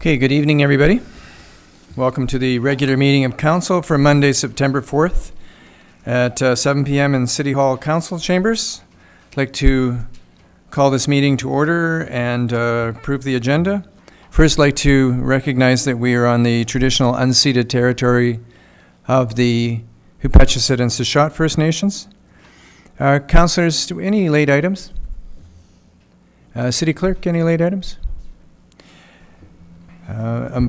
Okay, good evening, everybody. Welcome to the regular meeting of council for Monday, September 4th at 7 p.m. in City Hall Council Chambers. I'd like to call this meeting to order and approve the agenda. First, I'd like to recognize that we are on the traditional unceded territory of the Hupatchisitt and Sishot First Nations. Councillors, any late items? City Clerk, any late items? A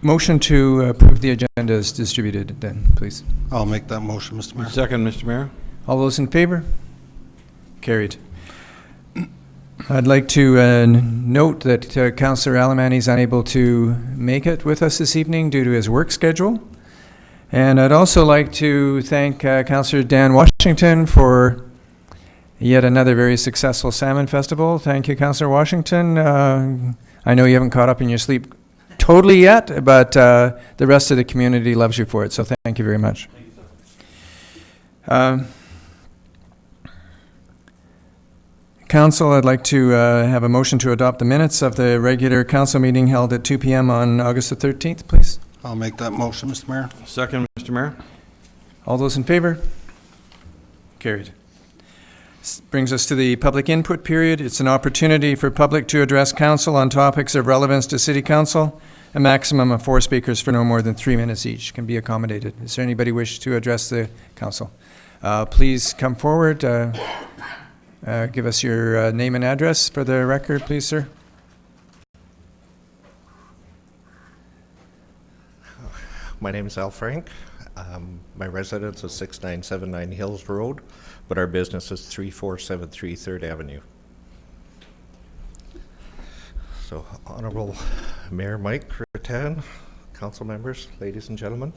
motion to approve the agenda is distributed then, please. I'll make that motion, Mr. Mayor. Second, Mr. Mayor. All those in favor? Carried. I'd like to note that Councillor Alberni is unable to make it with us this evening due to his work schedule. And I'd also like to thank Councillor Dan Washington for yet another very successful salmon festival. Thank you, Councillor Washington. I know you haven't caught up in your sleep totally yet, but the rest of the community loves you for it, so thank you very much. Council, I'd like to have a motion to adopt the minutes of the regular council meeting held at 2 p.m. on August the 13th, please. I'll make that motion, Mr. Mayor. Second, Mr. Mayor. All those in favor? Carried. This brings us to the public input period. It's an opportunity for public to address council on topics of relevance to City Council. A maximum of 4 speakers for no more than 3 minutes each can be accommodated. Is there anybody wish to address the council? Please come forward. Give us your name and address for the record, please, sir. My name is Al Frank. My residence is 6979 Hills Road, but our business is 3473 3rd Avenue. So, Honorable Mayor Mike Ratan, council members, ladies and gentlemen,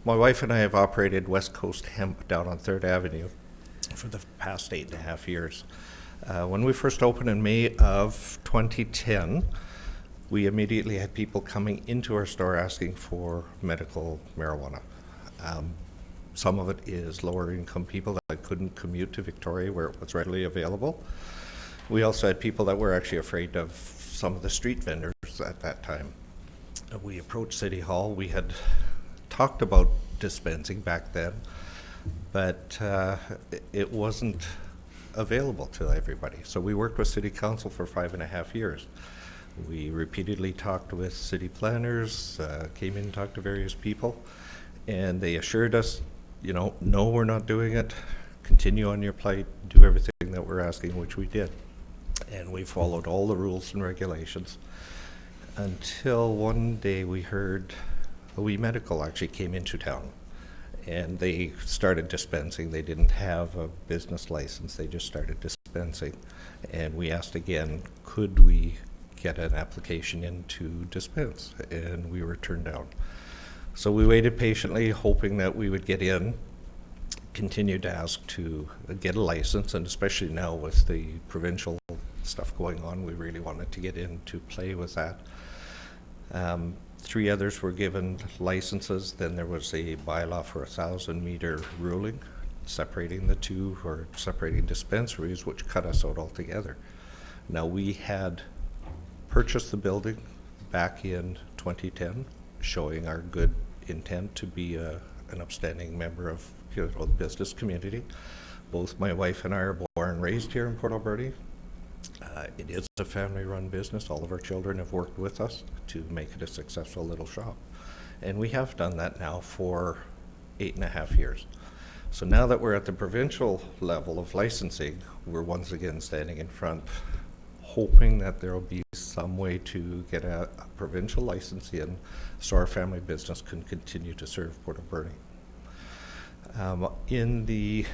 my wife and I have operated West Coast Hemp down on 3rd Avenue for the past 8.5 years. When we first opened in May of 2010, we immediately had people coming into our store asking for medical marijuana. Some of it is lower income people that couldn't commute to Victoria where it was readily available. We also had people that were actually afraid of some of the street vendors at that time. We approached City Hall. We had talked about dispensing back then, but it wasn't available to everybody. So we worked with City Council for 5.5 years. We repeatedly talked with city planners, came in and talked to various people, and they assured us, no, we're not doing it. Continue on your plight, do everything that we're asking, which we did. And we followed all the rules and regulations until one day we heard a wee medical actually came into town. And they started dispensing. They didn't have a business license. They just started dispensing. And we asked again, could we get an application in to dispense? And we were turned down. So we waited patiently, hoping that we would get in, continued to ask to get a license, and especially now with the provincial stuff going on, we really wanted to get in to play with that. 3 others were given licenses. Then there was a bylaw for a 1,000-meter ruling separating the two, or separating dispensaries, which cut us out altogether. Now, we had purchased the building back in 2010, showing our good intent to be an upstanding member of the business community. Both my wife and I are born and raised here in Port Alberni. It is a family-run business. All of our children have worked with us to make it a successful little shop. And we have done that now for 8.5 years. So now that we're at the provincial level of licensing, we're once again standing in front, hoping that there will be some way to get a provincial license in so our family business can continue to serve Port Alberni. In the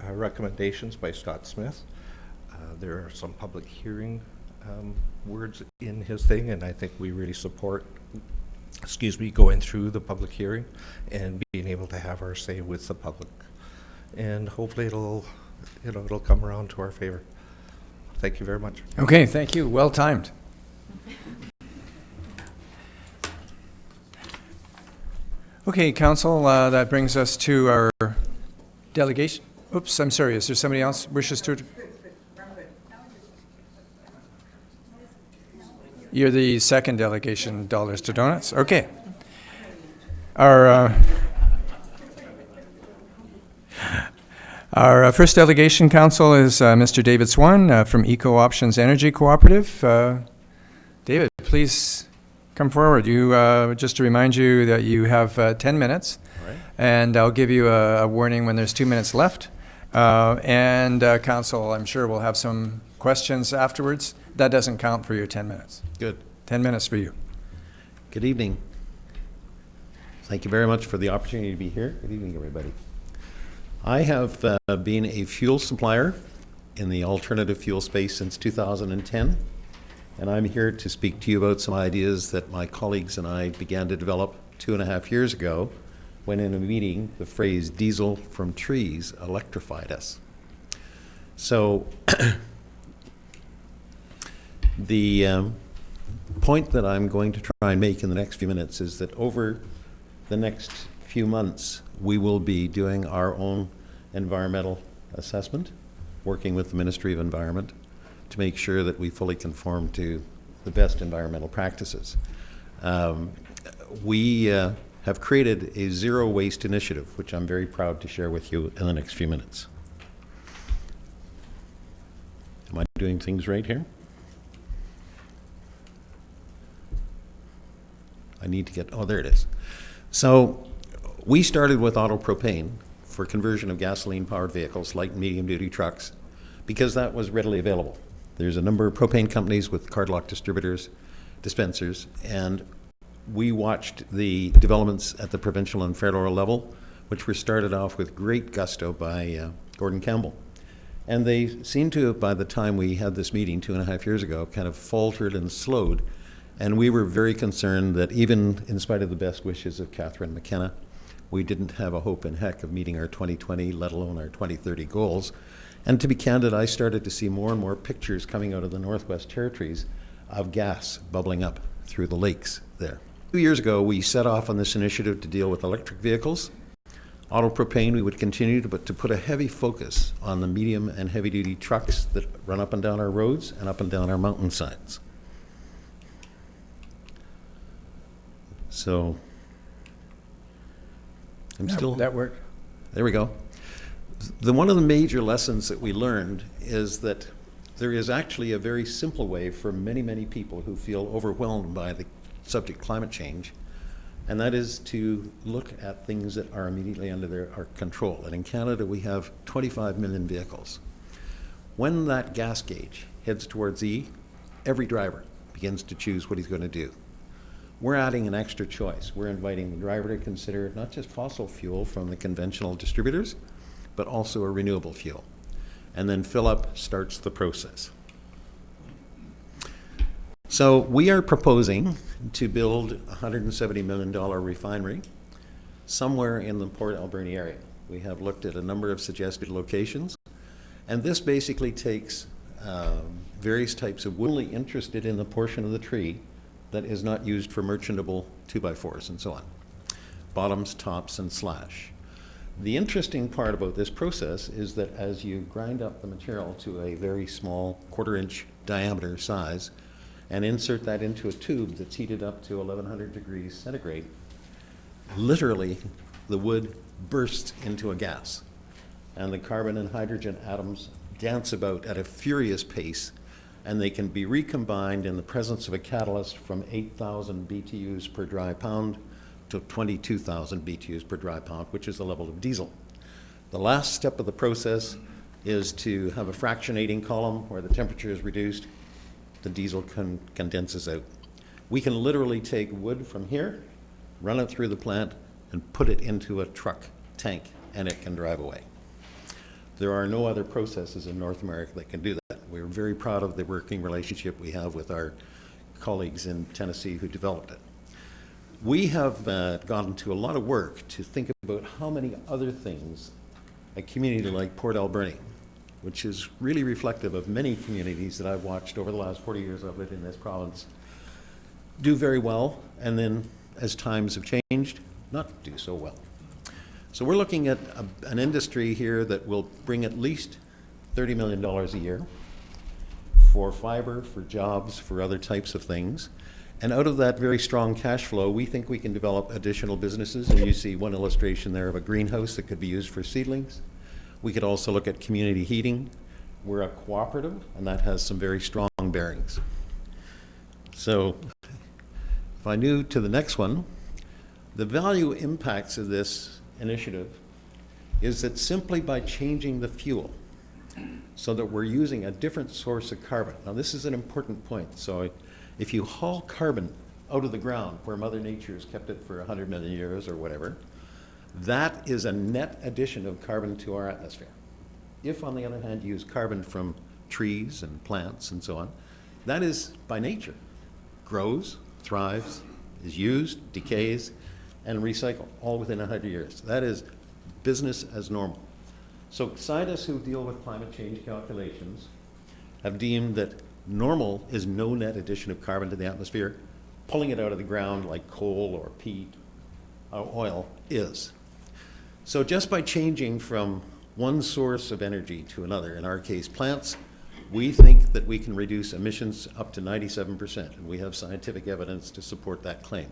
recommendations by Scott Smith, there are some public hearing words in his thing, and I think we really support, going through the public hearing and being able to have our say with the public. And hopefully it'll come around to our favor. Thank you very much. Okay, thank you. Well timed. Okay, Council, that brings us to our delegation. Oops, I'm sorry. Is there somebody else wishes to? You're the second delegation, Dollars to Donuts. Okay. Our first delegation council is Mr. David Swan from Eco Options Energy Cooperative. David, please come forward. Just to remind you that you have 10 minutes, Right. and I'll give you a warning when there's 2 minutes left. Council, I'm sure, will have some questions afterwards. That doesn't count for your 10 minutes. Good. 10 minutes for you. Good evening. Thank you very much for the opportunity to be here. Good evening, everybody. I have been a fuel supplier in the alternative fuel space since 2010, and I'm here to speak to you about some ideas that my colleagues and I began to develop 2.5 years ago when in a meeting the phrase diesel from trees electrified us. So the point that I'm going to try and make in the next few minutes is that over the next few months, we will be doing our own environmental assessment, working with the Ministry of Environment to make sure that we fully conform to the best environmental practices. We have created a zero waste initiative, which I'm very proud to share with you in the next few minutes. Am I doing things right here? I need to get, oh, there it is. So we started with auto propane for conversion of gasoline-powered vehicles, light and medium-duty trucks, because that was readily available. There's a number of propane companies with cardlock dispensers, and we watched the developments at the provincial and federal level, which were started off with great gusto by Gordon Campbell. And they seemed to have, by the time we had this meeting 2.5 years ago, kind of faltered and slowed. And we were very concerned that even in spite of the best wishes of Catherine McKenna, we didn't have a hope in heck of meeting our 2020, let alone our 2030 goals. And to be candid, I started to see more and more pictures coming out of the Northwest Territories of gas bubbling up through the lakes there. 2 years ago, we set off on this initiative to deal with electric vehicles. Auto propane, we would continue to put a heavy focus on the medium and heavy-duty trucks that run up and down our roads and up and down our mountainsides. So, That worked. There we go. One of the major lessons that we learned is that there is actually a very simple way for many, many people who feel overwhelmed by the subject climate change, and that is to look at things that are immediately under our control. And in Canada, we have 25 million vehicles. When that gas gauge heads towards E, every driver begins to choose what he's going to do. We're adding an extra choice. We're inviting the driver to consider not just fossil fuel from the conventional distributors, but also a renewable fuel. And then fill up starts the process. So we are proposing to build a $170 million refinery somewhere in the Port Alberni area. We have looked at a number of suggested locations, and this basically takes various types of wood, only interested in the portion of the tree that is not used for merchantable 2x4s and so on. Bottoms, tops, and slash. The interesting part about this process is that as you grind up the material to a very small 1/4-inch diameter size and insert that into a tube that's heated up to 1100 degrees centigrade, literally the wood bursts into a gas. And the carbon and hydrogen atoms dance about at a furious pace, and they can be recombined in the presence of a catalyst from 8,000 BTUs per dry pound to 22,000 BTUs per dry pound, which is the level of diesel. The last step of the process is to have a fractionating column where the temperature is reduced, the diesel condenses out. We can literally take wood from here, run it through the plant, and put it into a truck tank, and it can drive away. There are no other processes in North America that can do that. We're very proud of the working relationship we have with our colleagues in Tennessee who developed it. We have gone to a lot of work to think about how many other things a community like Port Alberni, which is really reflective of many communities that I've watched over the last 40 years I've lived in this province, do very well, and then as times have changed, not do so well. So we're looking at an industry here that will bring at least $30 million a year for fiber, for jobs, for other types of things. And out of that very strong cash flow, we think we can develop additional businesses. And you see one illustration there of a greenhouse that could be used for seedlings. We could also look at community heating. We're a cooperative, and that has some very strong bearings. So if I knew to the next one, the value impacts of this initiative is that simply by changing the fuel so that we're using a different source of carbon. Now this is an important point. So if you haul carbon out of the ground where Mother Nature has kept it for 100 million years or whatever, that is a net addition of carbon to our atmosphere. If, on the other hand, you use carbon from trees and plants and so on, that is, by nature, grows, thrives, is used, decays, and recycled, all within 100 years. That is business as normal. So scientists who deal with climate change calculations have deemed that normal is no net addition of carbon to the atmosphere. Pulling it out of the ground like coal or peat or oil is. So just by changing from one source of energy to another, in our case plants, we think that we can reduce emissions up to 97%, and we have scientific evidence to support that claim.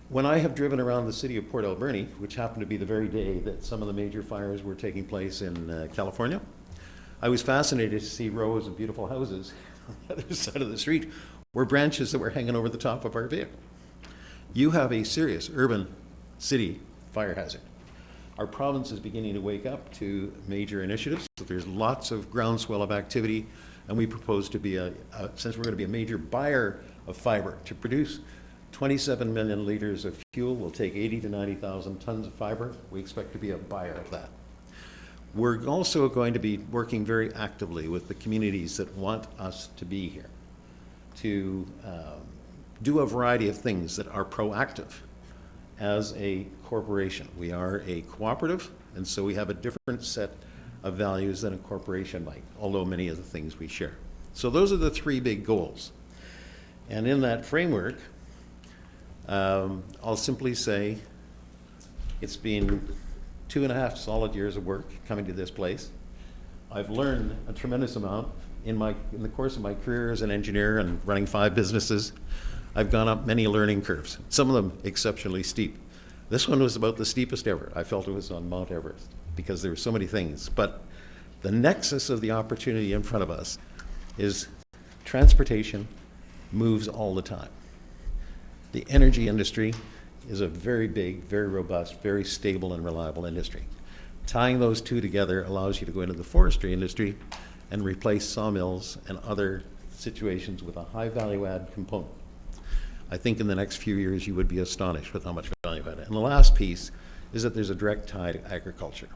When I have driven around the city of Port Alberni, which happened to be the very day that some of the major fires were taking place in California, I was fascinated to see rows of beautiful houses on the other side of the street were branches that were hanging over the top of our vehicle. You have a serious urban city fire hazard. Our province is beginning to wake up to major initiatives. So there's lots of groundswell of activity, and we propose to be since we're going to be a major buyer of fiber to produce 27 million liters of fuel, we'll take 80 to 90,000 tons of fiber. We expect to be a buyer of that. We're also going to be working very actively with the communities that want us to be here to do a variety of things that are proactive. As a corporation, we are a cooperative, and so we have a different set of values than a corporation might, although many of the things we share. So those are the three big goals. And in that framework, I'll simply say it's been 2.5 solid years of work coming to this place. I've learned a tremendous amount in the course of my career as an engineer and running 5 businesses. I've gone up many learning curves, some of them exceptionally steep. This one was about the steepest ever. I felt it was on Mount Everest because there were so many things. But the nexus of the opportunity in front of us is transportation moves all the time. The energy industry is a very big, very robust, very stable and reliable industry. Tying those two together allows you to go into the forestry industry and replace sawmills and other situations with a high value add component. I think in the next few years you would be astonished with how much value add. And the last piece is that there's a direct tie to agriculture.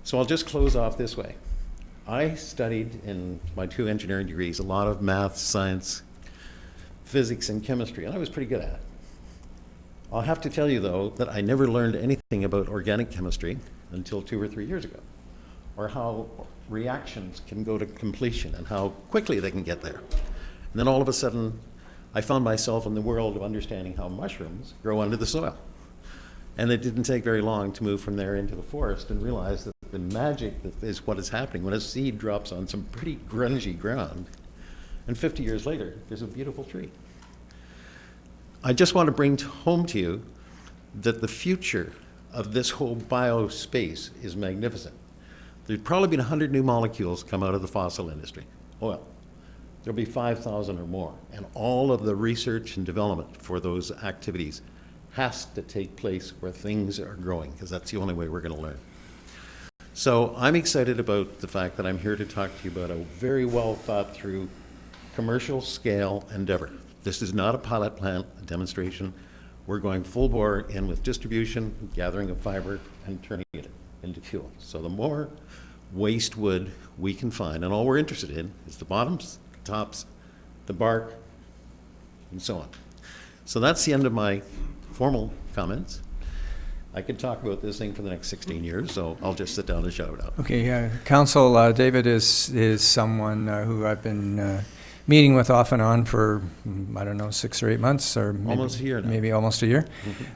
So I'll just close off this way. I studied in my 2 engineering degrees a lot of math, science, physics, and chemistry, and I was pretty good at it. I'll have to tell you, though, that I never learned anything about organic chemistry until 2 or 3 years ago, or how reactions can go to completion and how quickly they can get there. And then all of a sudden, I found myself in the world of understanding how mushrooms grow under the soil. And it didn't take very long to move from there into the forest and realize that the magic that is what is happening when a seed drops on some pretty grungy ground, and 50 years later, there's a beautiful tree. I just want to bring home to you that the future of this whole biospace is magnificent. There's probably been 100 new molecules come out of the fossil industry, oil. There'll be 5,000 or more, and all of the research and development for those activities has to take place where things are growing, because that's the only way we're going to learn. So I'm excited about the fact that I'm here to talk to you about a very well thought through commercial scale endeavor. This is not a pilot plant, a demonstration. We're going full bore in with distribution, gathering of fiber, and turning it into fuel. So the more waste wood we can find, and all we're interested in is the bottoms, the tops, the bark, and so on. So that's the end of my formal comments. I could talk about this thing for the next 16 years, so I'll just sit down and shout it out. Okay, Council, David is someone who I've been meeting with off and on for, I don't know, 6 or 8 months, or maybe, Almost a year now. maybe almost a year,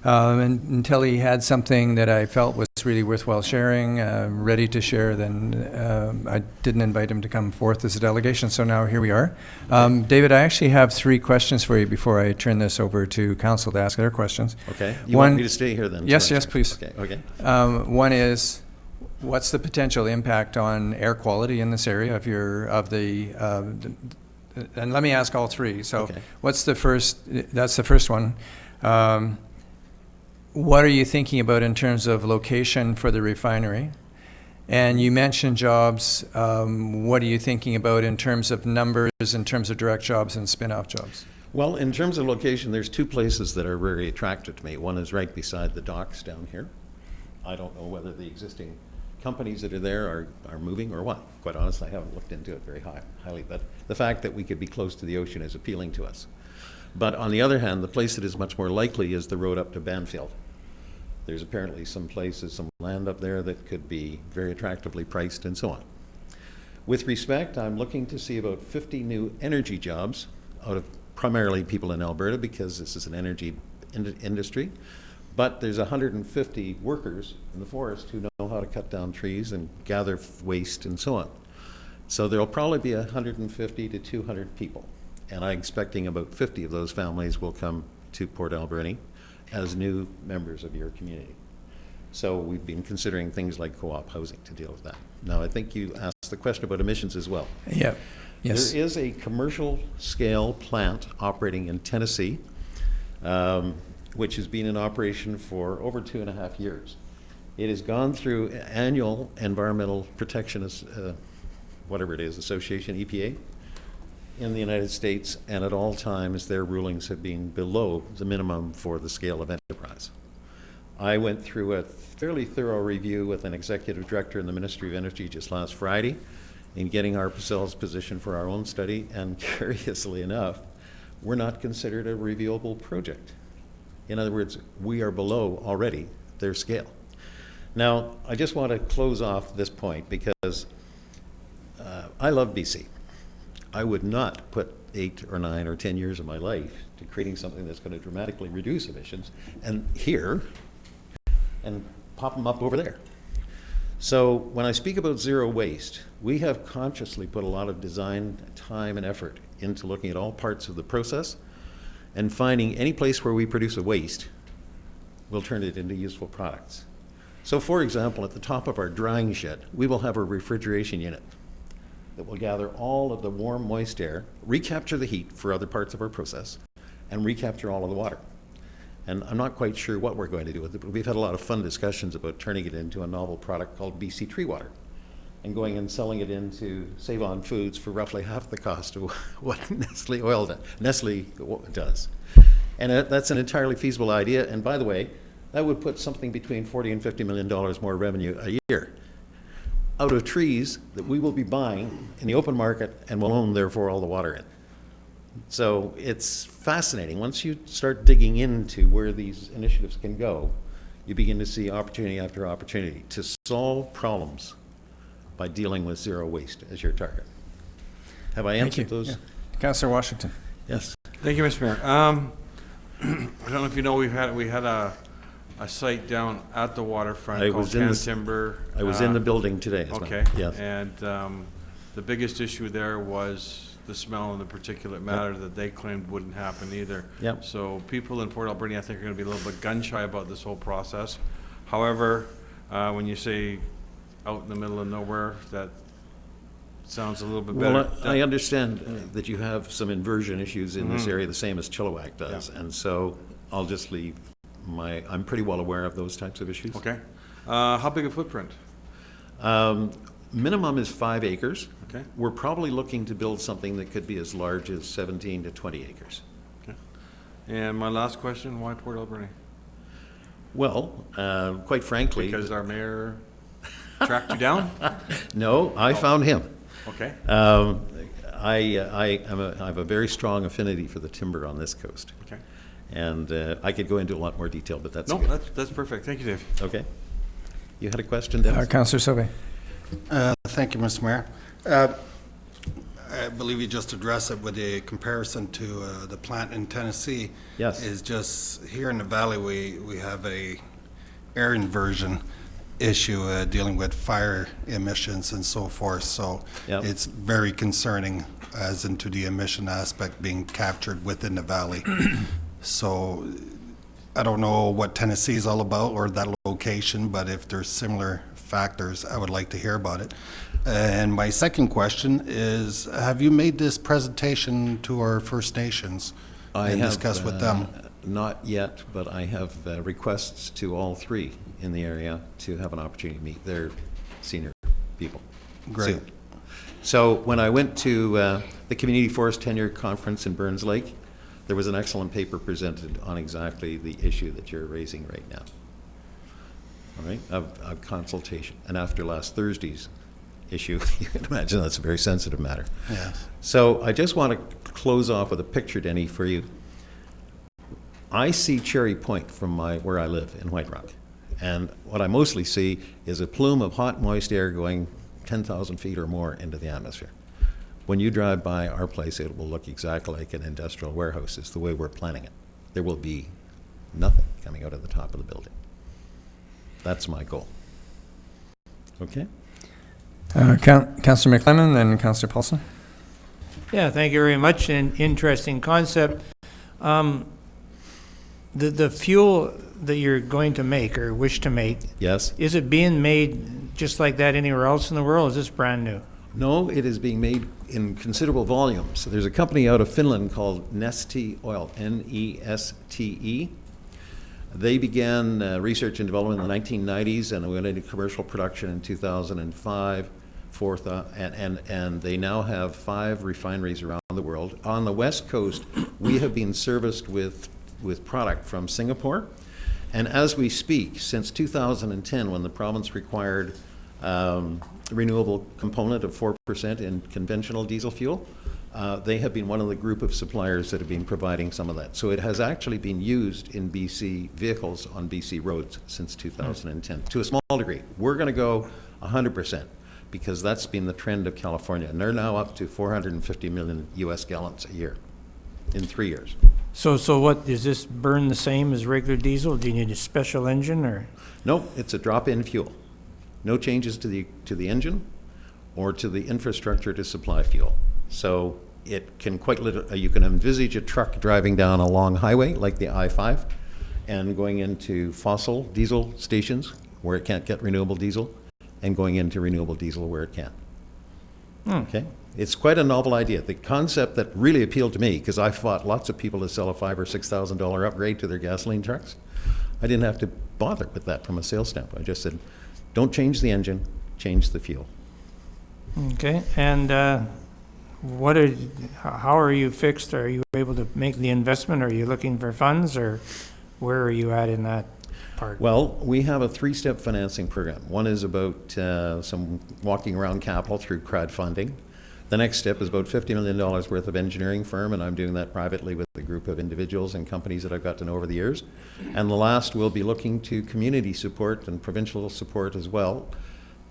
and until he had something that I felt was really worthwhile sharing, ready to share, then I didn't invite him to come forth as a delegation, so now here we are. David, I actually have 3 questions for you before I turn this over to council to ask their questions. Okay. You One- want me to stay here then? Yes, to yes, answer? please. Okay. One is, what's the potential impact on air quality in this area and let me ask all 3. So Okay. what's the first, that's the first one. What are you thinking about in terms of location for the refinery? And you mentioned jobs. What are you thinking about in terms of numbers, in terms of direct jobs and spin-off jobs? Well, in terms of location, there's 2 places that are very attractive to me. One is right beside the docks down here. I don't know whether the existing companies that are there are moving or what. Quite honestly, I haven't looked into it very highly, but the fact that we could be close to the ocean is appealing to us. But on the other hand, the place that is much more likely is the road up to Banfield. There's apparently some places, some land up there that could be very attractively priced and so on. With respect, I'm looking to see about 50 new energy jobs out of primarily people in Alberta, because this is an energy industry. But there's 150 workers in the forest who know how to cut down trees and gather waste and so on. So there'll probably be 150 to 200 people. And I'm expecting about 50 of those families will come to Port Alberni as new members of your community. So we've been considering things like co-op housing to deal with that. Now, I think you asked the question about emissions as well. Yeah. Yes. There is a commercial scale plant operating in Tennessee, which has been in operation for over 2.5 years. It has gone through annual Environmental Protection, whatever it is, Association, EPA, in the United States, and at all times their rulings have been below the minimum for the scale of enterprise. I went through a fairly thorough review with an executive director in the Ministry of Energy just last Friday in getting ourselves positioned for our own study, and curiously enough, we're not considered a reviewable project. In other words, we are below already their scale. Now, I just want to close off this point because I love BC. I would not put 8 or 9 or 10 years of my life to creating something that's going to dramatically reduce emissions and pop them up over there. So when I speak about zero waste, we have consciously put a lot of design time and effort into looking at all parts of the process and finding any place where we produce a waste, we'll turn it into useful products. So for example, at the top of our drying shed, we will have a refrigeration unit that will gather all of the warm, moist air, recapture the heat for other parts of our process, and recapture all of the water. And I'm not quite sure what we're going to do with it, but we've had a lot of fun discussions about turning it into a novel product called BC Tree Water and going and selling it into Save-On Foods for roughly half the cost of what Nestle does. And that's an entirely feasible idea. And by the way, that would put something between $40 and $50 million more revenue a year out of trees that we will be buying in the open market and will own, therefore, all the water in. So it's fascinating. Once you start digging into where these initiatives can go, you begin to see opportunity after opportunity to solve problems by dealing with zero waste as your target. Have I answered those? Yeah. Councillor Washington. Yes. Thank you, Mr. Mayor. I don't know if you know, we had a site down at the waterfront called Can Timber. I was in the building today. Okay. Yes. And the biggest issue there was the smell and the particulate matter that they claimed wouldn't happen either. Yep. So people in Port Alberni, I think, are going to be a little bit gun shy about this whole process. However, when you say out in the middle of nowhere, that sounds a little bit better. Well, I understand that you have some inversion issues in this area, the same as Chilliwack does, and so I'll just leave I'm pretty well aware of those types of issues. Okay. How big a footprint? Minimum is 5 acres. Okay. We're probably looking to build something that could be as large as 17 to 20 acres. Okay. And my last question, why Port Alberni? Well, quite frankly... Because our mayor tracked you down? No, I found him. Okay. I have a very strong affinity for the timber on this coast. Okay. And I could go into a lot more detail, but that's no, good. that's perfect. Thank you, Dave. Okay. You had a question, Dennis? Councillor Sauvé. Thank you, Mr. Mayor. I believe you just addressed it with a comparison to the plant in Tennessee. Yes. Is just here in the valley, we have a air inversion issue dealing with fire emissions and so forth. So Yep. it's very concerning as into the emission aspect being captured within the valley. So I don't know what Tennessee is all about or that location, but if there's similar factors, I would like to hear about it. And my second question is, have you made this presentation to our First Nations and discussed with them? Not yet, but I have requests to all three in the area to have an opportunity to meet their senior people. Great. soon. So when I went to the Community Forest Tenure Conference in Burns Lake, there was an excellent paper presented on exactly the issue that you're raising right now. All right, of consultation. And after last Thursday's issue, you can imagine that's a very sensitive matter. Yes. So I just want to close off with a picture, Denny, for you. I see Cherry Point from where I live in White Rock. And what I mostly see is a plume of hot, moist air going 10,000 feet or more into the atmosphere. When you drive by our place, it will look exactly like an industrial warehouse. It's the way we're planning it. There will be nothing coming out of the top of the building. That's my goal. Okay? Councillor McLennan, then Councillor Paulson. Yeah, thank you very much. An interesting concept. The fuel that you're going to make or wish to make, Yes? is it being made just like that anywhere else in the world? Is this brand new? No, it is being made in considerable volumes. There's a company out of Finland called Neste Oil, Neste. They began research and development in the 1990s and went into commercial production in 2005, and they now have 5 refineries around the world. On the West Coast, we have been serviced with product from Singapore. And as we speak, since 2010, when the province required renewable component of 4% in conventional diesel fuel, they have been one of the group of suppliers that have been providing some of that. So it has actually been used in BC vehicles on BC roads since 2010, to a small degree. We're going to go 100% because that's been the trend of California. And they're now up to 450 million US gallons a year in 3 years. So what, does this burn the same as regular diesel? Do you need a special engine or? No, it's a drop-in fuel. No changes to the engine or to the infrastructure to supply fuel. So it can you can envisage a truck driving down a long highway like the I-5 and going into fossil diesel stations where it can't get renewable diesel and going into renewable diesel where it can. Okay? It's quite a novel idea. The concept that really appealed to me, because I fought lots of people to sell a $5,000 or $6,000 upgrade to their gasoline trucks, I didn't have to bother with that from a sales standpoint. I just said, don't change the engine, change the fuel. Okay, and how are you fixed? Are you able to make the investment? Are you looking for funds, or where are you at in that part? Well, we have a 3-step financing program. One is about some walking around capital through crowdfunding. The next step is about $50 million worth of engineering firm, and I'm doing that privately with a group of individuals and companies that I've got to know over the years. And the last, we'll be looking to community support and provincial support as well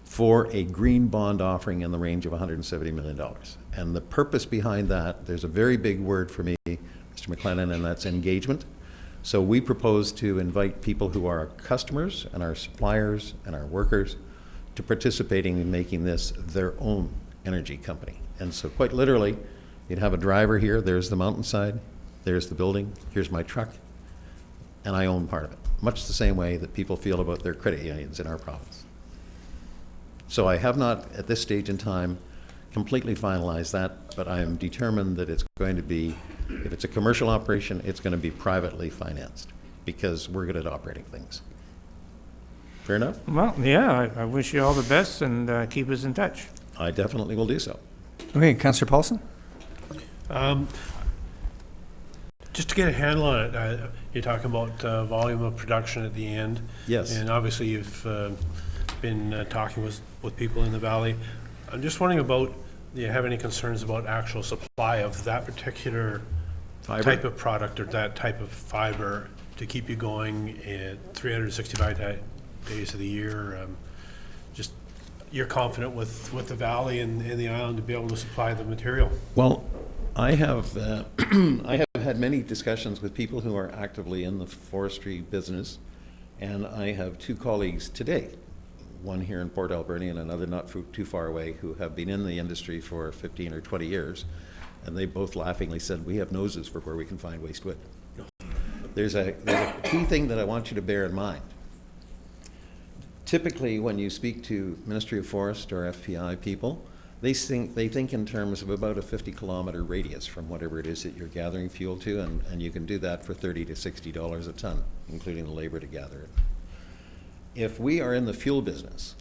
for a green bond offering in the range of $170 million. And the purpose behind that, there's a very big word for me, Mr. McLennan, and that's engagement. So we propose to invite people who are our customers and our suppliers and our workers to participating in making this their own energy company. And so quite literally, you'd have a driver here, there's the mountainside, there's the building, here's my truck, and I own part of it. Much the same way that people feel about their credit unions in our province. So I have not, at this stage in time, completely finalized that, but I am determined that it's going to be, if it's a commercial operation, it's going to be privately financed because we're good at operating things. Fair enough? Well, yeah, I wish you all the best and keep us in touch. I definitely will do so. Okay, Councillor Paulson. Just to get a handle on it, you're talking about volume of production at the end. Yes. And obviously you've been talking with people in the valley. I'm just wondering about, do you have any concerns about actual supply of that particular Fiber? type of product or that type of fiber to keep you going at 365 days of the year? Just you're confident with the valley and the island to be able to supply the material? Well, I have I have had many discussions with people who are actively in the forestry business, and I have two colleagues today, one here in Port Alberni and another not too far away, who have been in the industry for 15 or 20 years, and they both laughingly said, we have noses for where we can find waste wood. There's a key thing that I want you to bear in mind. Typically, when you speak to Ministry of Forest or FPI people, they think in terms of about a 50-kilometer radius from whatever it is that you're gathering fuel to, and you can do that for $30 to $60 a ton, including the labor to gather it. If we are in the fuel business,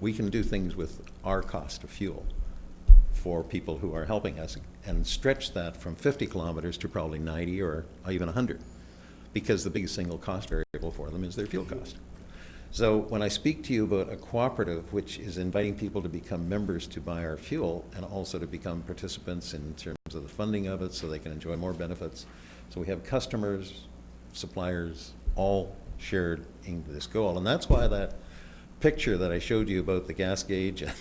we can do things with our cost of fuel for people who are helping us and stretch that from 50 kilometers to probably 90 or even 100, because the biggest single cost variable for them is their fuel cost. So when I speak to you about a cooperative which is inviting people to become members to buy our fuel and also to become participants in terms of the funding of it so they can enjoy more benefits, so we have customers, suppliers, all shared in this goal. And that's why that picture that I showed you about the gas gauge and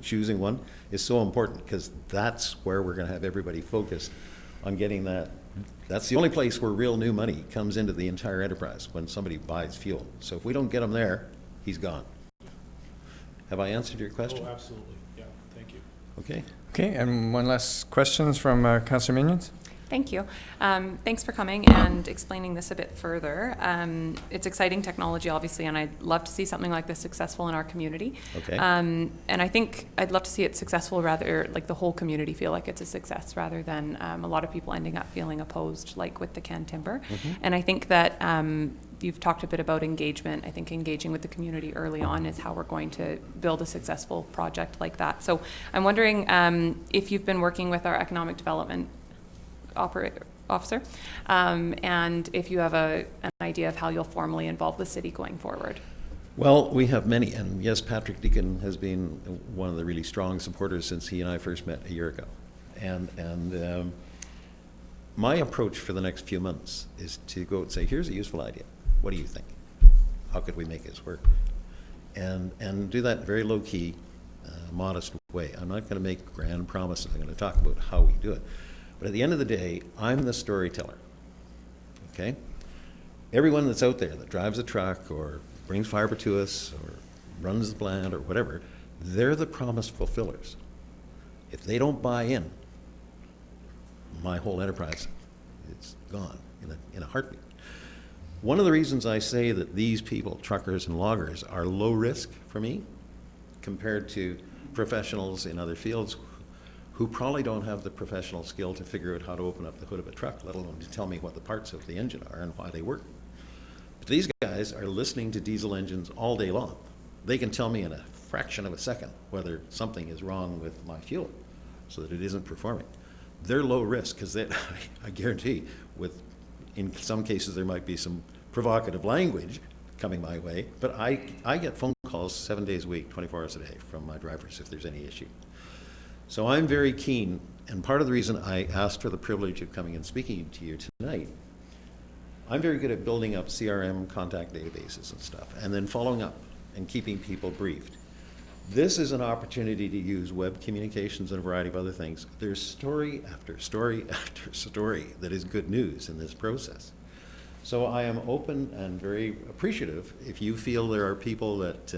choosing one is so important, because that's where we're going to have everybody focused on getting that. That's the only place where real new money comes into the entire enterprise, when somebody buys fuel. So if we don't get him there, he's gone. Have I answered your question? Oh, absolutely. Yeah, thank you. Okay. Okay, and one last questions from Councillor Minions. Thank you. Thanks for coming and explaining this a bit further. It's exciting technology, obviously, and I'd love to see something like this successful in our community. Okay. And I think I'd love to see it successful, rather like the whole community feel like it's a success, rather than a lot of people ending up feeling opposed, like with the canned timber. And I think that you've talked a bit about engagement. I think engaging with the community early on is how we're going to build a successful project like that. So I'm wondering if you've been working with our economic development officer, and if you have an idea of how you'll formally involve the city going forward. Well, we have many, and yes, Patrick Deacon has been one of the really strong supporters since he and I first met a year ago. And my approach for the next few months is to go and say, here's a useful idea. What do you think? How could we make this work? And do that in a very low-key, modest way. I'm not going to make grand promises. I'm going to talk about how we do it. But at the end of the day, I'm the storyteller, okay? Everyone that's out there that drives a truck or brings fiber to us or runs the plant or whatever, they're the promise fulfillers. If they don't buy in, my whole enterprise is gone in a heartbeat. One of the reasons I say that these people, truckers and loggers, are low risk for me compared to professionals in other fields who probably don't have the professional skill to figure out how to open up the hood of a truck, let alone to tell me what the parts of the engine are and why they work. But these guys are listening to diesel engines all day long. They can tell me in a fraction of a second whether something is wrong with my fuel so that it isn't performing. They're low risk because I guarantee in some cases there might be some provocative language coming my way, but I get phone calls 7 days a week, 24 hours a day from my drivers if there's any issue. So I'm very keen, and part of the reason I asked for the privilege of coming and speaking to you tonight, I'm very good at building up CRM contact databases and stuff, and then following up and keeping people briefed. This is an opportunity to use web communications and a variety of other things. There's story after story after story that is good news in this process. So I am open and very appreciative if you feel there are people that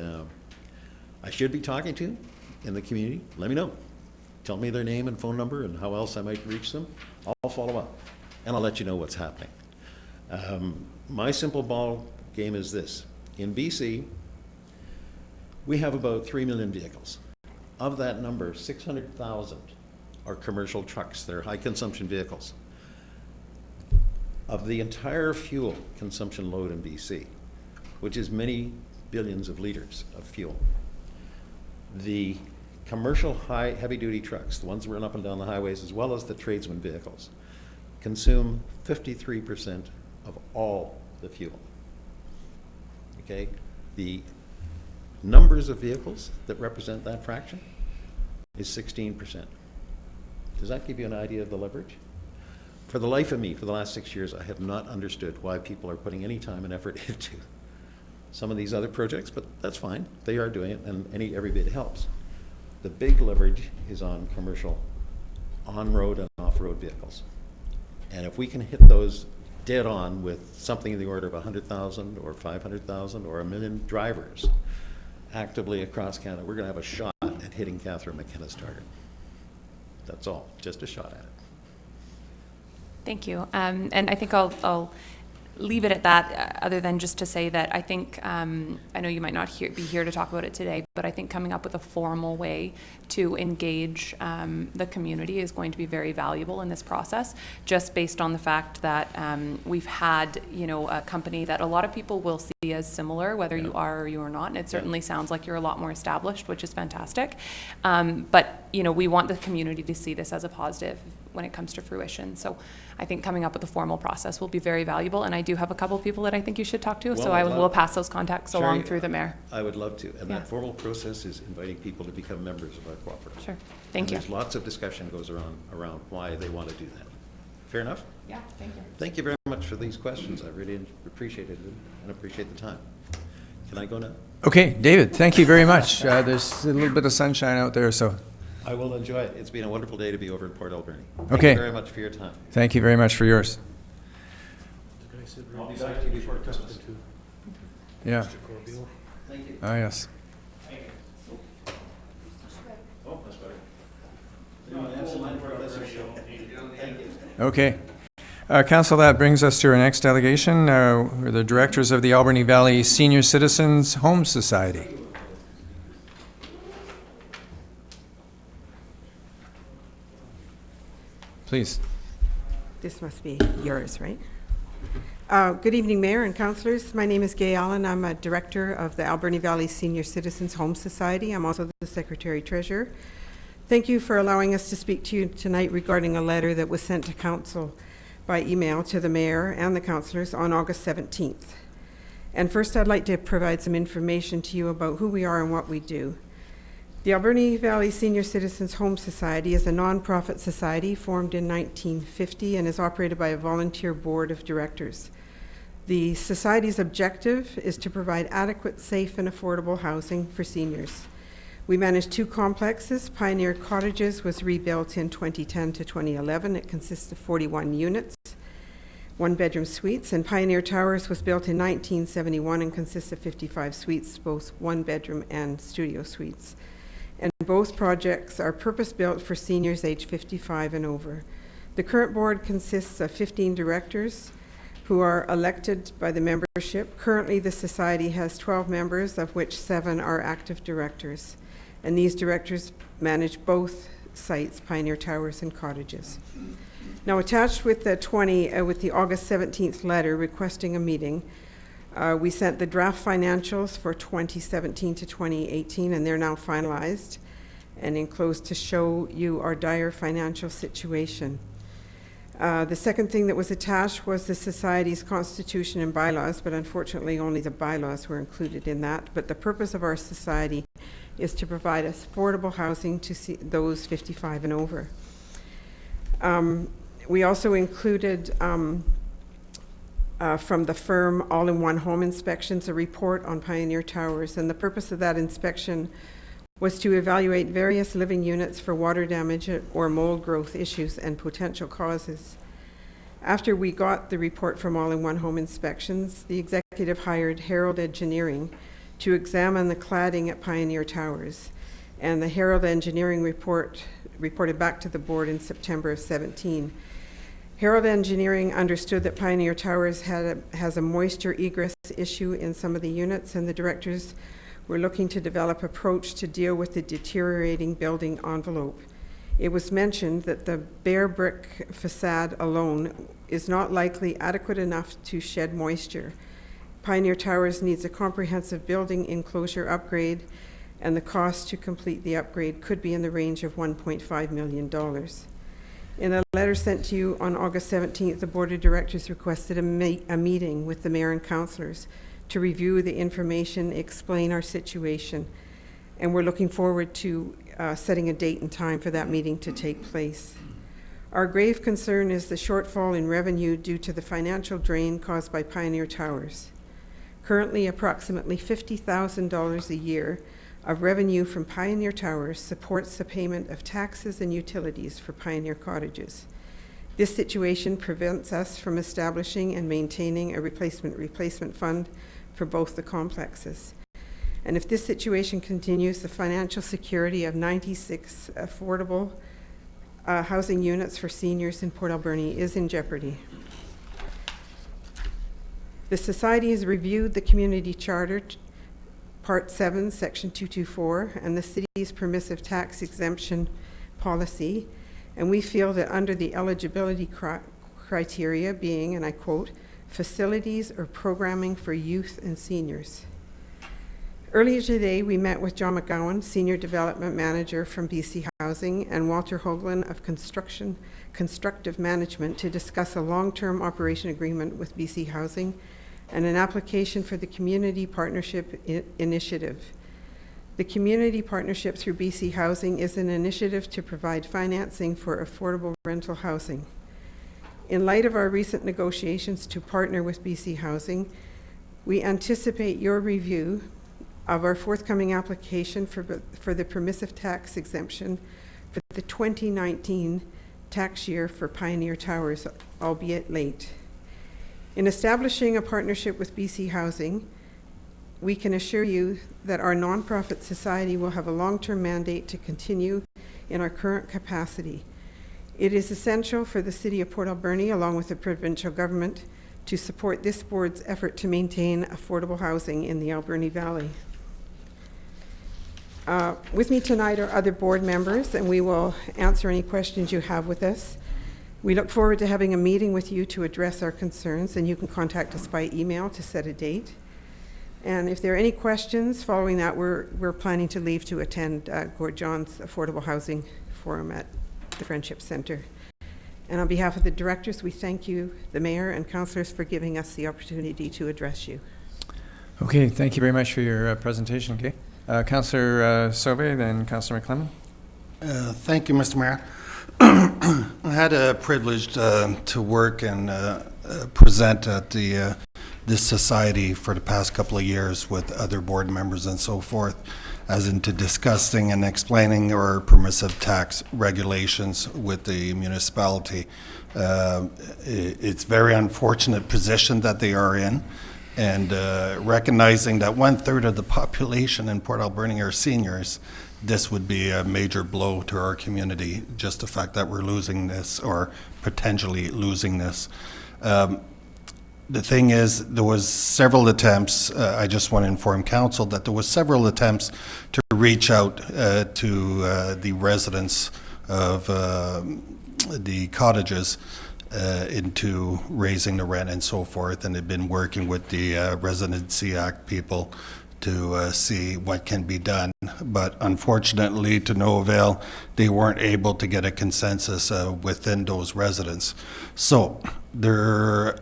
I should be talking to in the community, let me know. Tell me their name and phone number and how else I might reach them. I'll follow up, and I'll let you know what's happening. My simple ball game is this. In BC, we have about 3 million vehicles. Of that number, 600,000 are commercial trucks. They're high-consumption vehicles. Of the entire fuel consumption load in BC, which is many billions of liters of fuel, the commercial heavy-duty trucks, the ones that run up and down the highways, as well as the tradesman vehicles, consume 53% of all the fuel. Okay? The numbers of vehicles that represent that fraction is 16%. Does that give you an idea of the leverage? For the life of me, for the last 6 years, I have not understood why people are putting any time and effort into some of these other projects, but that's fine. They are doing it, and every bit helps. The big leverage is on commercial on-road and off-road vehicles. And if we can hit those dead on with something in the order of 100,000 or 500,000 or 1 million drivers actively across Canada, we're going to have a shot at hitting Catherine McKenna's target. That's all, just a shot at it. Thank you. And I think I'll leave it at that, other than just to say that I think, I know you might not be here to talk about it today, but I think coming up with a formal way to engage the community is going to be very valuable in this process, just based on the fact that we've had, a company that a lot of people will see as similar, whether you are or you are not, and it certainly sounds like you're a lot more established, which is fantastic. But, we want the community to see this as a positive when it comes to fruition. So I think coming up with a formal process will be very valuable, and I do have a couple of people that I think you should talk to, so I will pass those contacts along through the mayor. I would love to, and that formal process is inviting people to become members of our cooperative. Sure, thank you. There's lots of discussion goes around why they want to do that. Fair enough? Yeah, thank you. Thank you very much for these questions. I really appreciated it and appreciate the time. Can I go now? Okay, David, thank you very much. There's a little bit of sunshine out there, so I will enjoy it. It's been a wonderful day to be over in Port Alberni. Thank Okay. you very much for your time. thank you very much for yours. I'll be back to you before Christmas. Yeah. Thank you. Oh, yes. Oh, that's better. Anyone else in line for a lesser show? Thank you. Okay. Council, that brings us to our next delegation. We're the directors of the Alberni Valley Senior Citizens Home Society. Please. This must be yours, right? Good evening, Mayor and councillors. My name is Gay Allen. I'm a director of the Alberni Valley Senior Citizens Home Society. I'm also the secretary-treasurer. Thank you for allowing us to speak to you tonight regarding a letter that was sent to council by email to the mayor and the councillors on August 17th. And first, I'd like to provide some information to you about who we are and what we do. The Alberni Valley Senior Citizens Home Society is a non-profit society formed in 1950 and is operated by a volunteer board of directors. The society's objective is to provide adequate, safe, and affordable housing for seniors. We manage 2 complexes. Pioneer Cottages was rebuilt in 2010 to 2011. It consists of 41 units, 1-bedroom suites, and Pioneer Towers was built in 1971 and consists of 55 suites, both 1-bedroom and studio suites. And both projects are purpose-built for seniors age 55 and over. The current board consists of 15 directors who are elected by the membership. Currently, the society has 12 members, of which 7 are active directors. And these directors manage both sites, Pioneer Towers and Cottages. Now, attached with the August 17th letter requesting a meeting, we sent the draft financials for 2017 to 2018, and they're now finalized and enclosed to show you our dire financial situation. The second thing that was attached was the society's constitution and bylaws, but unfortunately only the bylaws were included in that. But the purpose of our society is to provide affordable housing to those 55 and over. We also included from the firm All-in-One Home Inspections a report on Pioneer Towers, and the purpose of that inspection was to evaluate various living units for water damage or mold growth issues and potential causes. After we got the report from All-in-One Home Inspections, the executive hired Herald Engineering to examine the cladding at Pioneer Towers, and the Herald Engineering reported back to the board in September of 17. Herald Engineering understood that Pioneer Towers has a moisture egress issue in some of the units, and the directors were looking to develop an approach to deal with the deteriorating building envelope. It was mentioned that the bare brick facade alone is not likely adequate enough to shed moisture. Pioneer Towers needs a comprehensive building enclosure upgrade, and the cost to complete the upgrade could be in the range of $1.5 million. In a letter sent to you on August 17th, the Board of Directors requested a meeting with the Mayor and Councillors to review the information, explain our situation, and we're looking forward to setting a date and time for that meeting to take place. Our grave concern is the shortfall in revenue due to the financial drain caused by Pioneer Towers. Currently, approximately $50,000 a year of revenue from Pioneer Towers supports the payment of taxes and utilities for Pioneer cottages. This situation prevents us from establishing and maintaining a replacement fund for both the complexes. And if this situation continues, the financial security of 96 affordable housing units for seniors in Port Alberni is in jeopardy. The Society has reviewed the Community Charter, Part 7, Section 224, and the city's permissive tax exemption policy, and we feel that under the eligibility criteria being, and I quote, facilities or programming for youth and seniors. Earlier today, we met with John McGowan, Senior Development Manager from BC Housing, and Walter Hoagland of Constructive Management to discuss a long-term operation agreement with BC Housing and an application for the Community Partnership Initiative. The Community Partnership through BC Housing is an initiative to provide financing for affordable rental housing. In light of our recent negotiations to partner with BC Housing, we anticipate your review of our forthcoming application for the permissive tax exemption for the 2019 tax year for Pioneer Towers, albeit late. In establishing a partnership with BC Housing, we can assure you that our nonprofit society will have a long-term mandate to continue in our current capacity. It is essential for the City of Port Alberni, along with the provincial government, to support this board's effort to maintain affordable housing in the Alberni Valley. With me tonight are other board members, and we will answer any questions you have with us. We look forward to having a meeting with you to address our concerns, and you can contact us by email to set a date. And if there are any questions following that, we're planning to leave to attend Gord John's Affordable Housing Forum at the Friendship Centre. And on behalf of the directors, we thank you, the mayor and councillors, for giving us the opportunity to address you. Okay, thank you very much for your presentation, Kay. Councillor Sauvé, then Councillor McClellan. Thank you, Mr. Mayor. I had a privilege to work and present at this society for the past couple of years with other board members and so forth, as into discussing and explaining our permissive tax regulations with the municipality. It's very unfortunate position that they are in, and recognizing that 1/3 of the population in Port Alberni are seniors, this would be a major blow to our community, just the fact that we're losing this or potentially losing this. The thing is, there was several attempts, I just want to inform council that there was several attempts to reach out to the residents of the cottages into raising the rent and so forth, and they've been working with the Residency Act people to see what can be done. But unfortunately, to no avail, they weren't able to get a consensus within those residents. So they're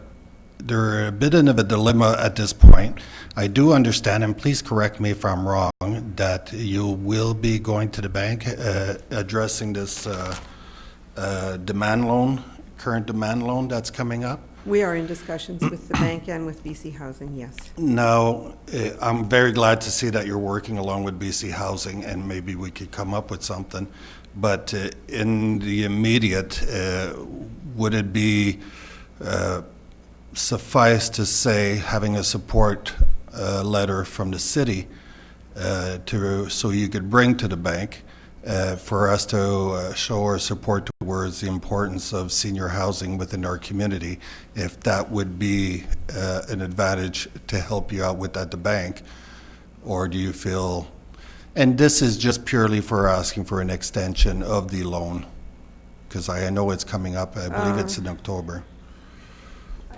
a bit of a dilemma at this point. I do understand, and please correct me if I'm wrong, that you will be going to the bank addressing this current demand loan that's coming up. We are in discussions with the bank and with BC Housing, yes. Now, I'm very glad to see that you're working along with BC Housing, and maybe we could come up with something. But in the immediate, would it be suffice to say having a support letter from the city so you could bring to the bank for us to show our support towards the importance of senior housing within our community, if that would be an advantage to help you out with at the bank? Or do you feel, and this is just purely for asking for an extension of the loan, because I know it's coming up, I believe it's in October.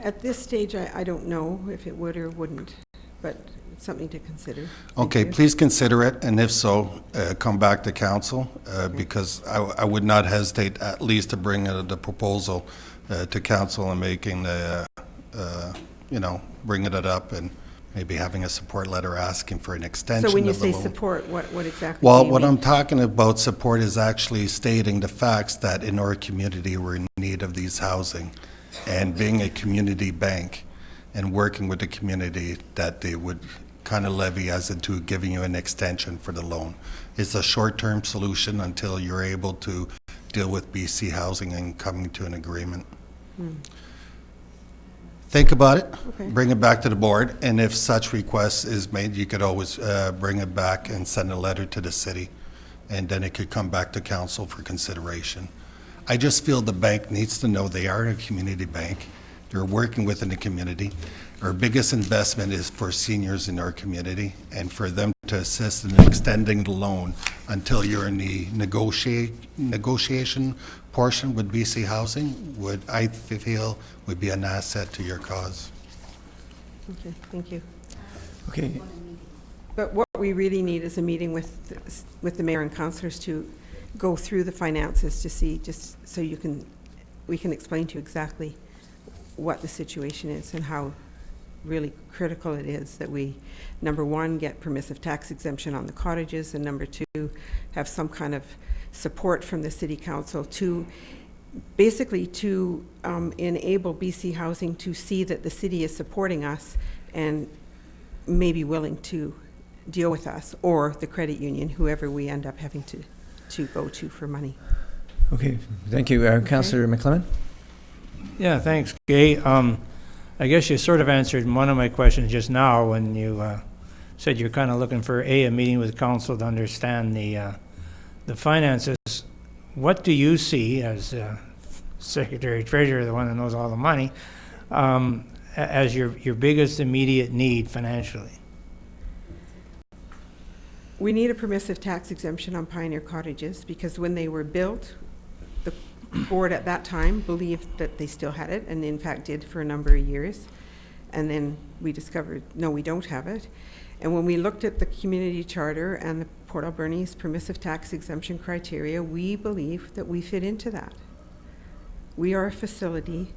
At this stage, I don't know if it would or wouldn't, but it's something to consider. Okay, please consider it, and if so, come back to council, because I would not hesitate at least to bring the proposal to council and making the, bringing it up and maybe having a support letter asking for an extension So when you of the say loan. support, what exactly Well, do you what mean? I'm talking about support is actually stating the facts that in our community we're in need of these housing, and being a community bank, and working with the community that they would kind of levy as into giving you an extension for the loan. It's a short-term solution until you're able to deal with BC Housing and coming to an agreement. Think about it, Okay. bring it back to the board, and if such request is made, you could always bring it back and send a letter to the city, and then it could come back to council for consideration. I just feel the bank needs to know they are a community bank. They're working within the community. Our biggest investment is for seniors in our community, and for them to assist in extending the loan until you're in the negotiation portion with BC Housing would, I feel, would be an asset to your cause. Okay, thank you. Okay, But what we really need is a meeting with the mayor and councillors to go through the finances to see, just so we can explain to you exactly what the situation is and how really critical it is that we, number one, get permissive tax exemption on the cottages, and number two, have some kind of support from the city council to basically to enable BC Housing to see that the city is supporting us and maybe willing to deal with us, or the credit union, whoever we end up having to go to for money. okay, thank you. Councillor McClement? Yeah, thanks, Gay. I guess you sort of answered one of my questions just now when you said you're kind of looking for a meeting with council to understand the finances. What do you see as Secretary Treasurer, the one that knows all the money, as your biggest immediate need financially? We need a permissive tax exemption on Pioneer cottages because when they were built, the board at that time believed that they still had it, and in fact did for a number of years. And then we discovered, no, we don't have it. And when we looked at the community charter and the Port Alberni's permissive tax exemption criteria, we believe that we fit into that. We are a facility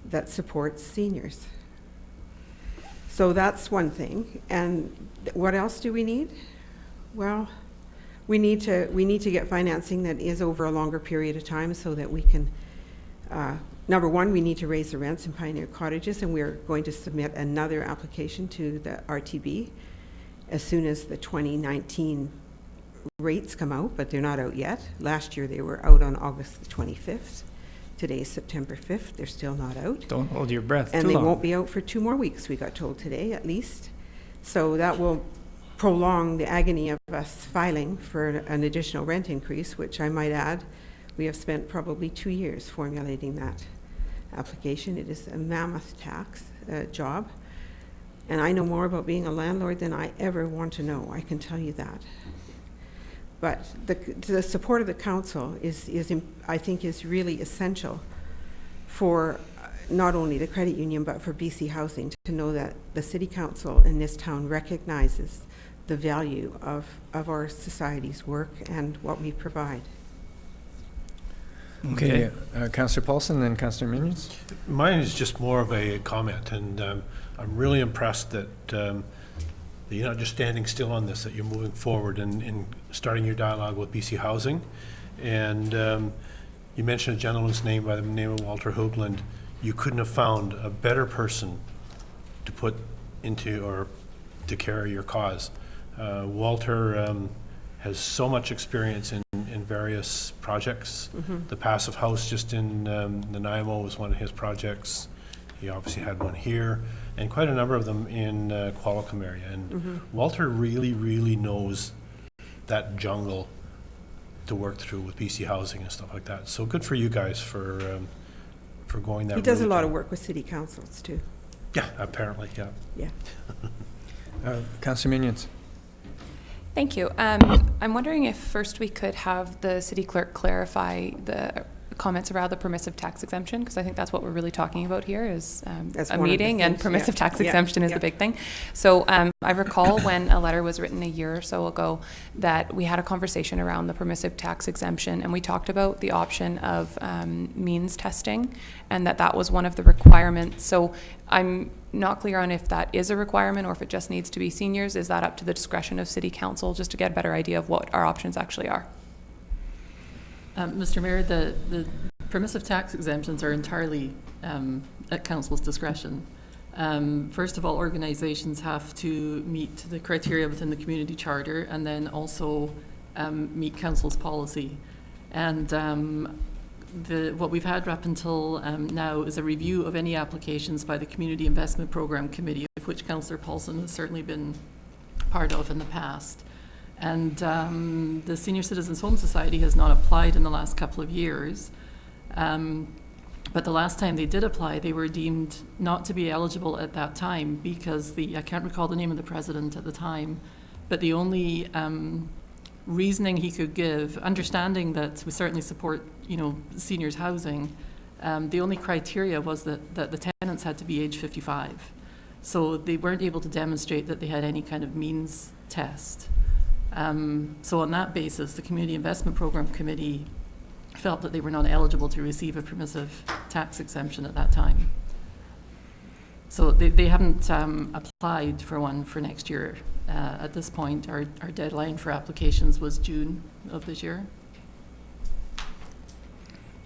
that supports seniors. So that's one thing. And what else do we need? Well, we need to get financing that is over a longer period of time so that we can, number one, we need to raise the rents in Pioneer cottages, and we're going to submit another application to the RTB as soon as the 2019 rates come out, but they're not out yet. Last year they were out on August the 25th. Today is September 5th. They're still not out. Don't hold your breath And too they long. won't be out for 2 more weeks, we got told today at least. So that will prolong the agony of us filing for an additional rent increase, which I might add, we have spent probably 2 years formulating that application. It is a mammoth tax job. And I know more about being a landlord than I ever want to know, I can tell you that. But the support of the council is I think is really essential for not only the credit union, but for BC Housing to know that the city council in this town recognizes the value of our society's work and what we provide. Okay, Councillor Paulson, then Councillor Minions. Mine is just more of a comment, and I'm really impressed that you're not just standing still on this, that you're moving forward and starting your dialogue with BC Housing. And you mentioned a gentleman's name by the name of Walter Hoagland. You couldn't have found a better person to put into or to carry your cause. Walter has so much experience in various projects. The Passive House just in Nanaimo was one of his projects. He obviously had one here, and quite a number of them in Qualicum area. And Walter really, really knows that jungle to work through with BC Housing and stuff like that. So good for you guys for going that route. He does a lot of work with city councils too. Yeah, apparently, yeah. Yeah. Councillor Minions. Thank you. I'm wondering if first we could have the city clerk clarify the comments around the permissive tax exemption, because I think that's what we're really talking about here is That's a one of the meeting, and things, permissive yeah. tax Yeah, exemption is yeah. the big thing. So I recall when a letter was written a year or so ago that we had a conversation around the permissive tax exemption, and we talked about the option of means testing, and that was one of the requirements. So I'm not clear on if that is a requirement or if it just needs to be seniors. Is that up to the discretion of city council, just to get a better idea of what our options actually are? Mr. Mayor, the permissive tax exemptions are entirely at council's discretion. First of all, organizations have to meet the criteria within the community charter and then also meet council's policy. And what we've had up until now is a review of any applications by the Community Investment Program Committee, of which Councillor Paulson has certainly been part of in the past. And the Senior Citizens Home Society has not applied in the last couple of years. But the last time they did apply, they were deemed not to be eligible at that time because I can't recall the name of the president at the time, but the only reasoning he could give, understanding that we certainly support, seniors housing, the only criteria was that the tenants had to be age 55. So they weren't able to demonstrate that they had any kind of means test. So on that basis, the Community Investment Program Committee felt that they were not eligible to receive a permissive tax exemption at that time. So they haven't applied for one for next year. At this point, our deadline for applications was June of this year.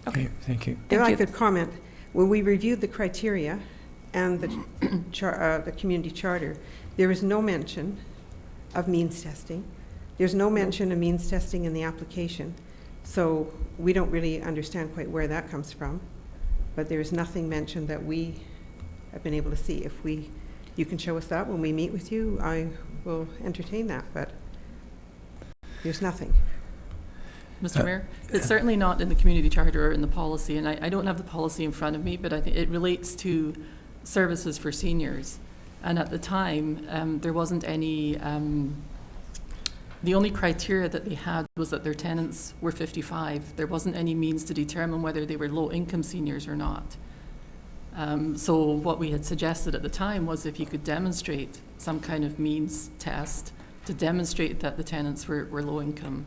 Okay, thank you. If I could comment, when we reviewed the criteria and the community charter, there is no mention of means testing. There's no mention of means testing in the application. So we don't really understand quite where that comes from, but there's nothing mentioned that we have been able to see. If you can show us that when we meet with you, I will entertain that, but there's nothing. Mr. Mayor, it's certainly not in the community charter or in the policy, and I don't have the policy in front of me, but I think it relates to services for seniors. And at the time, there wasn't any, the only criteria that they had was that their tenants were 55. There wasn't any means to determine whether they were low-income seniors or not. So what we had suggested at the time was if you could demonstrate some kind of means test to demonstrate that the tenants were low-income,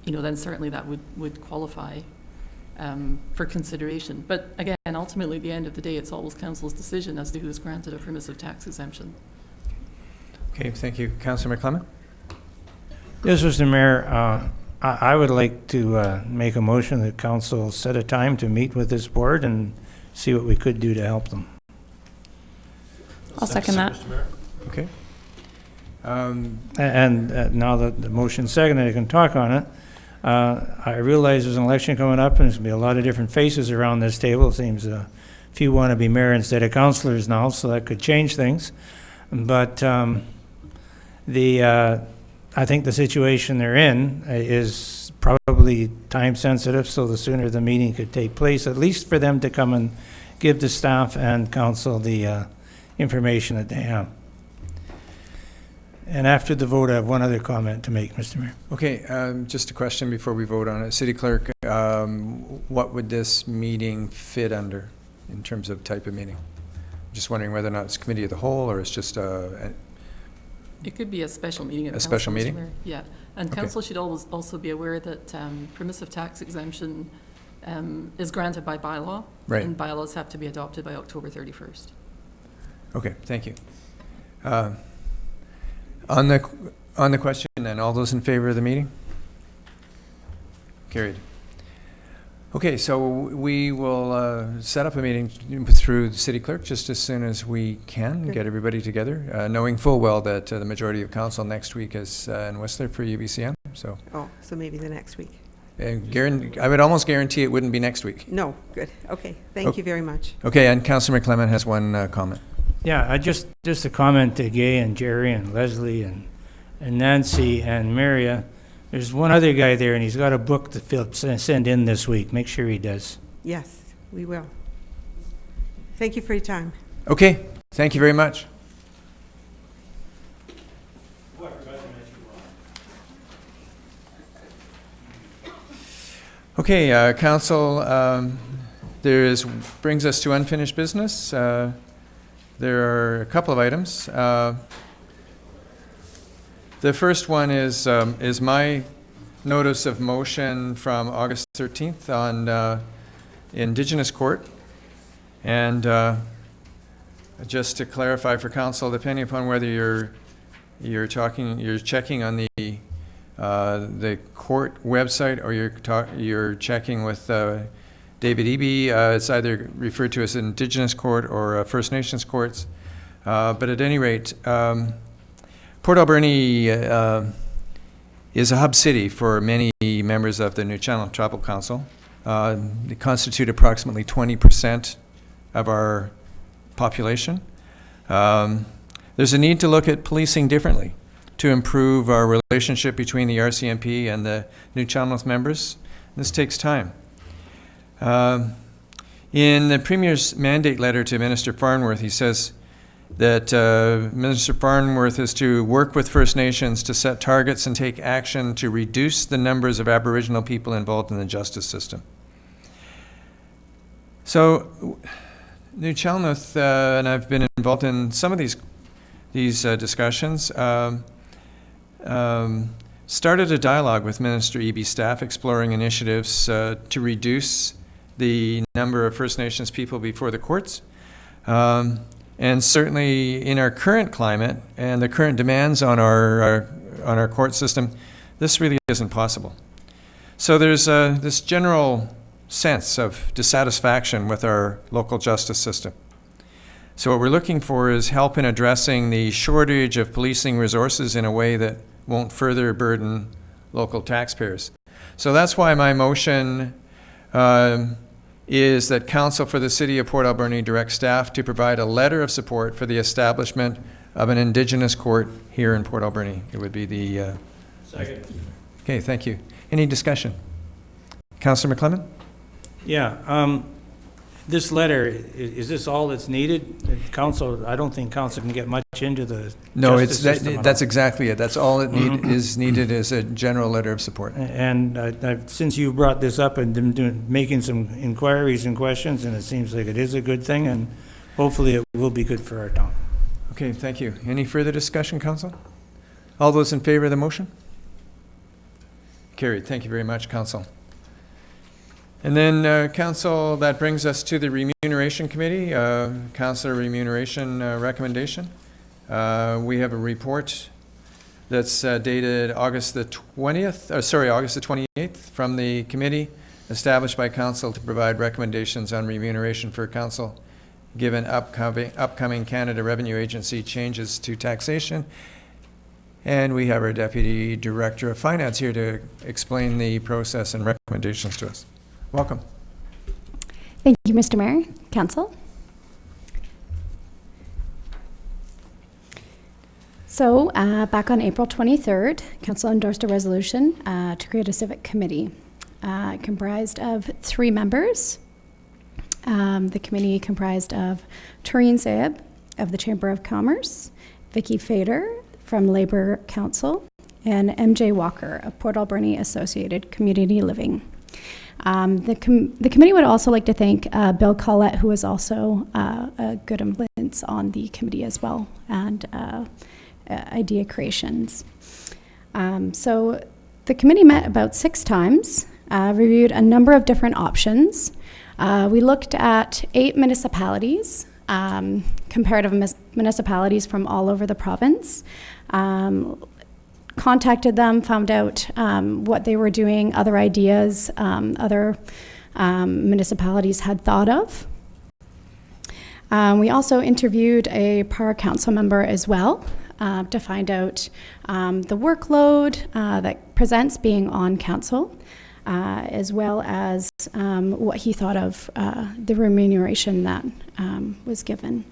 then certainly that would qualify for consideration. But again, ultimately, at the end of the day, it's always council's decision as to who is granted a permissive tax exemption. Okay, thank you. Councillor McClement? Yes, Mr. Mayor, I would like to make a motion that council set a time to meet with this board and see what we could do to help them. I'll second that. Okay. And now that the motion's seconded, I can talk on it. I realize there's an election coming up and there's going to be a lot of different faces around this table. It seems a few want to be mayor instead of councillors now, so that could change things. But I think the situation they're in is probably time sensitive, so the sooner the meeting could take place, at least for them to come and give the staff and council the information that they have. And after the vote, I have one other comment to make, Mr. Mayor. Okay, just a question before we vote on it. City Clerk, what would this meeting fit under in terms of type of meeting? Just wondering whether or not it's committee of the whole or it's just It could be a special meeting. A special meeting? Mayor. Yeah, and Okay. council should always also be aware that permissive tax exemption is granted by bylaw. Right. And bylaws have to be adopted by October 31st. Okay, thank you. On the question then, all those in favor of the meeting? Carried. Okay, so we will set up a meeting through the city clerk just as soon as we can, Okay. get everybody together, knowing full well that the majority of council next week is in Whistler for UBCM. So So maybe the next week. I would almost guarantee it wouldn't be next week. No, good. Okay, thank you very much. Okay, and Councillor McClement has one comment. Yeah, just a comment to Gay and Jerry and Leslie and Nancy and Maria. There's one other guy there, and he's got a book to send in this week. Make sure he does. Yes, we will. Thank you for your time. Okay, thank you very much. Okay, council, brings us to unfinished business. There are a couple of items. The first one is my notice of motion from August 13th on Indigenous Court. And just to clarify for council, depending upon whether you're checking on the court website or you're checking with David Eby. It's either referred to as Indigenous Court or First Nations courts. But at any rate, Port Alberni is a hub city for many members of the New Channel Tribal Council. They constitute approximately 20% of our population. There's a need to look at policing differently to improve our relationship between the RCMP and the New Channel members. This takes time. In the Premier's mandate letter to Minister Farnworth, he says that Minister Farnworth is to work with First Nations to set targets and take action to reduce the numbers of Aboriginal people involved in the justice system. So, New Chalmouth, and I've been involved in some of these discussions, started a dialogue with Minister Eby's staff exploring initiatives to reduce the number of First Nations people before the courts. And certainly in our current climate and the current demands on our court system, this really isn't possible. So there's this general sense of dissatisfaction with our local justice system. So what we're looking for is help in addressing the shortage of policing resources in a way that won't further burden local taxpayers. So that's why my motion is that Council for the City of Port Alberni direct staff to provide a letter of support for the establishment of an Indigenous court here in Port Alberni. It would be the... Second. Okay, thank you. Any discussion? Councillor McClellan? Yeah, this letter, is this all that's needed? Council, I don't think council can get much into the No, justice system at all. that's exactly it. That's all it is needed is a general letter of support. And since you brought this up and been making some inquiries and questions, and it seems like it is a good thing, and hopefully it will be good for our town. Okay, thank you. Any further discussion, Council? All those in favor of the motion? Carried. Thank you very much, Council. And then, Council, that brings us to the Remuneration Committee, Councillor Remuneration recommendation. We have a report that's dated August the 28th from the committee established by Council to provide recommendations on remuneration for Council given upcoming Canada Revenue Agency changes to taxation. And we have our Deputy Director of Finance here to explain the process and recommendations to us. Welcome. Thank you, Mr. Mayor, Council. So back on April 23rd, Council endorsed a resolution to create a civic committee comprised of 3 members. The committee comprised of Tareen Sayeb of the Chamber of Commerce, Vicky Fader from Labour Council, and MJ Walker of Port Alberni Associated Community Living. The committee would also like to thank Bill Collette, who was also a good influence on the committee as well, and idea creations. So the committee met about 6 times, reviewed a number of different options. We looked at 8 municipalities, comparative municipalities from all over the province. Contacted them, found out what they were doing, other ideas other municipalities had thought of. We also interviewed a PAR council member as well to find out the workload that presents being on council, as well as what he thought of the remuneration that was given.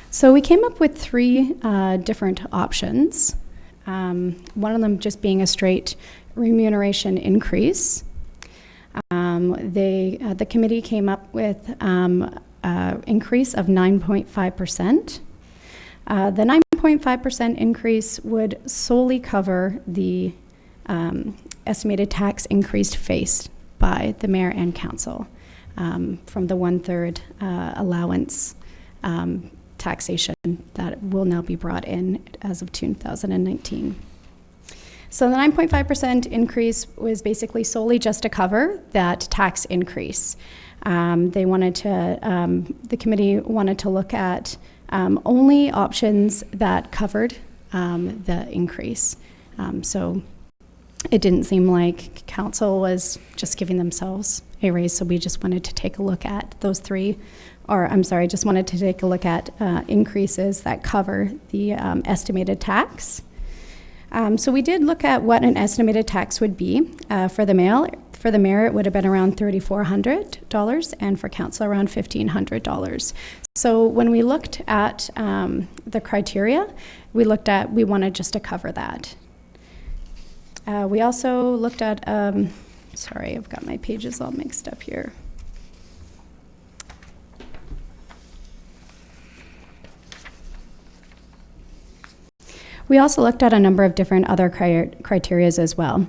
So we came up with 3 different options. One of them just being a straight remuneration increase. The committee came up with increase of 9.5%. The 9.5% increase would solely cover the estimated tax increase faced by the mayor and council from the 1/3 allowance taxation that will now be brought in as of 2019. So the 9.5% increase was basically solely just to cover that tax increase. The committee wanted to look at only options that covered the increase. So it didn't seem like council was just giving themselves a raise, so we just wanted to take a look at those three, or I'm sorry, just wanted to take a look at increases that cover the estimated tax. So we did look at what an estimated tax would be for the mayor. For the mayor, it would have been around $3,400, and for council, around $1,500. So when we looked at the criteria, we wanted just to cover that. We also looked at, sorry, I've got my pages all mixed up here. We also looked at a number of different other criteria as well.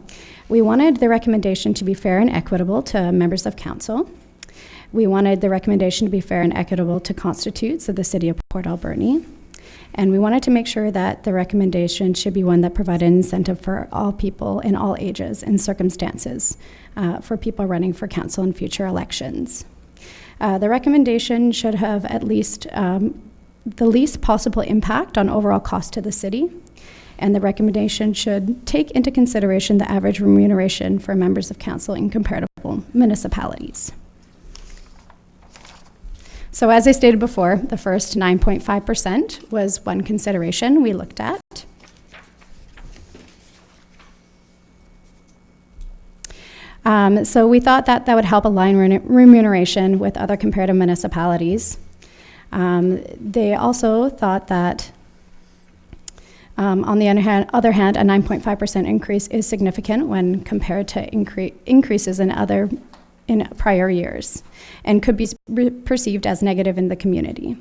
We wanted the recommendation to be fair and equitable to members of council. We wanted the recommendation to be fair and equitable to constituents of the City of Port Alberni. And we wanted to make sure that the recommendation should be one that provided an incentive for all people in all ages and circumstances for people running for council in future elections. The recommendation should have at least the least possible impact on overall cost to the city. And the recommendation should take into consideration the average remuneration for members of council in comparable municipalities. So as I stated before, the first 9.5% was one consideration we looked at. So we thought that that would help align remuneration with other comparative municipalities. They also thought that on the other hand, a 9.5% increase is significant when compared to increases in prior years, and could be perceived as negative in the community.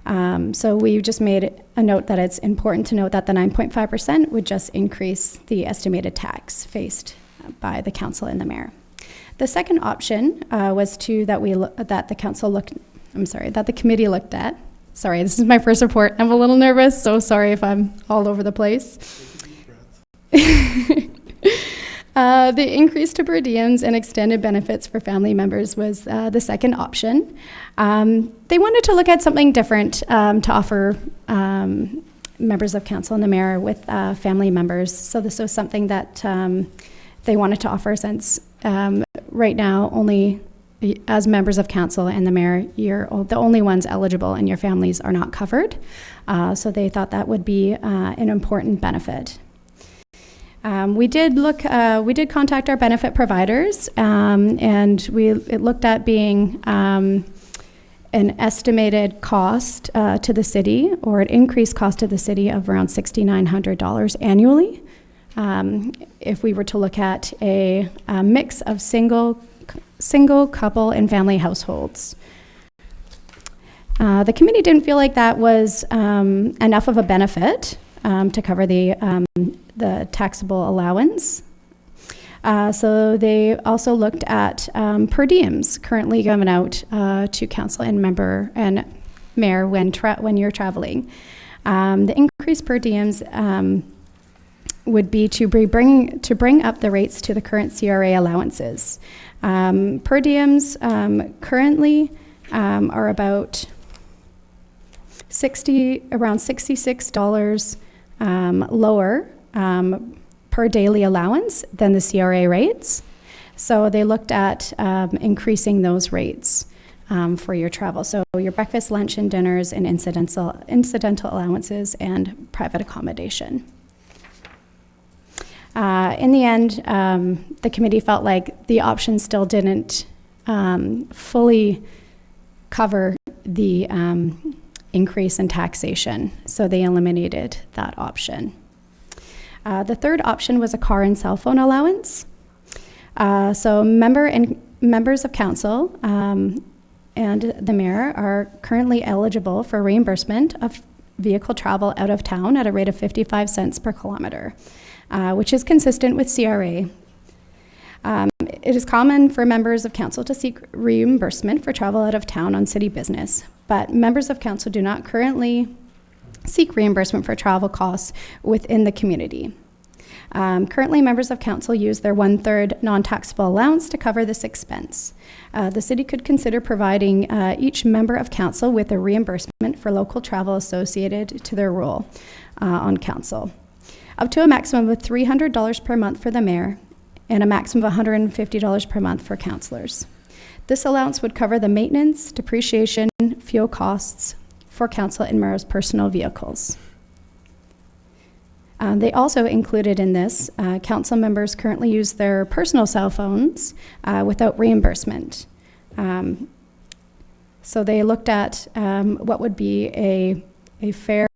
So we just made a note that it's important to note that the 9.5% would just increase the estimated tax faced by the council and the mayor. The second option was that the committee looked at. Sorry, this is my first report. I'm a little nervous, so sorry if I'm all over the place. The increase to per diems and extended benefits for family members was the second option. They wanted to look at something different to offer members of council and the mayor with family members. So this was something that they wanted to offer, since right now only as members of council and the mayor, you're the only ones eligible and your families are not covered. So they thought that would be an important benefit. We did contact our benefit providers, and it looked at being an estimated cost to the city, or an increased cost to the city of around $6,900 annually. If we were to look at a mix of single, couple, and family households. The committee didn't feel like that was enough of a benefit to cover the taxable allowance. So they also looked at per diems currently given out to council and member and mayor when you're traveling. The increased per diems would be to bring up the rates to the current CRA allowances. Per diems currently are about around $66 lower per daily allowance than the CRA rates. So they looked at increasing those rates for your travel. So your breakfast, lunch, and dinners, and incidental allowances, and private accommodation. In the end, the committee felt like the option still didn't fully cover the increase in taxation, so they eliminated that option. The third option was a car and cell phone allowance. So members of council and the mayor are currently eligible for reimbursement of vehicle travel out of town at a rate of 55 cents per kilometer. Which is consistent with CRA. It is common for members of council to seek reimbursement for travel out of town on city business, but members of council do not currently seek reimbursement for travel costs within the community. Currently, members of council use their 1/3 non-taxable allowance to cover this expense. The city could consider providing each member of council with a reimbursement for local travel associated to their role on council. up to a maximum of $300 per month for the mayor and a maximum of $150 per month for councillors. This allowance would cover the maintenance, depreciation, fuel costs for council and mayor's personal vehicles. They also included in this, council members currently use their personal cell phones without reimbursement. So they looked at what would be a fair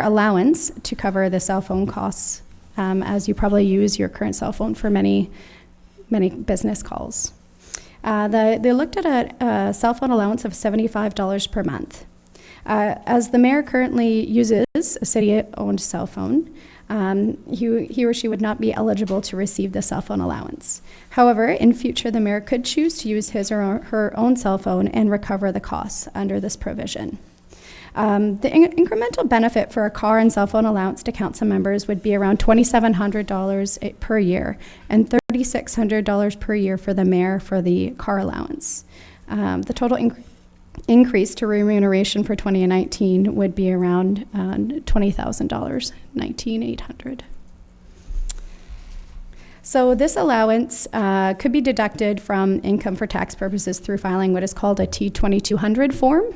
allowance to cover the cell phone costs, as you probably use your current cell phone for many business calls. They looked at a cell phone allowance of $75 per month. As the mayor currently uses a city-owned cell phone, he or she would not be eligible to receive the cell phone allowance. However, in future, the mayor could choose to use his or her own cell phone and recover the costs under this provision. The incremental benefit for a car and cell phone allowance to council members would be around $2,700 per year and $3,600 per year for the mayor for the car allowance. The total increase to remuneration for 2019 would be around $20,000, $19,800. So this allowance could be deducted from income for tax purposes through filing what is called a T2200 form.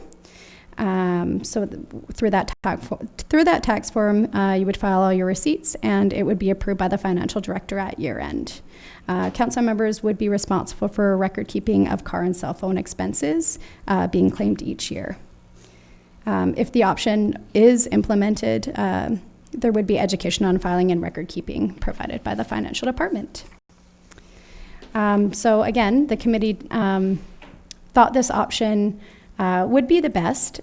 Through that tax form, you would file all your receipts, and it would be approved by the financial director at year end. Council members would be responsible for record keeping of car and cell phone expenses being claimed each year. If the option is implemented, there would be education on filing and record keeping provided by the financial department. So again, the committee thought this option would be the best.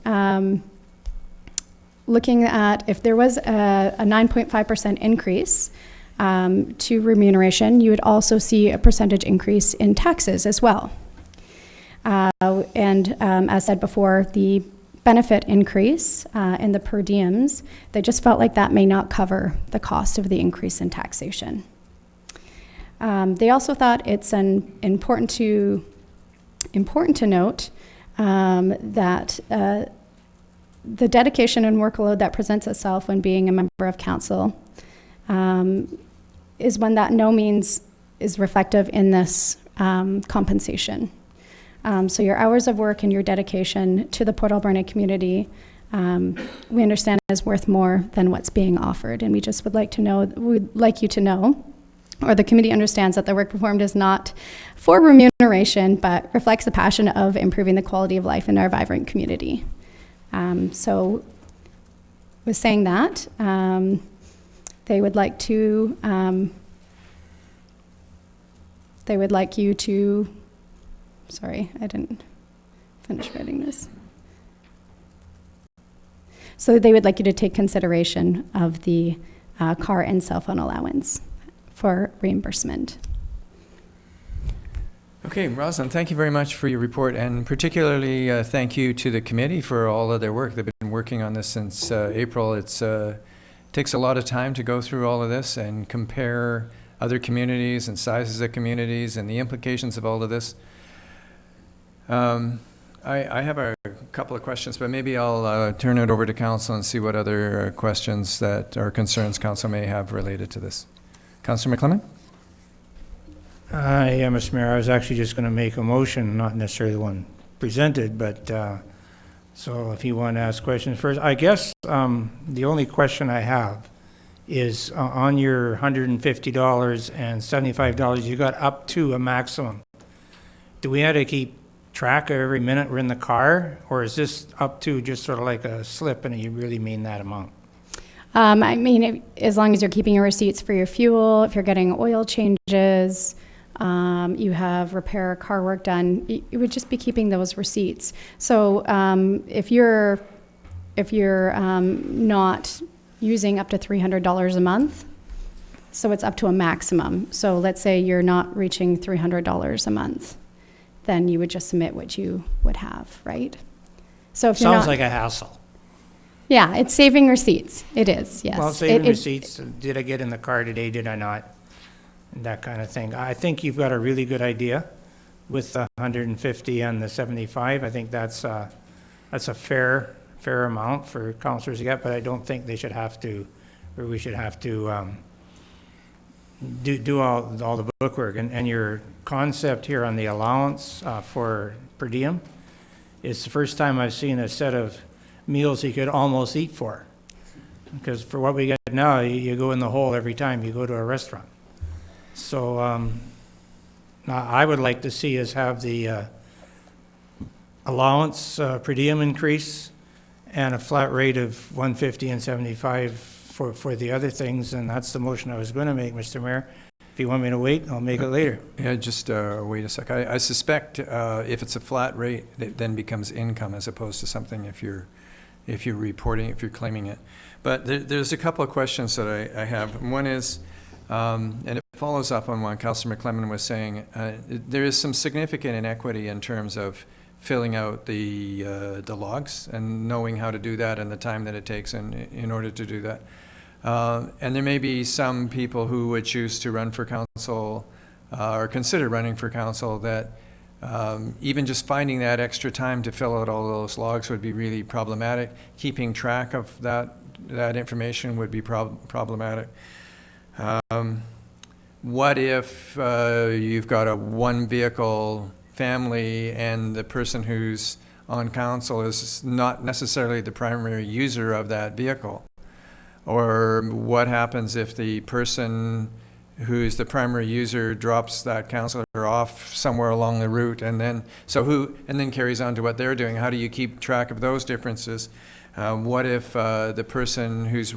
Looking at if there was a 9.5% increase to remuneration, you would also see a percentage increase in taxes as well. As said before, the benefit increase in the per diems, they just felt like that may not cover the cost of the increase in taxation. They also thought it's important to note that the dedication and workload that presents itself when being a member of council is one that no means is reflective in this compensation. So your hours of work and your dedication to the Port Alberni community, we understand is worth more than what's being offered. And we just would like you to know, or the committee understands that the work performed is not for remuneration, but reflects the passion of improving the quality of life in our vibrant community. So with saying that, they would like you to, sorry, I didn't finish writing this. So they would like you to take consideration of the car and cell phone allowance for reimbursement. Okay, Rosalind, thank you very much for your report, and particularly thank you to the committee for all of their work. They've been working on this since April. It takes a lot of time to go through all of this and compare other communities and sizes of communities and the implications of all of this. I have a couple of questions, but maybe I'll turn it over to council and see what other questions or concerns council may have related to this. Councillor McLennan? Yeah, Mr. Mayor, I was actually just going to make a motion, not necessarily the one presented, but so if you want to ask questions first. I guess the only question I have is on your $150 and $75, you got up to a maximum. Do we have to keep track of every minute we're in the car, or is this up to just sort of like a slip and you really mean that amount? I mean, as long as you're keeping your receipts for your fuel, if you're getting oil changes, you have repair car work done, you would just be keeping those receipts. So if you're not using up to $300 a month, so it's up to a maximum. So let's say you're not reaching $300 a month, then you would just submit what you would have, right? So if you're Sounds not, like a hassle. yeah, it's saving receipts. It is, yes. Well, saving receipts, did I get in the car today, did I not? And that kind of thing. I think you've got a really good idea with the 150 and the 75. I think that's a fair amount for councillors to get, but I don't think they should have to or we should have to do all the bookwork. And your concept here on the allowance for per diem, it's the first time I've seen a set of meals you could almost eat for. Because for what we get now, you go in the hole every time you go to a restaurant. So I would like to see us have the allowance per diem increase and a flat rate of 150 and 75 for the other things, and that's the motion I was going to make, Mr. Mayor. If you want me to wait, I'll make it later. Yeah, just wait a sec. I suspect if it's a flat rate, it then becomes income as opposed to something if you're reporting, if you're claiming it. But there's a couple of questions that I have. One is, and it follows up on what Councillor McClellan was saying, there is some significant inequity in terms of filling out the logs and knowing how to do that and the time that it takes in order to do that. And there may be some people who would choose to run for council or consider running for council that even just finding that extra time to fill out all those logs would be really problematic. Keeping track of that information would be problematic. What if you've got a one vehicle family and the person who's on council is not necessarily the primary user of that vehicle? Or what happens if the person who's the primary user drops that councillor off somewhere along the route and then carries on to what they're doing? How do you keep track of those differences? What if the person who's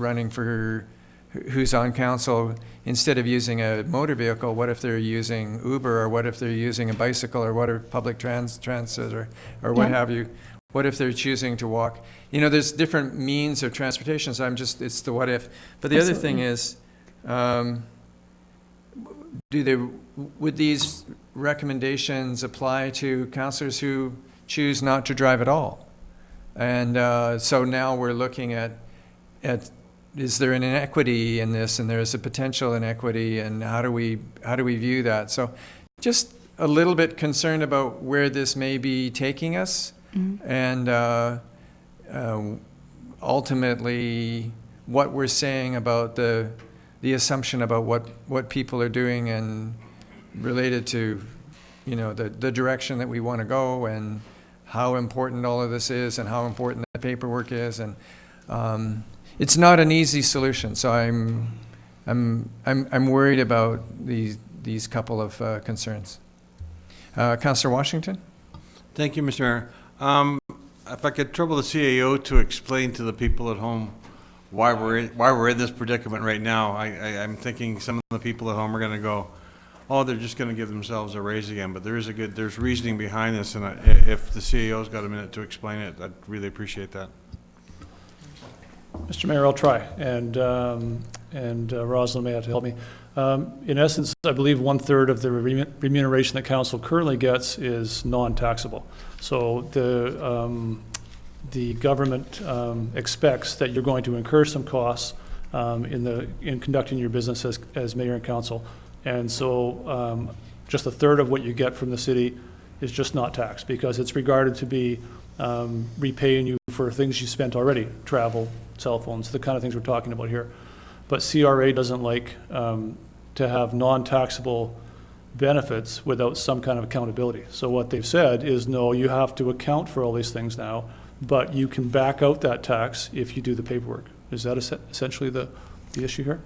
who's on council, instead of using a motor vehicle, what if they're using Uber, or what if they're using a bicycle, or what if public transit, or what have you? What if they're choosing to walk? You know, there's different means of transportation, so it's the what if. But the other thing is, would these recommendations apply to councillors who choose not to drive at all? And so now we're looking at is there an inequity in this, and there's a potential inequity, and how do we view that? So just a little bit concerned about where this may be taking us. And ultimately what we're saying about the assumption about what people are doing and related to, you know, the direction that we want to go and how important all of this is and how important the paperwork is. And it's not an easy solution. So I'm worried about these couple of concerns. Councillor Washington? Thank you, Mr. Mayor. If I could trouble the CAO to explain to the people at home why we're in this predicament right now. I'm thinking some of the people at home are going to go, oh, they're just going to give themselves a raise again. But there's reasoning behind this, and if the CAO's got a minute to explain it, I'd really appreciate that. Mr. Mayor, I'll try, and Rosalind may have to help me. In essence, I believe 1/3 of the remuneration that council currently gets is non-taxable. So the government expects that you're going to incur some costs in conducting your business as mayor and council, and so just 1/3 of what you get from the city is just not taxed because it's regarded to be repaying you for things you spent already, travel, cell phones, the kind of things we're talking about here. But CRA doesn't like to have non-taxable benefits without some kind of accountability. So what they've said is, no, you have to account for all these things now, but you can back out that tax if you do the paperwork. Is that essentially the issue here?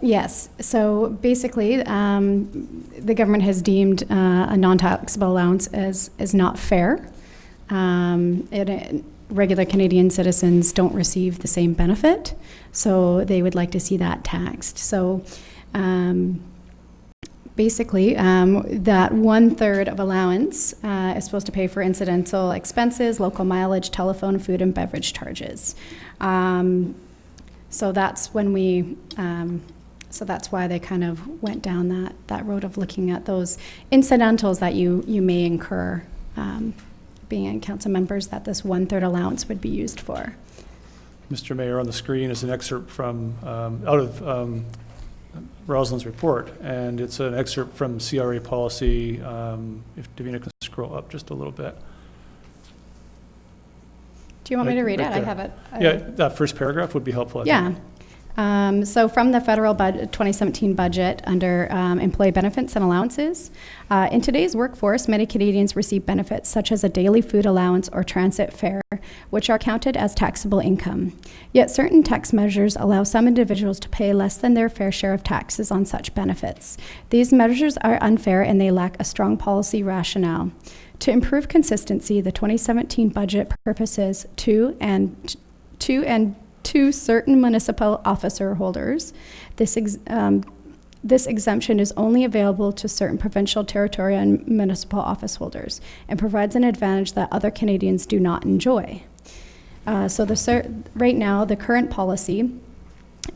Yes. So basically, the government has deemed a non-taxable allowance as not fair. Regular Canadian citizens don't receive the same benefit, so they would like to see that taxed. So basically, that 1/3 of allowance is supposed to pay for incidental expenses, local mileage, telephone, food, and beverage charges. So that's when so that's why they kind of went down that road of looking at those incidentals that you may incur being council members, that this 1/3 allowance would be used for. Mr. Mayor, on the screen is an excerpt from out of Rosalind's report, and it's an excerpt from CRA policy. If Davina can scroll up just a little bit. Do you want me to read it? I have it. Yeah, that first paragraph would be helpful. Yeah. So from the federal 2017 budget under employee benefits and allowances, in today's workforce, many Canadians receive benefits such as a daily food allowance or transit fare, which are counted as taxable income. Yet certain tax measures allow some individuals to pay less than their fair share of taxes on such benefits. These measures are unfair and they lack a strong policy rationale. To improve consistency, the 2017 budget purposes to certain municipal officer holders. This exemption is only available to certain provincial, territorial, and municipal office holders and provides an advantage that other Canadians do not enjoy. Right now, the current policy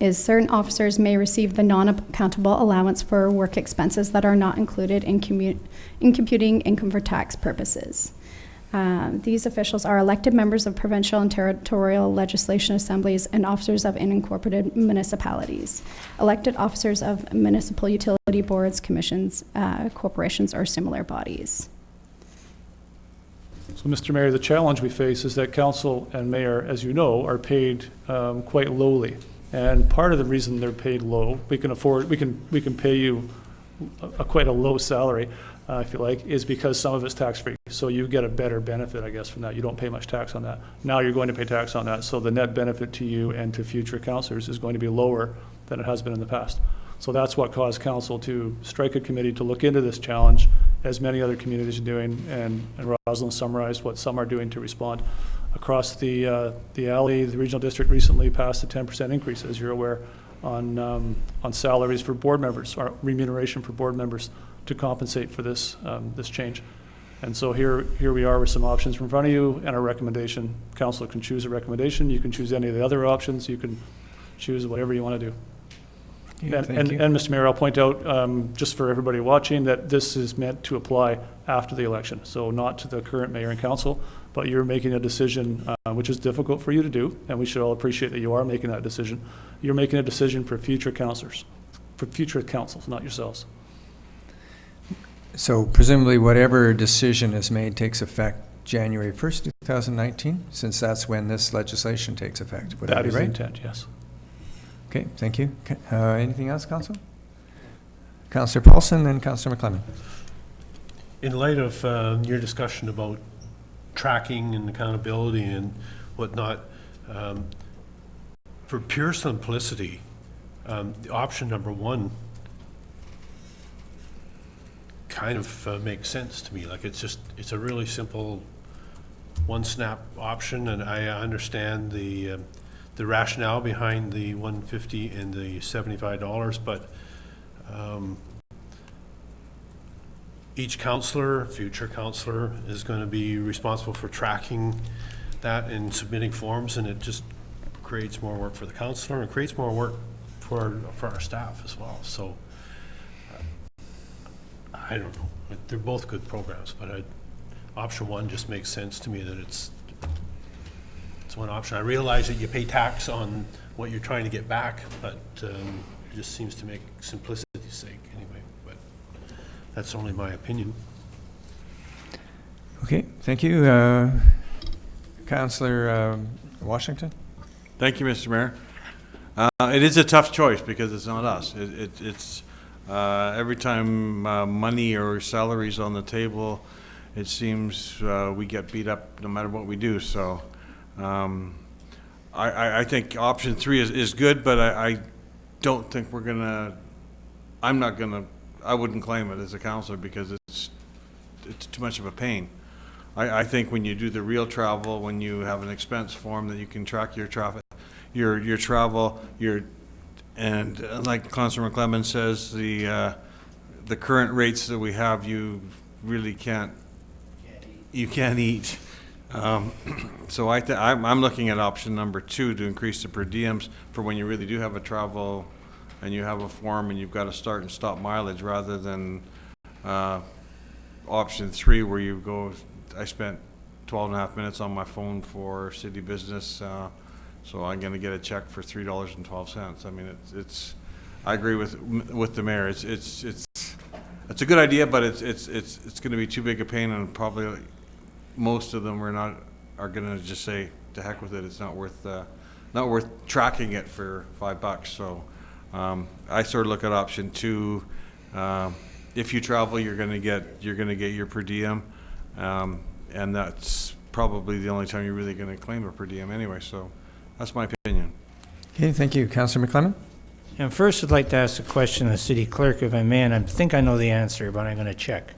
is certain officers may receive the non-accountable allowance for work expenses that are not included in computing income for tax purposes. These officials are elected members of provincial and territorial legislation assemblies and officers of unincorporated municipalities, elected officers of municipal utility boards, commissions, corporations, or similar bodies. So, Mr. Mayor, the challenge we face is that council and mayor, as you know, are paid quite lowly. And part of the reason they're paid low, we can pay you quite a low salary, if you like, is because some of it's tax-free. So you get a better benefit, I guess, from that. You don't pay much tax on that. Now you're going to pay tax on that. So the net benefit to you and to future councillors is going to be lower than it has been in the past. So that's what caused council to strike a committee to look into this challenge, as many other communities are doing, and Rosalind summarized what some are doing to respond. Across the alley, the regional district recently passed a 10% increase, as you're aware, on salaries for board members, or remuneration for board members, to compensate for this this change. And so here we are with some options in front of you and a recommendation. Council can choose a recommendation. You can choose any of the other options. You can choose whatever you want to do. Yeah, And Mr. Mayor, I'll point out, just for everybody watching, that this is meant to apply after the election. So not to the current mayor and council, but you're making a decision, which is difficult for you to do, and we should all appreciate that you are making that decision. You're making a decision for future councillors, for future councils, not yourselves. So presumably whatever decision is made takes effect January 1st, 2019, since that's when this legislation takes effect. Would That be is the right? intent, yes. Okay, thank you. Anything else, Council? Councillor Paulson and Councillor McClellan. In light of your discussion about tracking and accountability and whatnot, for pure simplicity, the option number one kind of makes sense to me. Like, it's a really simple one snap option, and I understand the rationale behind the $150 and the $75, but each councillor, future councillor, is going to be responsible for tracking that and submitting forms, and it just creates more work for the councillor and creates more work for our staff as well. So I don't know. They're both good programs, but option one just makes sense to me, that it's one option. I realize that you pay tax on what you're trying to get back, but it just seems to make simplicity's sake anyway. But that's only my opinion. Okay, thank you. Councillor Washington? Thank you, Mr. Mayor. It is a tough choice because it's not us. It's every time money or salaries on the table, it seems we get beat up no matter what we do. So I think option 3 is good, but I don't think we're gonna. I wouldn't claim it as a councillor because it's too much of a pain. I think when you do the real travel, when you have an expense form that you can track your traffic, your travel, and like Councillor McClellan says, the current rates that we have, you really can't eat. So I'm looking at option number 2 to increase the per diems for when you really do have a travel and you have a form and you've got to start and stop mileage, rather than option 3 where you go, I spent 12.5 minutes on my phone for city business, so I'm going to get a check for $3.12. I mean, I agree with the mayor. It's a good idea, but it's going to be too big a pain, and probably most of them are going to just say, to heck with it. It's not worth not worth tracking it for $5. So I sort of look at option 2. If you travel, you're going to get your per diem, and that's probably the only time you're really going to claim a per diem anyway. So that's my opinion. Okay, thank you. Councillor McClement? And first, I'd like to ask a question of the city clerk, if I may, and I think I know the answer, but I'm going to check.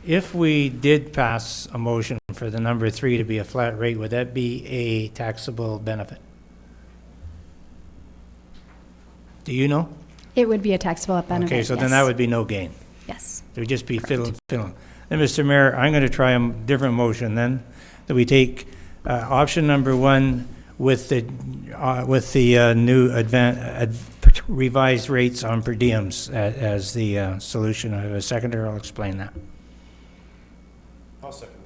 If we did pass a motion for the number 3 to be a flat rate, would that be a taxable benefit? Do you know? It would be a taxable benefit. Okay, so then that would be no gain. Yes. It would just be fiddling. Then, Mr. Mayor, I'm going to try a different motion then, that we take option number 1 with the new revised rates on per diems as the solution. I have a seconder, I'll explain that. I'll second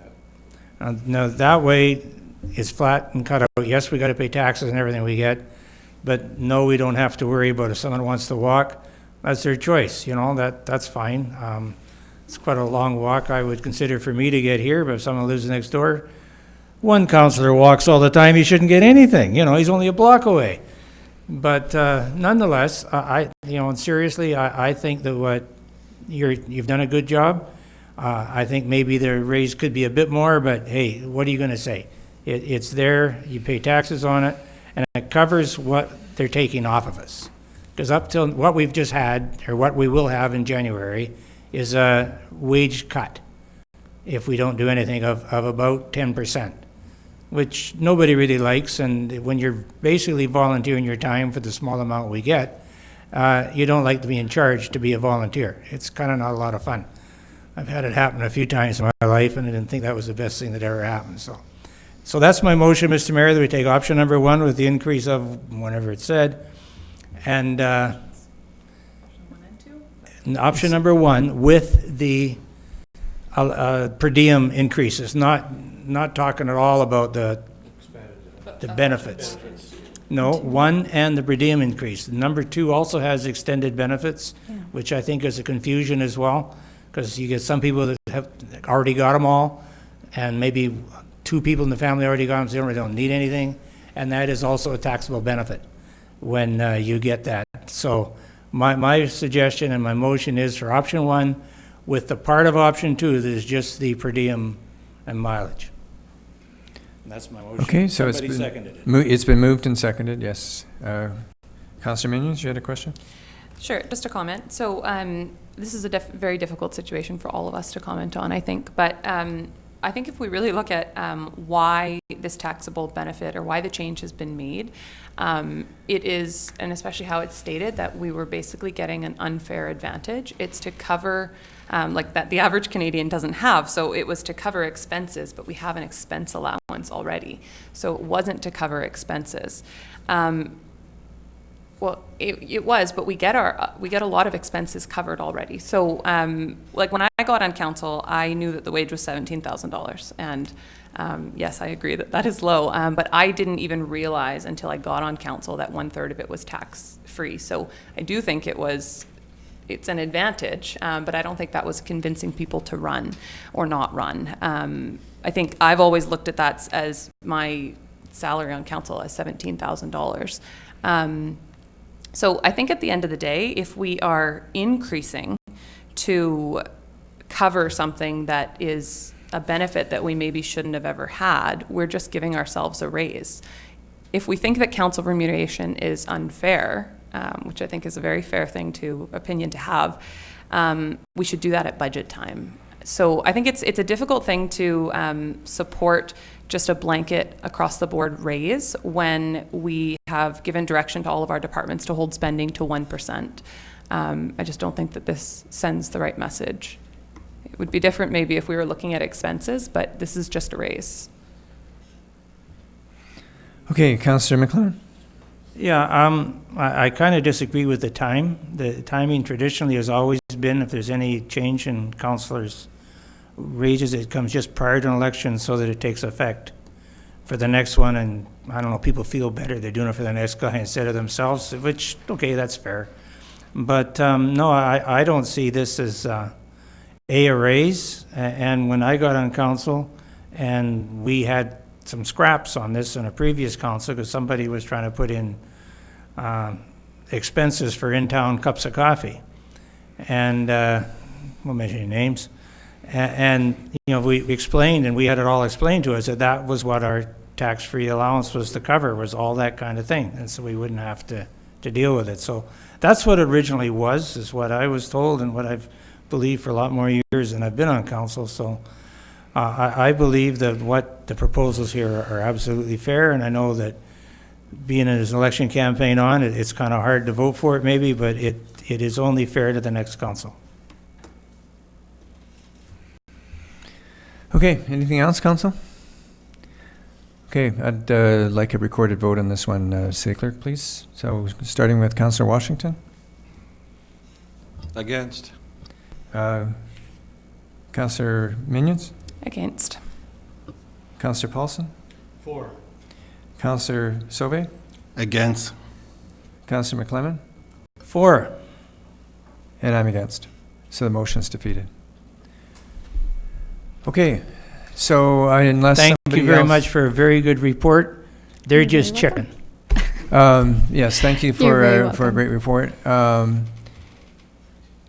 that. Now, that way, it's flat and cut out. Yes, we got to pay taxes and everything we get, but no, we don't have to worry about if someone wants to walk. That's their choice, you know, that's fine. It's quite a long walk, I would consider, for me to get here, but if someone lives next door, one councillor walks all the time, he shouldn't get anything, you know, he's only a block away. But nonetheless, seriously, I think that you've done a good job. I think maybe the raise could be a bit more, but hey, what are you going to say? It's there, you pay taxes on it, and it covers what they're taking off of us. Because up till what we've just had, or what we will have in January, is a wage cut, if we don't do anything, of about 10%, which nobody really likes. And when you're basically volunteering your time for the small amount we get, you don't like to be in charge to be a volunteer. It's kind of not a lot of fun. I've had it happen a few times in my life, and I didn't think that was the best thing that ever happened. So that's my motion, Mr. Mayor, that we take option number 1 with the increase of whatever it said, and option number 1 with the per diem increases, not talking at all about the benefits. No, 1 and the per diem increase. Number 2 also has extended benefits, which I think is a confusion as well, because you get some people that have already got them all, and maybe 2 people in the family already got them, so they don't need anything, and that is also a taxable benefit when you get that. So my suggestion and my motion is for option 1 with the part of option 2 that is just the per diem and mileage. And that's my motion. Okay, so Somebody seconded it. it's been moved and seconded, yes. Councillor Minions, you had a question? Sure, just a comment. So this is a very difficult situation for all of us to comment on, I think. But I think if we really look at why this taxable benefit or why the change has been made, it is, and especially how it's stated, that we were basically getting an unfair advantage. It's to cover, like that the average Canadian doesn't have. So it was to cover expenses, but we have an expense allowance already. So it wasn't to cover expenses. Well, it was, but we get a lot of expenses covered already. So, like when I got on council, I knew that the wage was $17,000, and yes, I agree that is low. But I didn't even realize until I got on council that 1/3 of it was tax free. So I do think it's an advantage, but I don't think that was convincing people to run or not run. I think I've always looked at that as my salary on council as $17,000. So I think at the end of the day, if we are increasing to cover something that is a benefit that we maybe shouldn't have ever had, we're just giving ourselves a raise. If we think that council remuneration is unfair, which I think is a very fair opinion to have, we should do that at budget time. So I think it's a difficult thing to support just a blanket across the board raise when we have given direction to all of our departments to hold spending to 1%. I just don't think that this sends the right message. It would be different maybe if we were looking at expenses, but this is just a raise. Okay, Councillor McLaren. Yeah, I kind of disagree with the time. The timing traditionally has always been, if there's any change in councillors' wages, it comes just prior to an election so that it takes effect for the next one. And I don't know, people feel better. They're doing it for the next guy instead of themselves, which, okay, that's fair. But no, I don't see this as a raise. And when I got on council and we had some scraps on this in a previous council because somebody was trying to put in expenses for in-town cups of coffee. And we'll mention any names. And you know, we explained, and we had it all explained to us, that that was what our tax-free allowance was to cover, was all that kind of thing. And so we wouldn't have to deal with it. So that's what it originally was, is what I was told and what I've believed for a lot more years than I've been on council. So I believe that what the proposals here are absolutely fair, and I know that being in his election campaign on, it's kind of hard to vote for it maybe, but it is only fair to the next council. Okay, anything else, council? Okay, I'd like a recorded vote on this one, City Clerk, please. So starting with Councillor Washington. Against. Councillor Minions. Against. Councillor Paulson. For. Councillor Sauvé. Against. Councillor McClellan. For. And I'm against. So the motion is defeated. Okay, so unless Thank somebody you very else- much for a very good report. They're just chicken. Yes, thank you You're very for a welcome. great report.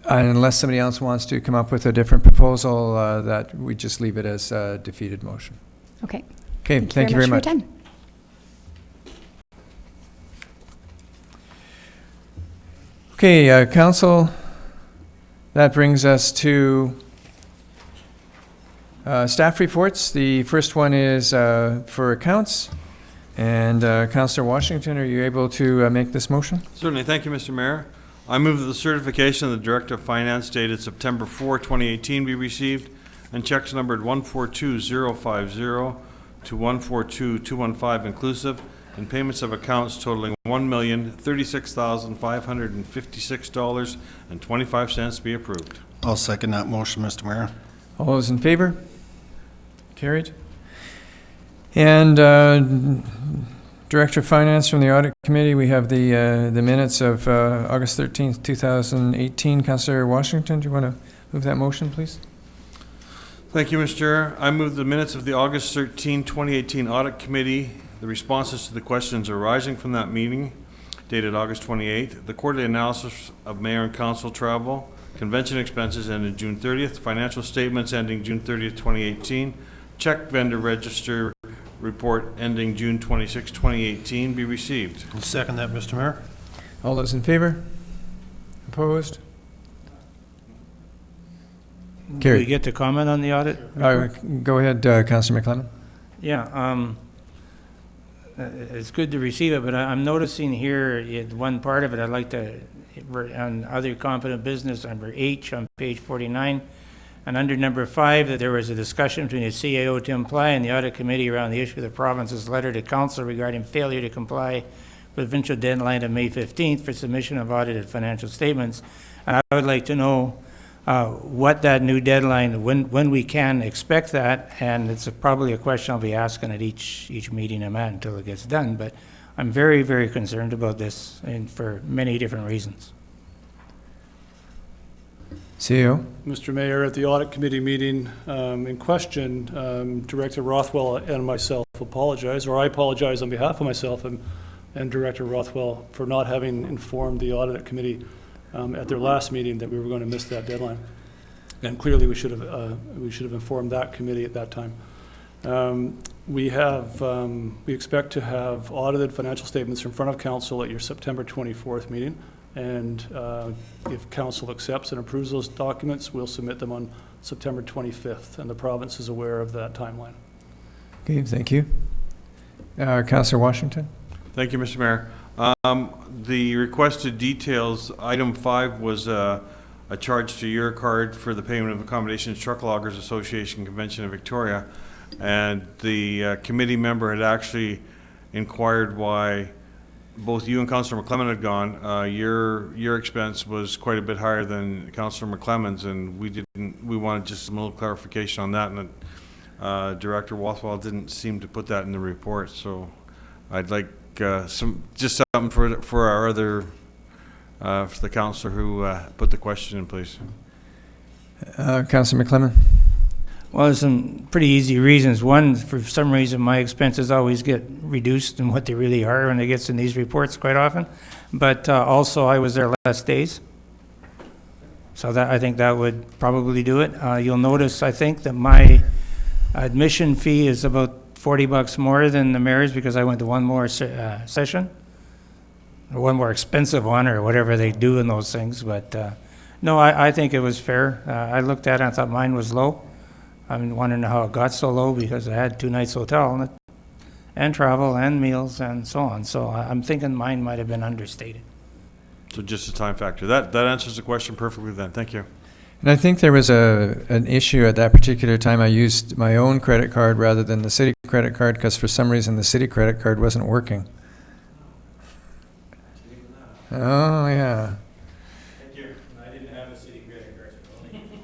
And unless somebody else wants to come up with a different proposal, that we just leave it as a defeated motion. Okay. Okay, thank you very much. for your time. Okay, council, that brings us to staff reports. The first one is for accounts. And Councillor Washington, are you able to make this motion? Certainly. Thank you, Mr. Mayor. I move that the certification of the Director of Finance dated September 4, 2018 be received, and checks numbered 142050 to 142215 inclusive, and payments of accounts totaling $1,036,556.25 be approved. I'll second that motion, Mr. Mayor. All those in favor? Carried. And Director of Finance from the Audit Committee, we have the minutes of August 13th, 2018. Councillor Washington, do you want to move that motion, please? Thank you, Mr. Chair. I move the minutes of the August 13, 2018 Audit Committee, the responses to the questions arising from that meeting dated August 28th, the quarterly analysis of mayor and council travel, convention expenses ending June 30th, financial statements ending June 30th, 2018, check vendor register report ending June 26, 2018 be received. I'll second that, Mr. Mayor. All those in favor? Opposed? Do we Carried. get to comment on the audit? Go ahead, Councillor McClellan. Yeah, it's good to receive it, but I'm noticing here, one part of it, I'd like to, on other competent business, under H on page 49, and under number 5, that there was a discussion between the CAO, Tim Ply, and the audit committee around the issue of the province's letter to council regarding failure to comply with the provincial deadline of May 15th for submission of audited financial statements. And I would like to know what that new deadline, when we can expect that, and it's probably a question I'll be asking at each meeting I'm at until it gets done, but I'm very, very concerned about this, and for many different reasons. CEO? Mr. Mayor, at the audit committee meeting in question, Director Rothwell and myself apologize, or I apologize on behalf of myself and Director Rothwell for not having informed the audit committee at their last meeting that we were going to miss that deadline. And clearly we should have informed that committee at that time. We expect to have audited financial statements in front of council at your September 24th meeting. And if council accepts and approves those documents, we'll submit them on September 25th, and the province is aware of that timeline. Okay, thank you. Councillor Washington? Thank you, Mr. Mayor. The requested details, item 5 was a charge to your card for the payment of accommodations Truck Loggers Association Convention in Victoria. And the committee member had actually inquired why both you and Councillor McClellan had gone. Your expense was quite a bit higher than Councillor McClellan's, and we wanted just some little clarification on that, and Director Rothwell didn't seem to put that in the report, so I'd like something for our other for the councillor who put the question in, please. Councillor McClellan? Well, there's some pretty easy reasons. One, for some reason, my expenses always get reduced than what they really are when it gets in these reports quite often. But also, I was there less days. So that, I think that would probably do it. You'll notice, I think, that my admission fee is about $40 more than the mayor's because I went to one more session, or one more expensive one, or whatever they do in those things. But no, I think it was fair. I looked at it and I thought mine was low. I'm wondering how it got so low because I had 2 nights hotel and travel and meals and so on. So I'm thinking mine might have been understated. So just a time factor. That answers the question perfectly then. Thank you. And I think there was an issue at that particular time. I used my own credit card rather than the city credit card because for some reason the city credit card wasn't working. Oh, yeah. Thank you. I didn't have a city credit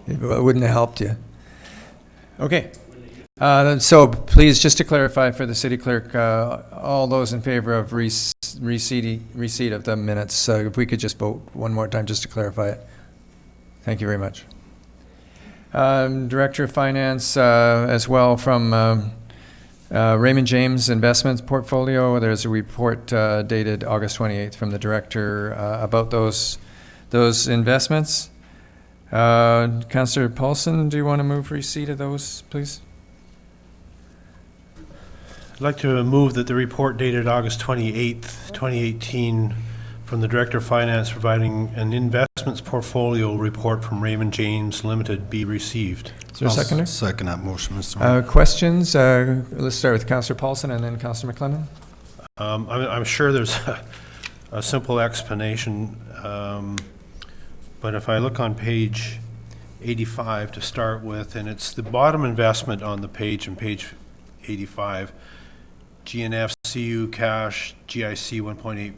card. It wouldn't have helped you. Okay. So please, just to clarify for the city clerk, all those in favor of receipt of the minutes, if we could just vote one more time just to clarify it. Thank you very much. Director of Finance as well from Raymond James Investments Portfolio. There's a report dated August 28th from the director about those investments. Councillor Paulson, do you want to move receipt of those, please? I'd like to move that the report dated August 28th, 2018, from the Director of Finance providing an investments portfolio report from Raymond James Limited be received. Is there a seconder? Second that motion, Mr. Mayor. Questions? Let's start with Councillor Paulson and then Councillor McClellan. I'm sure there's a simple explanation, but if I look on page 85 to start with, and it's the bottom investment on the page, and page 85, GNF, CU, cash, GIC 1.8.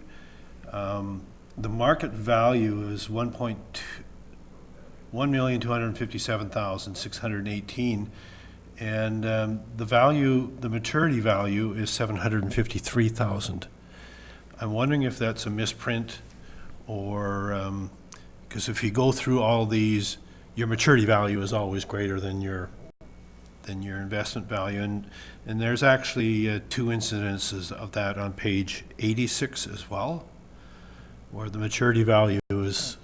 The market value is 1,257,618, and the maturity value is 753,000. I'm wondering if that's a misprint, or because if you go through all these, your maturity value is always greater than your investment value, and there's actually 2 incidences of that on page 86 as well, where the maturity value is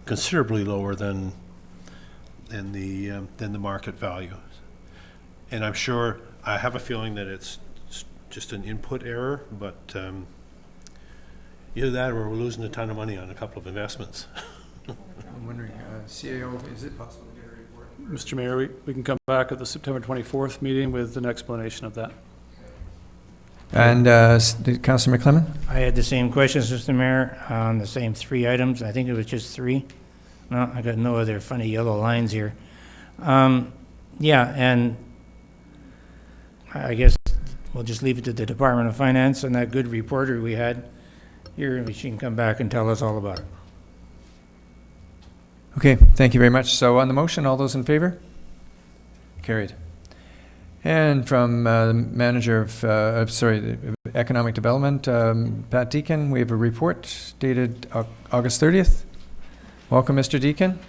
considerably lower than the market value. And I'm sure, I have a feeling that it's just an input error, but either that or we're losing a ton of money on a couple of investments. I'm wondering, CAO, is it possible to get a report? Mr. Mayor, we can come back at the September 24th meeting with an explanation of that. And Councillor McClellan? I had the same questions, Mr. Mayor, on the same 3 items. I think it was just 3. No, I got no other funny yellow lines here. Yeah, and I guess we'll just leave it to the Department of Finance and that good reporter we had here. She can come back and tell us all about it. Okay, thank you very much. So on the motion, all those in favor? Carried. And from the Manager of Economic Development, Pat Deacon, we have a report dated August 30th. Welcome, Mr. Deacon.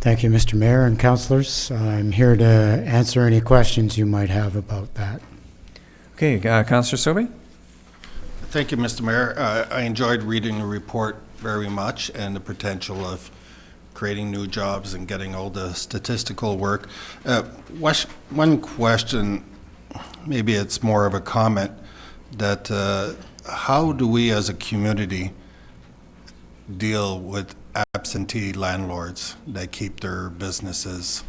Thank you, Mr. Mayor and councillors. I'm here to answer any questions you might have about that. Okay, Councillor Sobey? Thank you, Mr. Mayor. I enjoyed reading the report very much and the potential of creating new jobs and getting all the statistical work. One question, maybe it's more of a comment, that how do we as a community deal with absentee landlords that keep their businesses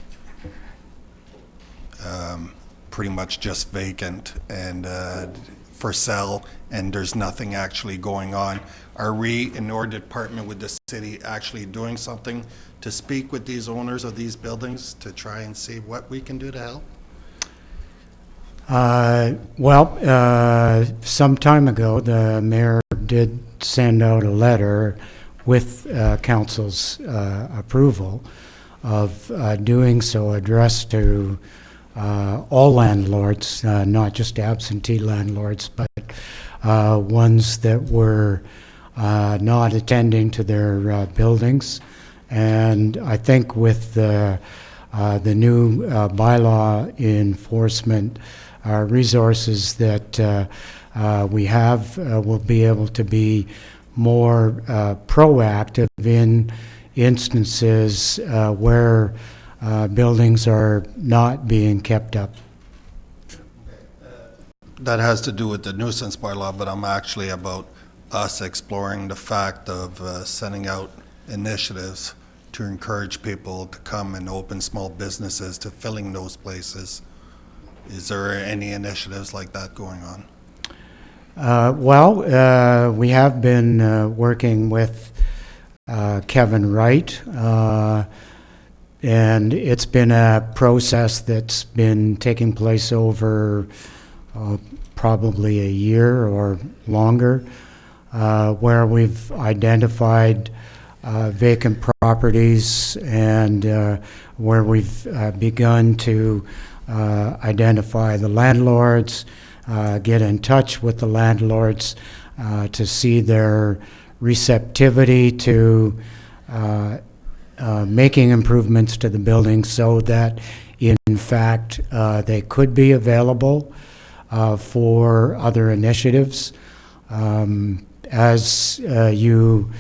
pretty much just vacant and for sale, and there's nothing actually going on? Are we, in our department with the city, actually doing something to speak with these owners of these buildings to try and see what we can do to help? Some time ago, the mayor did send out a letter with council's approval of doing so, addressed to all landlords, not just absentee landlords, but ones that were not attending to their buildings And I think with the new bylaw enforcement resources that we have, we'll be able to be more proactive in instances where buildings are not being kept up. That has to do with the nuisance bylaw, but I'm actually about us exploring the fact of sending out initiatives to encourage people to come and open small businesses, to filling those places. Is there any initiatives like that going on? We have been working with Kevin Wright, and it's been a process that's been taking place over probably a year or longer, where we've identified vacant properties and where we've begun to identify the landlords, get in touch with the landlords to see their receptivity to making improvements to the building so that in fact they could be available for other initiatives. As you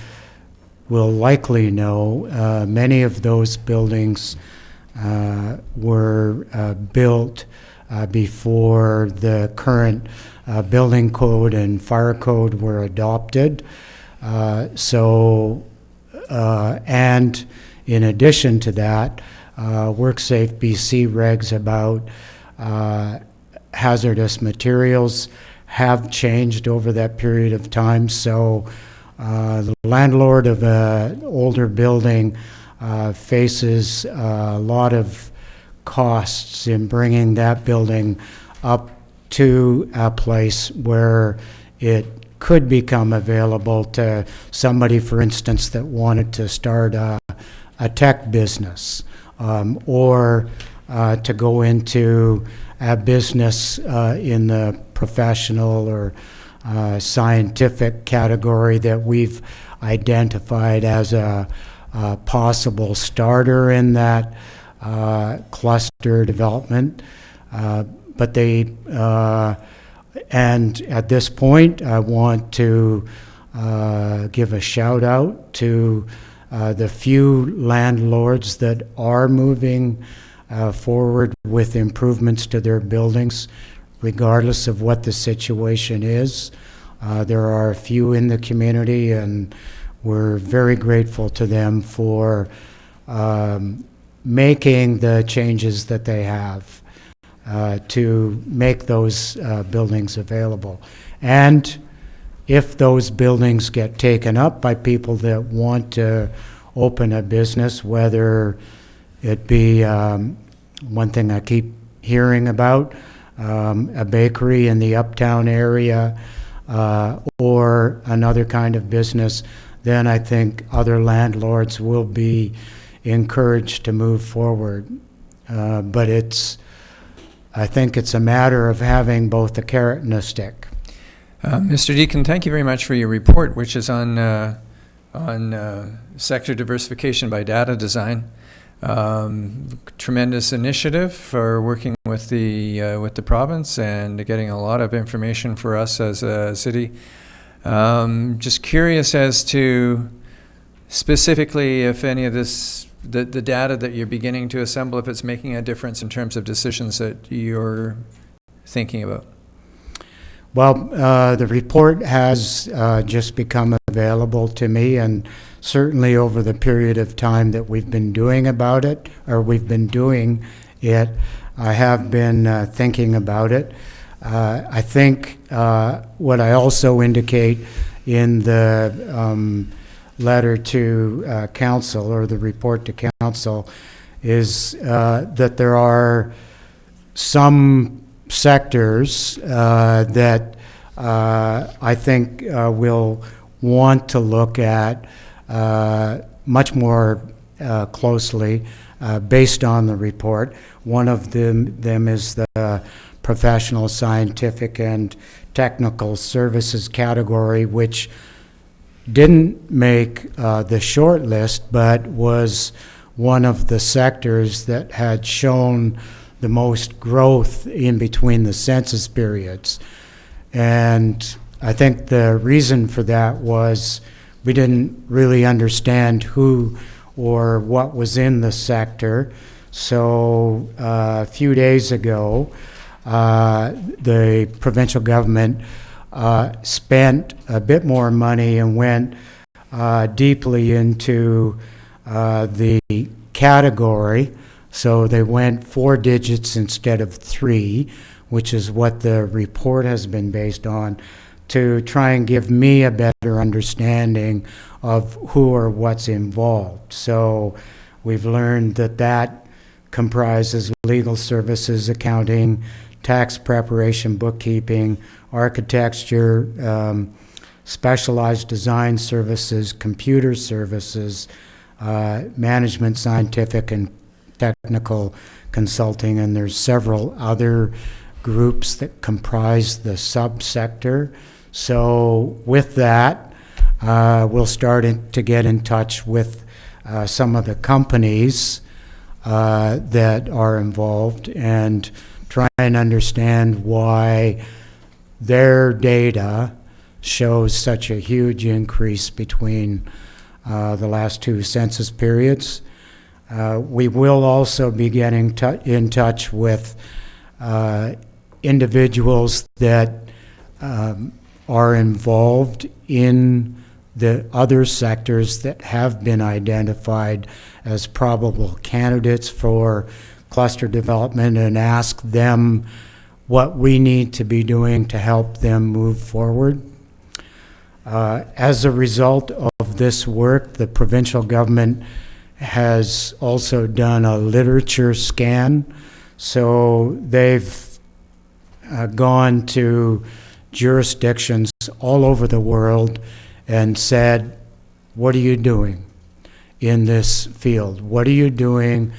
will likely know, many of those buildings were built before the current building code and fire code were adopted. And in addition to that, WorkSafe BC regs about hazardous materials have changed over that period of time. So the landlord of an older building faces a lot of costs in bringing that building up to a place where it could become available to somebody, for instance, that wanted to start a tech business, or to go into a business in the professional or scientific category that we've identified as a possible starter in that cluster development. But they, and at this point, I want to give a shout out to the few landlords that are moving forward with improvements to their buildings, regardless of what the situation is. There are a few in the community, and we're very grateful to them for making the changes that they have to make those buildings available. And if those buildings get taken up by people that want to open a business, whether it be one thing I keep hearing about, a bakery in the uptown area, or another kind of business, then I think other landlords will be encouraged to move forward. But I think it's a matter of having both a carrot and a stick. Mr. Deacon, thank you very much for your report, which is on sector diversification by data design. Tremendous initiative for working with the province and getting a lot of information for us as a city. Just curious as to specifically if any of this, the data that you're beginning to assemble, if it's making a difference in terms of decisions that you're thinking about. Well, the report has just become available to me, and certainly over the period of time that we've been doing about it, or we've been doing it, I have been thinking about it. I think what I also indicate in the letter to council, or the report to council, is that there are some sectors that I think will want to look at much more closely based on the report. One of them is the professional, scientific, and technical services category, which didn't make the short list, but was one of the sectors that had shown the most growth in between the census periods. And I think the reason for that was we didn't really understand who or what was in the sector. So a few days ago, the provincial government spent a bit more money and went deeply into the category. So they went 4 digits instead of 3, which is what the report has been based on, to try and give me a better understanding of who or what's involved. So we've learned that that comprises legal services, accounting, tax preparation, bookkeeping, architecture, specialized design services, computer services, management, scientific, and technical consulting, and there's several other groups that comprise the subsector. So with that, we'll start to get in touch with some of the companies that are involved and try and understand why their data shows such a huge increase between the last 2 census periods. We will also be getting in touch with individuals that are involved in the other sectors that have been identified as probable candidates for cluster development and ask them what we need to be doing to help them move forward. As a result of this work, the provincial government has also done a literature scan. So they've gone to jurisdictions all over the world and said, what are you doing in this field? What are you doing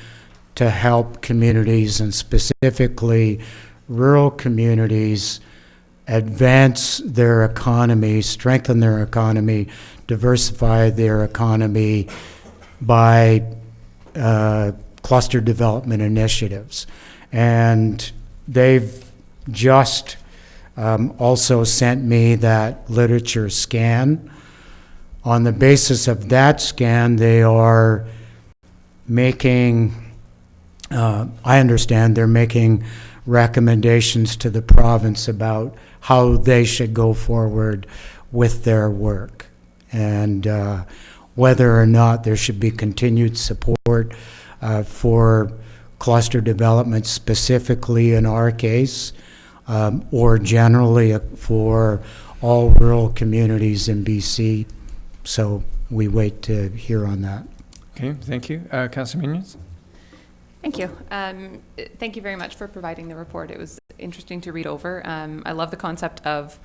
to help communities, and specifically rural communities, advance their economy, strengthen their economy, diversify their economy by cluster development initiatives? And they've just also sent me that literature scan. On the basis of that scan, they are making, I understand they're making recommendations to the province about how they should go forward with their work, and whether or not there should be continued support for cluster development, specifically in our case, or generally for all rural communities in BC. So we wait to hear on that. Okay, thank you. Councillor Minions? Thank you. Thank you very much for providing the report. It was interesting to read over. I love the concept of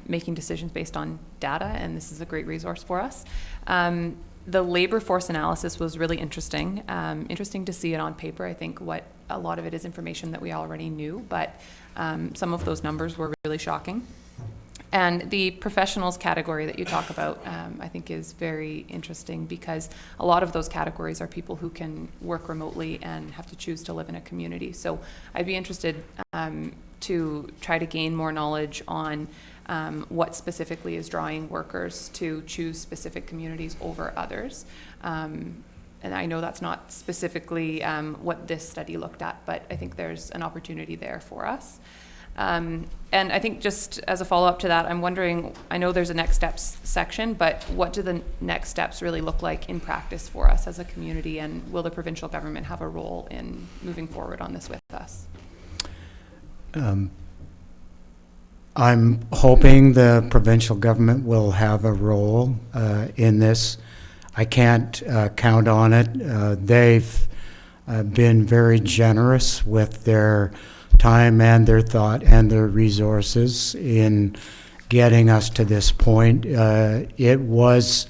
making decisions based on data, and this is a great resource for us. The labor force analysis was really interesting. Interesting to see it on paper. I think a lot of it is information that we already knew, but some of those numbers were really shocking. And the professionals category that you talk about, I think is very interesting, because a lot of those categories are people who can work remotely and have to choose to live in a community. So I'd be interested to try to gain more knowledge on what specifically is drawing workers to choose specific communities over others. And I know that's not specifically what this study looked at, but I think there's an opportunity there for us. And I think just as a follow-up to that, I'm wondering, I know there's a next steps section, but what do the next steps really look like in practice for us as a community, and will the provincial government have a role in moving forward on this with us? I'm hoping the provincial government will have a role in this. I can't count on it. They've been very generous with their time and their thought and their resources in getting us to this point. It was,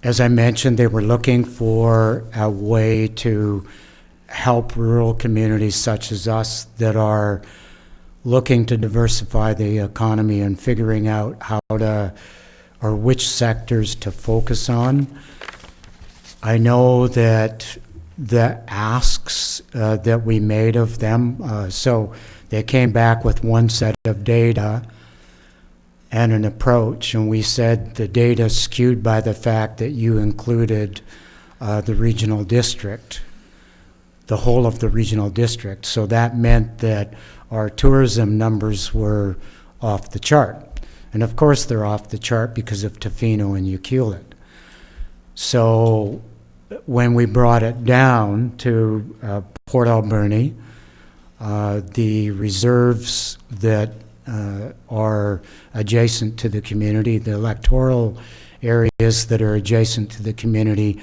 as I mentioned, they were looking for a way to help rural communities such as us that are looking to diversify the economy and figuring out how to or which sectors to focus on. I know that the asks that we made of them, so they came back with one set of data and an approach, and we said the data skewed by the fact that you included the regional district, the whole of the regional district. So that meant that our tourism numbers were off the chart. And of course they're off the chart because of Tofino and Ucluelet. So when we brought it down to Port Alberni, the reserves that are adjacent to the community, the electoral areas that are adjacent to the community,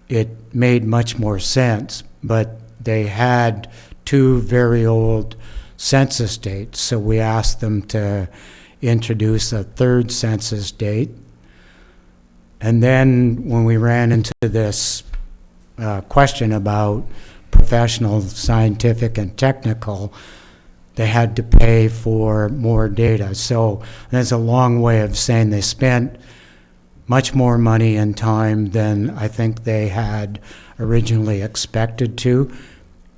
it made much more sense, but they had 2 very old census dates, so we asked them to introduce a 3rd census date. And then when we ran into this question about professional, scientific, and technical, they had to pay for more data. So that's a long way of saying they spent much more money and time than I think they had originally expected to,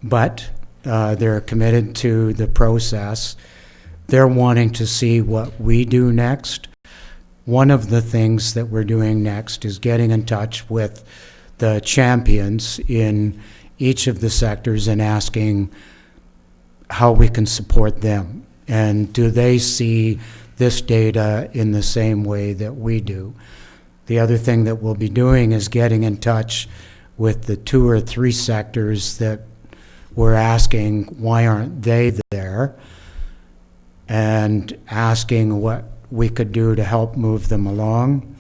but they're committed to the process. They're wanting to see what we do next. One of the things that we're doing next is getting in touch with the champions in each of the sectors and asking how we can support them. And do they see this data in the same way that we do? The other thing that we'll be doing is getting in touch with the 2 or 3 sectors that we're asking why aren't they there, and asking what we could do to help move them along.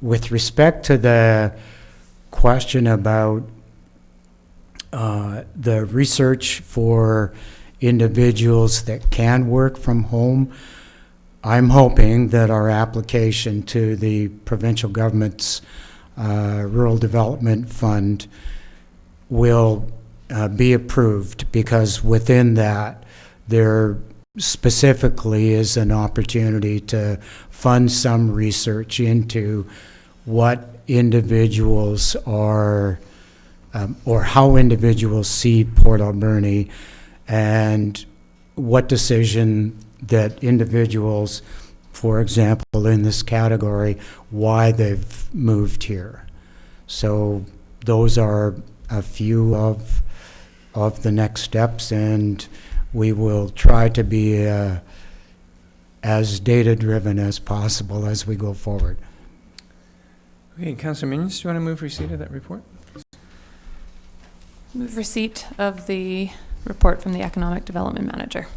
With respect to the question about the research for individuals that can work from home, I'm hoping that our application to the provincial government's Rural Development Fund will be approved, because within that there specifically is an opportunity to fund some research into what individuals are or how individuals see Port Alberni, and what decision that individuals, for example, in this category, why they've moved here. So those are a few of the next steps, and we will try to be as data-driven as possible as we go forward. Okay, Councilor Minions, do you want to move receipt of that report? Move receipt of the report from the Economic Development Manager.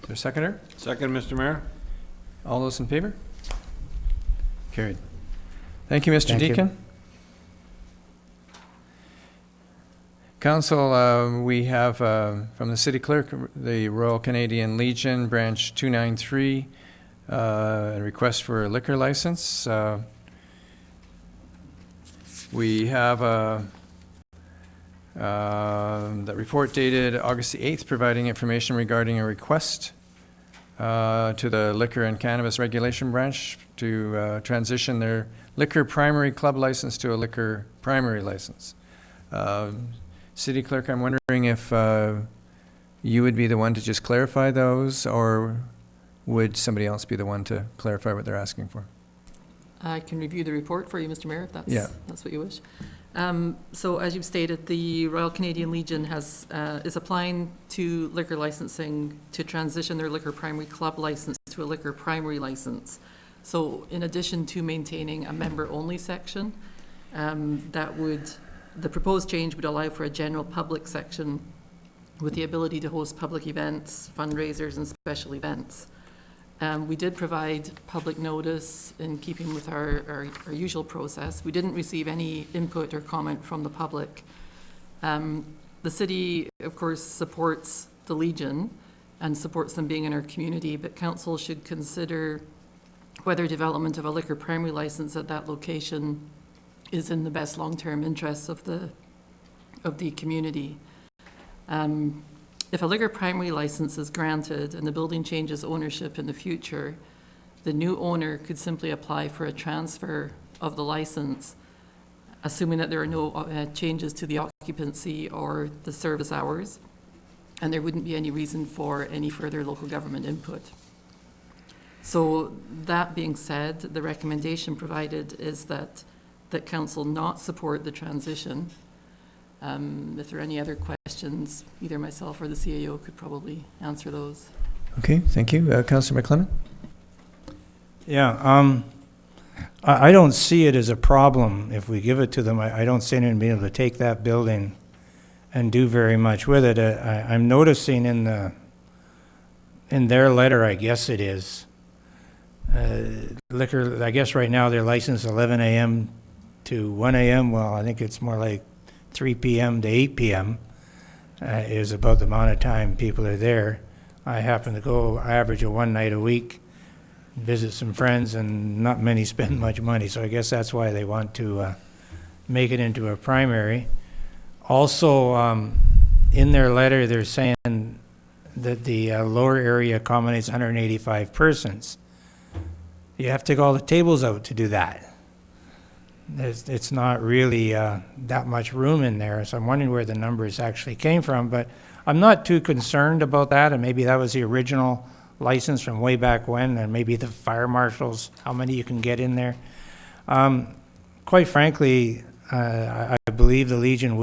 Is there a seconder? Second, Mr. Mayor. All those in favor? Carried. Thank you, Mr. Thank you. Deacon. Council, we have from the City Clerk, the Royal Canadian Legion, Branch 293, a request for a liquor license. We have the report dated August the 8th, providing information regarding a request to the Liquor and Cannabis Regulation Branch to transition their liquor primary club license to a liquor primary license. City Clerk, I'm wondering if you would be the one to just clarify those, or would somebody else be the one to clarify what they're asking for? I can review the report for you, Mr. Mayor, if that's what you wish. So as you've stated, the Royal Canadian Legion is applying to liquor licensing to transition their liquor primary club license to a liquor primary license. So in addition to maintaining a member-only section, the proposed change would allow for a general public section with the ability to host public events, fundraisers, and special events. We did provide public notice in keeping with our usual process. We didn't receive any input or comment from the public. The city, of course, supports the Legion and supports them being in our community, but council should consider whether development of a liquor primary license at that location is in the best long-term interests of the community. If a liquor primary license is granted and the building changes ownership in the future, the new owner could simply apply for a transfer of the license, assuming that there are no changes to the occupancy or the service hours, and there wouldn't be any reason for any further local government input. So that being said, the recommendation provided is that council not support the transition. If there are any other questions, either myself or the CAO could probably answer those. Okay, thank you. Councillor McLennan? Yeah, I don't see it as a problem if we give it to them. I don't see anyone being able to take that building and do very much with it. I'm noticing in their letter, I guess it is, liquor, I guess right now they're licensed 11 a.m. to 1 a.m. Well, I think it's more like 3 p.m. to 8 p.m. Is about the amount of time people are there. I happen to go, I average a one night a week, visit some friends, and not many spend much money. So I guess that's why they want to make it into a primary. Also, in their letter, they're saying that the lower area accommodates 185 persons. You have to take all the tables out to do that. It's not really that much room in there, so I'm wondering where the numbers actually came from, but I'm not too concerned about that, and maybe that was the original license from way back when, and maybe the fire marshals, how many you can get in there. Quite frankly, I believe the Legion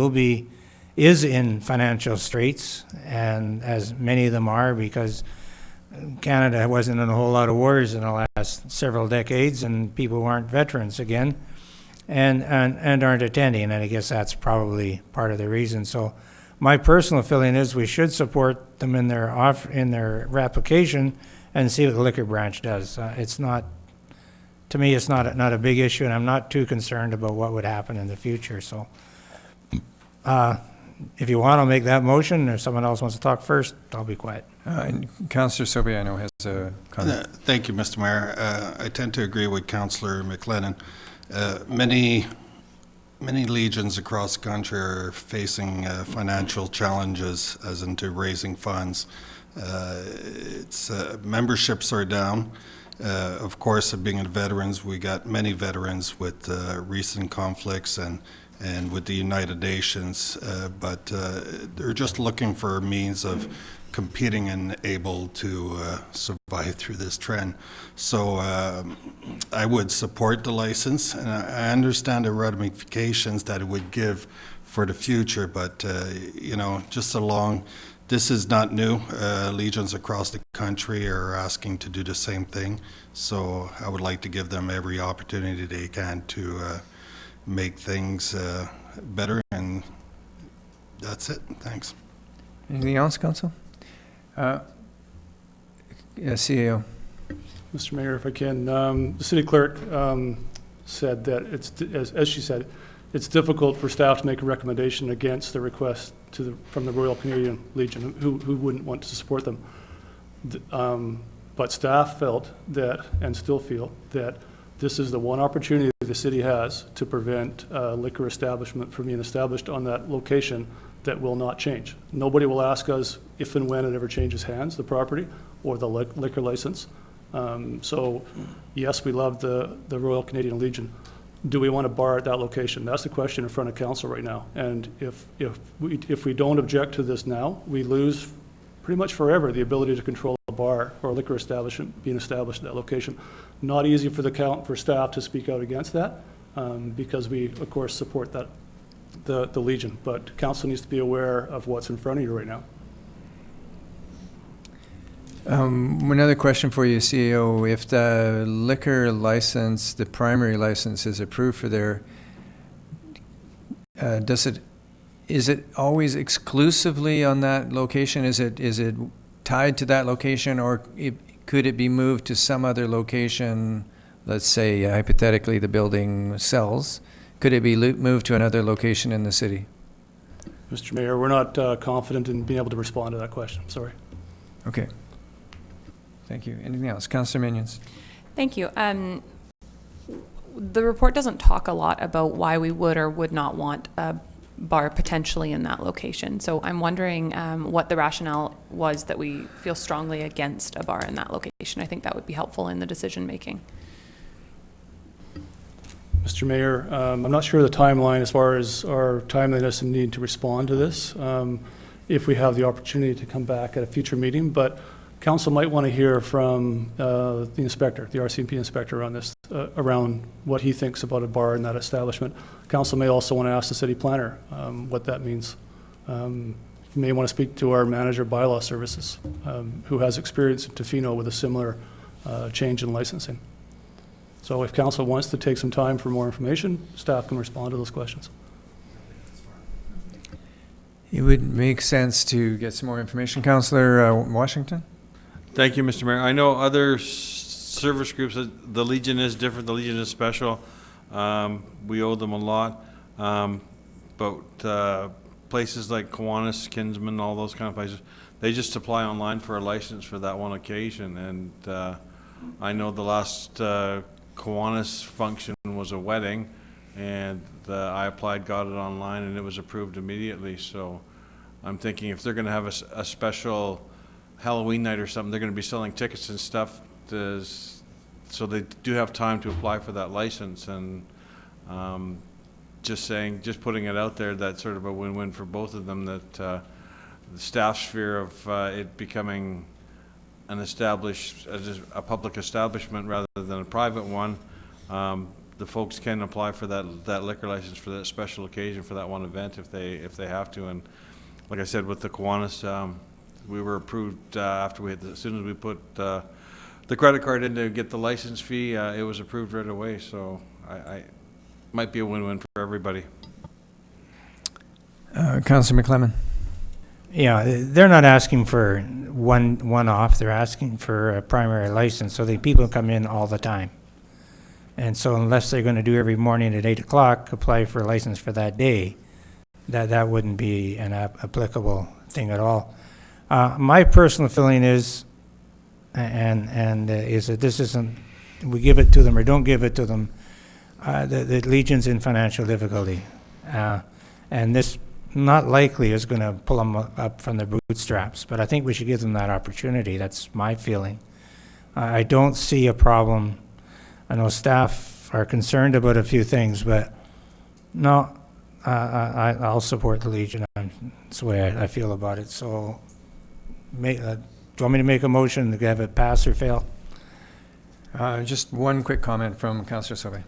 is in financial straits, and as many of them are, because Canada wasn't in a whole lot of wars in the last several decades, and people aren't veterans again, and aren't attending, and I guess that's probably part of the reason. So my personal feeling is we should support them in their application and see what the liquor branch does. It's not, to me, it's not a big issue, and I'm not too concerned about what would happen in the future. So if you want, I'll make that motion, or someone else wants to talk first, I'll be quiet. And Councillor Silviano has a comment. Thank you, Mr. Mayor. I tend to agree with Councillor McLennan. Many legions across the country are facing financial challenges as into raising funds. Memberships are down. Of course, being veterans, we got many veterans with recent conflicts and with the United Nations, but they're just looking for a means of competing and able to survive through this trend. So I would support the license, and I understand the ramifications that it would give for the future, but just so long, this is not new. Legions across the country are asking to do the same thing, so I would like to give them every opportunity they can to make things better, and that's it. Thanks. Anything else, Council? CAO. Mr. Mayor, if I can, the city clerk said that it's, as she said, it's difficult for staff to make a recommendation against the request from the Royal Canadian Legion, who wouldn't want to support them. But staff felt that, and still feel, that this is the one opportunity the city has to prevent liquor establishment from being established on that location that will not change. Nobody will ask us if and when it ever changes hands, the property or the liquor license. So yes, we love the Royal Canadian Legion. Do we want to bar at that location? That's the question in front of council right now. And if we don't object to this now, we lose pretty much forever the ability to control a bar or a liquor establishment being established at that location. Not easy for staff to speak out against that, because we of course support that the Legion, but council needs to be aware of what's in front of you right now. Another question for you, CEO. If the liquor license, the primary license, is approved for their, is it always exclusively on that location? Is it tied to that location, or could it be moved to some other location? Let's say hypothetically the building sells. Could it be moved to another location in the city? Mr. Mayor, we're not confident in being able to respond to that question. Sorry. Okay. Thank you. Anything else? Councillor Minions. Thank you. The report doesn't talk a lot about why we would or would not want a bar potentially in that location. So I'm wondering what the rationale was that we feel strongly against a bar in that location. I think that would be helpful in the decision making. Mr. Mayor, I'm not sure the timeline as far as our timeliness and need to respond to this, if we have the opportunity to come back at a future meeting, but council might want to hear from the inspector, the RCMP inspector on this, around what he thinks about a bar in that establishment. Council may also want to ask the city planner what that means. You may want to speak to our manager of bylaw services, who has experience in Tofino with a similar change in licensing. So if council wants to take some time for more information, staff can respond to those questions. It would make sense to get some more information. Councillor Washington? Thank you, Mr. Mayor. I know other service groups, the Legion is different, the Legion is special. We owe them a lot. But places like Kiwanis, Kinsman, all those kind of places, they just apply online for a license for that one occasion. And I know the last Kiwanis function was a wedding, and I applied, got it online, and it was approved immediately. So I'm thinking if they're going to have a special Halloween night or something, they're going to be selling tickets and stuff, so they do have time to apply for that license. And just putting it out there, that's sort of a win-win for both of them, that the staff's fear of it becoming an established, a public establishment rather than a private one. The folks can apply for that liquor license for that special occasion, for that one event, if they have to. And like I said, with the Kiwanis, we were approved after as soon as we put the credit card in to get the license fee, it was approved right away. So I might be a win-win for everybody. Councillor McClellan? Yeah, they're not asking for one-off. They're asking for a primary license, so the people come in all the time. And so unless they're going to do every morning at 8 o'clock, apply for a license for that day, that wouldn't be an applicable thing at all. My personal feeling is, is that this isn't, we give it to them or don't give it to them, the Legion's in financial difficulty. And this not likely is going to pull them up from the bootstraps, but I think we should give them that opportunity. That's my feeling. I don't see a problem. I know staff are concerned about a few things, but no, I'll support the Legion. That's the way I feel about it. So, do you want me to make a motion to have it pass or fail? Just one quick comment from Councillor Sauvé.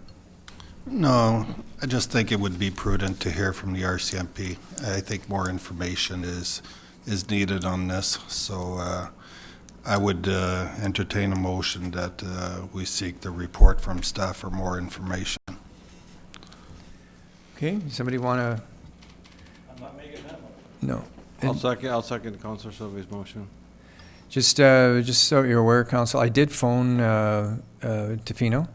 No, I just think it would be prudent to hear from the RCMP. I think more information is needed on this. So I would entertain a motion that we seek the report from staff for more information. Okay, somebody want to? I'm not making that one. No. I'll second Councillor Sauvé's motion. Just so you're aware, Council, I did phone Tofino,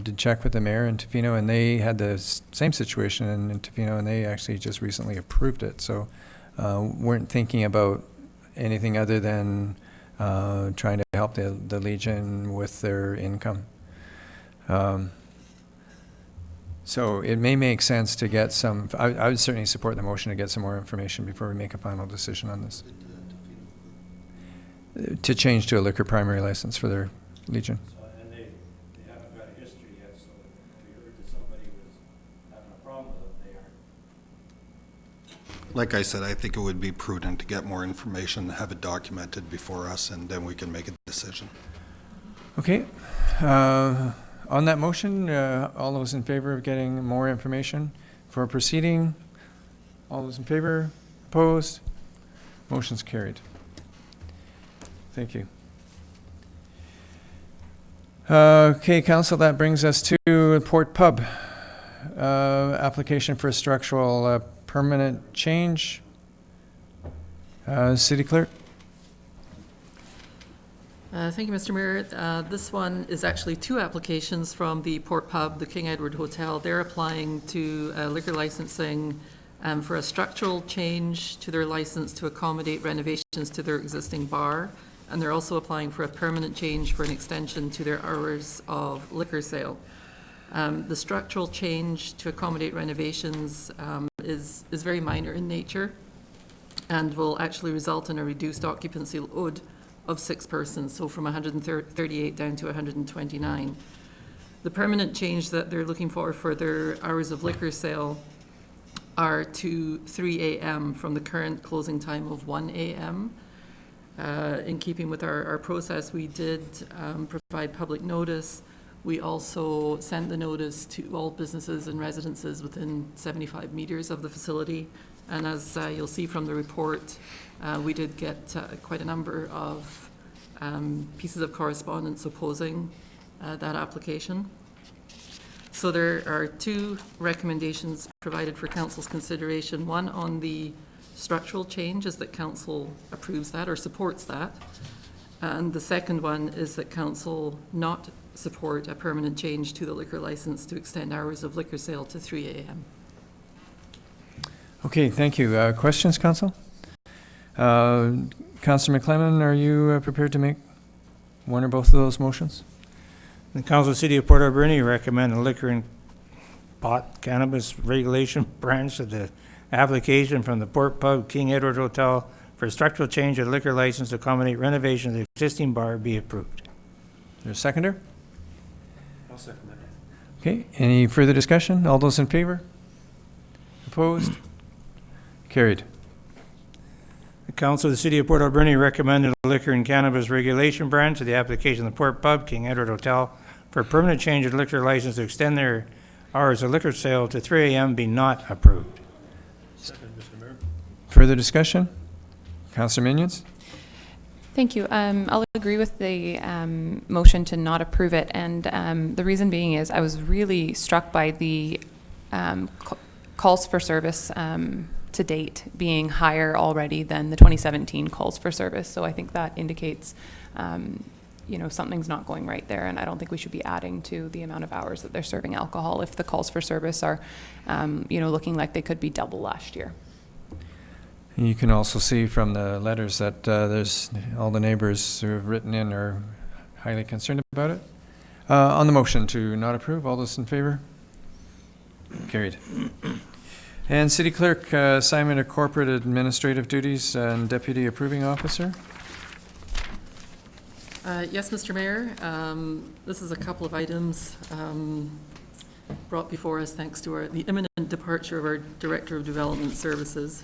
did check with the mayor in Tofino, and they had the same situation in Tofino, and they actually just recently approved it. So weren't thinking about anything other than trying to help the Legion with their income. So it may make sense to get some, I would certainly support the motion to get some more information before we make a final decision on this. To change to a liquor primary license for their Legion. And they haven't got a history yet, so if we heard that somebody was having a problem with it, they are. Like I said, I think it would be prudent to get more information, have it documented before us, and then we can make a decision. Okay. On that motion, all those in favor of getting more information for proceeding? All those in favor? Opposed? Motion's carried. Thank you. Okay, Council, that brings us to Port Pub. Application for a structural permanent change. City Clerk? Thank you, Mr. Mayor. This one is actually two applications from the Port Pub, the King Edward Hotel. They're applying to liquor licensing for a structural change to their license to accommodate renovations to their existing bar. And they're also applying for a permanent change for an extension to their hours of liquor sale. The structural change to accommodate renovations is very minor in nature and will actually result in a reduced occupancy load of 6 persons, so from 138 down to 129. The permanent change that they're looking for their hours of liquor sale are to 3 a.m. from the current closing time of 1 a.m. In keeping with our process, we did provide public notice. We also sent the notice to all businesses and residences within 75 meters of the facility. And as you'll see from the report, we did get quite a number of pieces of correspondence opposing that application. So there are 2 recommendations provided for council's consideration. One on the structural change is that council approves that or supports that. And the second one is that council not support a permanent change to the liquor license to extend hours of liquor sale to 3 a.m. Okay, thank you. Questions, Council? Councillor McClellan, are you prepared to make one or both of those motions? The Council of the City of Port Alberni recommend the liquor and pot cannabis regulation branch of the application from the Port Pub King Edward Hotel for a structural change of the liquor license to accommodate renovation of the existing bar be approved. Is there a seconder? I'll second that. Okay, any further discussion? All those in favor? Opposed? Carried. The Council of the City of Port Alberni recommended the liquor and cannabis regulation branch of the application of the Port Pub King Edward Hotel for a permanent change of liquor license to extend their hours of liquor sale to 3 a.m. be not approved. Second, Mr. Mayor. Further discussion? Councillor Minions? Thank you. I'll agree with the motion to not approve it. And the reason being is I was really struck by the calls for service to date being higher already than the 2017 calls for service. So I think that indicates, something's not going right there. And I don't think we should be adding to the amount of hours that they're serving alcohol if the calls for service are, looking like they could be double last year. You can also see from the letters that there's all the neighbors who have written in are highly concerned about it. On the motion to not approve, all those in favor? Carried. And City Clerk, assignment of corporate administrative duties and Deputy Approving Officer. Yes, Mr. Mayor. This is a couple of items brought before us thanks to the imminent departure of our Director of Development Services.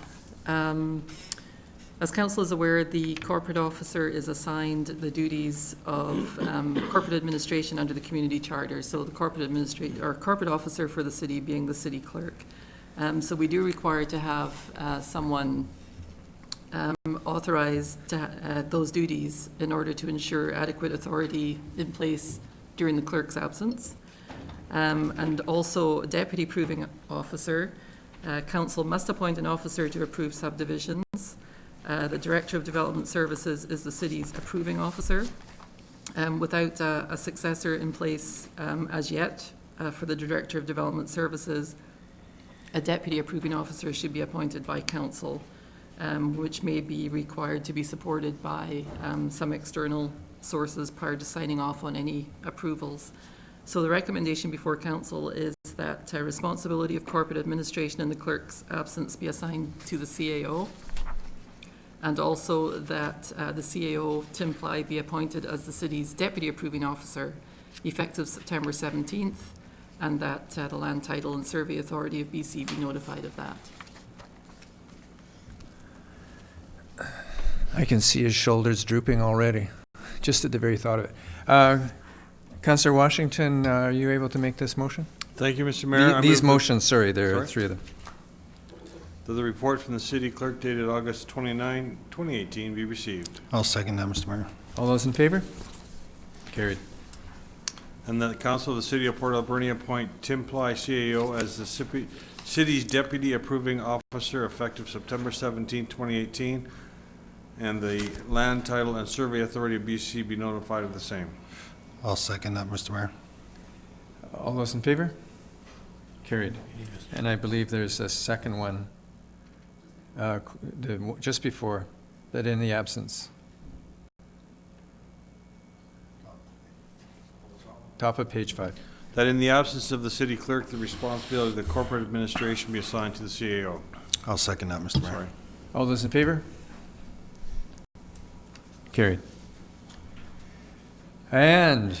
As Council is aware, the corporate officer is assigned the duties of corporate administration under the community charter. So the corporate officer for the city being the city clerk. So we do require to have someone authorized to those duties in order to ensure adequate authority in place during the clerk's absence. And also a deputy approving officer. Council must appoint an officer to approve subdivisions. The Director of Development Services is the city's approving officer. Without a successor in place as yet for the Director of Development Services, a deputy approving officer should be appointed by Council, which may be required to be supported by some external sources prior to signing off on any approvals. So the recommendation before Council is that responsibility of corporate administration in the clerk's absence be assigned to the CAO, and also that the CAO, Tim Ply, be appointed as the city's deputy approving officer effective September 17th, and that the Land Title and Survey Authority of BC be notified of that. I can see his shoulders drooping already, just at the very thought of it. Councillor Washington, are you able to make this motion? Thank you, Mr. Mayor. These motions, sorry, there are Sorry? 3 of them. That the report from the city clerk dated August 29, 2018 be received. I'll second that, Mr. Mayor. All those in favor? Carried. And that the Council of the City of Port Alberni appoint Tim Ply, CAO, as the city's deputy approving officer effective September 17, 2018, and the Land Title and Survey Authority of BC be notified of the same. I'll second that, Mr. Mayor. All those in favor? Carried. And I believe there's a second one just before that, in the absence. Top of page 5. that in the absence of the city clerk, the responsibility of the corporate administration be assigned to the CAO. I'll second that, Mr. Mayor. Sorry. All those in favor? Carried. And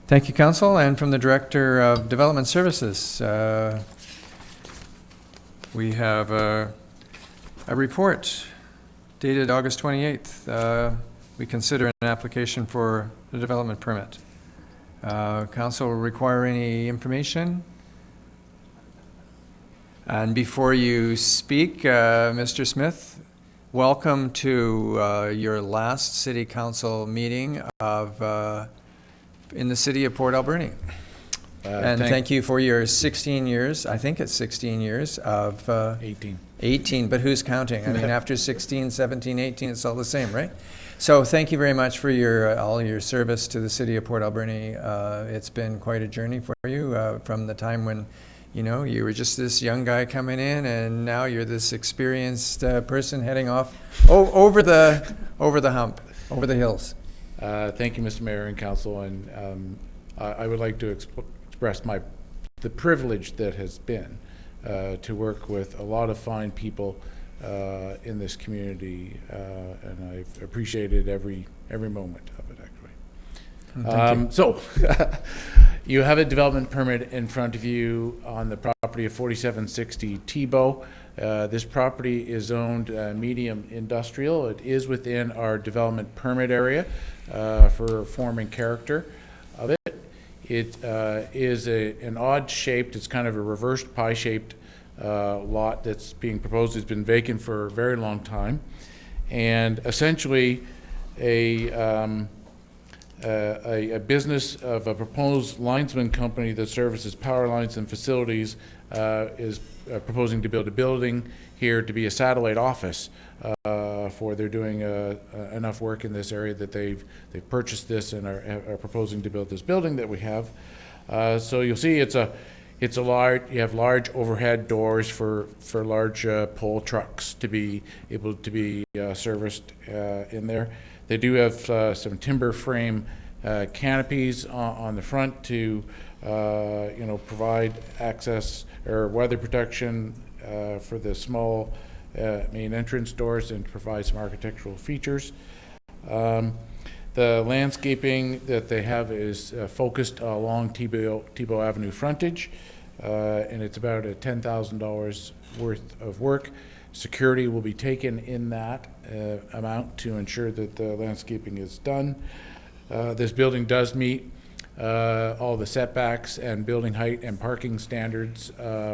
thank you, Council, and from the Director of Development Services, we have a report dated August 28th. We consider an application for the development permit. Council will require any information? And before you speak, Mr. Smith, welcome to your last City Council meeting in the City of Port Alberni. And thank you for your 16 years, I think it's 16 years of... 18, but who's counting? I mean, after 16, 17, 18, it's all the same, right? So thank you very much for all your service to the City of Port Alberni. It's been quite a journey for you from the time when you were just this young guy coming in, and now you're this experienced person heading off over the hump, over the hills. Thank you, Mr. Mayor and Council, and I would like to express the privilege that has been to work with a lot of fine people in this community, and I've appreciated every moment of it, actually. So, you have a development permit in front of you on the property of 4760 Tebow. This property is owned medium industrial. It is within our development permit area for forming character of it. It is an odd shaped, it's kind of a reversed pie shaped lot that's being proposed. It's been vacant for a very long time, and essentially a business of a proposed linesman company that services power lines and facilities is proposing to build a building here to be a satellite office for they're doing enough work in this area that they've purchased this and are proposing to build this building that we have. So you'll see it's a large, you have large overhead doors for large pole trucks to be able to be serviced in there. They do have some timber frame canopies on the front to provide access or weather protection for the small main entrance doors and to provide some architectural features. The landscaping that they have is focused along Tebow Avenue frontage, and it's about a $10,000 worth of work. Security will be taken in that amount to ensure that the landscaping is done. This building does meet all the setbacks and building height and parking standards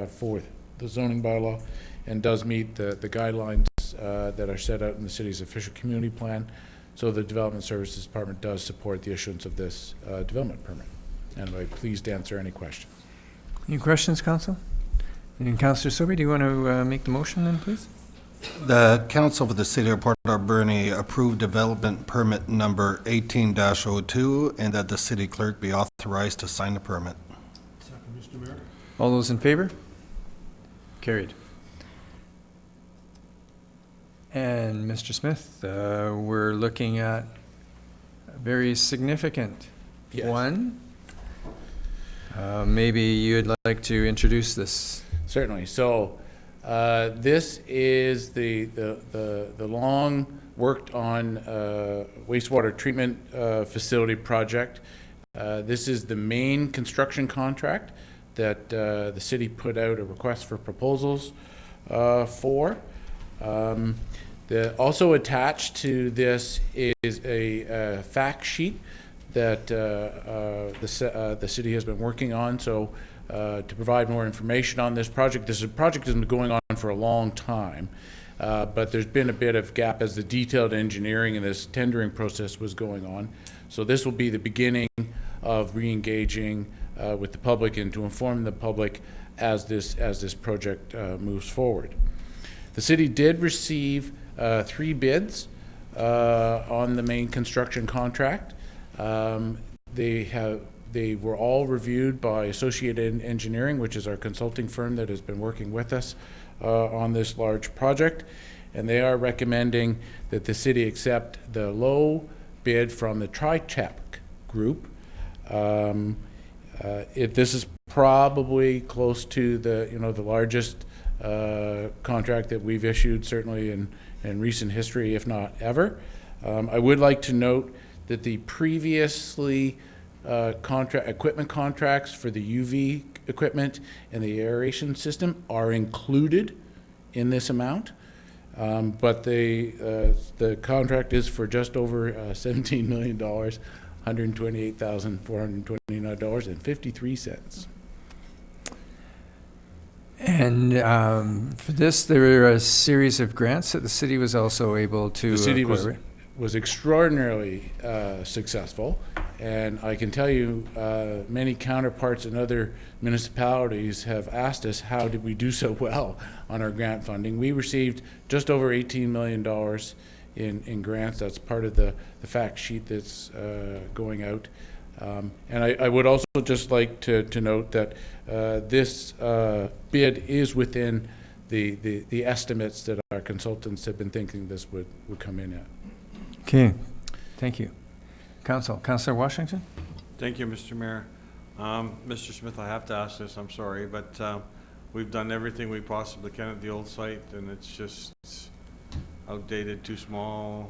for the zoning bylaw, and does meet the guidelines that are set out in the city's official community plan. So the Development Services Department does support the issuance of this development permit. And I'm pleased to answer any questions. Any questions, Council? And Councillor Sobey, do you want to make the motion then, please? The Council for the City of Port Alberni approved development permit number 18-02, and that the city clerk be authorized to sign the permit. Second, Mr. Mayor. All those in favor? Carried. And Mr. Smith, we're looking at a very significant one. Maybe you'd like to introduce this. Certainly. So this is the long worked on wastewater treatment facility project. This is the main construction contract that the city put out a request for proposals for. Also attached to this is a fact sheet that the city has been working on. So to provide more information on this project, project has been going on for a long time, but there's been a bit of gap as the detailed engineering and this tendering process was going on. So this will be the beginning of re-engaging with the public and to inform the public as this project moves forward. The city did receive 3 bids on the main construction contract. They were all reviewed by Associated Engineering, which is our consulting firm that has been working with us on this large project, and they are recommending that the city accept the low bid from the TriChep group This is probably close to the, the largest contract that we've issued, certainly in recent history, if not ever. I would like to note that the previously equipment contracts for the UV equipment and the aeration system are included in this amount. But the contract is for just over $17 million, $128,429.53. And for this, there were a series of grants that the city was also able to The city acquire. was extraordinarily successful, and I can tell you many counterparts in other municipalities have asked us how did we do so well on our grant funding. We received just over $18 million in grants. That's part of the fact sheet that's going out. And I would also just like to note that this bid is within the estimates that our consultants have been thinking this would come in at. Okay, thank you. Councillor Washington? Thank you, Mr. Mayor. Mr. Smith, I have to ask this, I'm sorry, but we've done everything we possibly can at the old site, and it's just outdated, too small.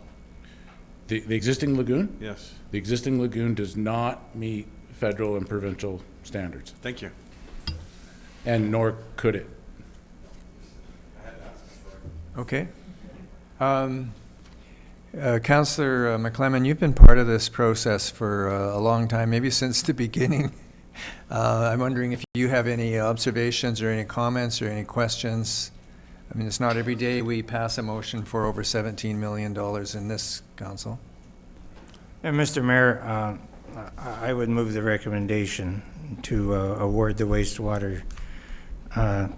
The existing lagoon? Yes. The existing lagoon does not meet federal and provincial standards, Thank you. and nor could it. Okay. Councillor McClellan, you've been part of this process for a long time, maybe since the beginning. I'm wondering if you have any observations or any comments or any questions. I mean, it's not every day we pass a motion for over $17 million in this council. And Mr. Mayor, I would move the recommendation to award the wastewater. I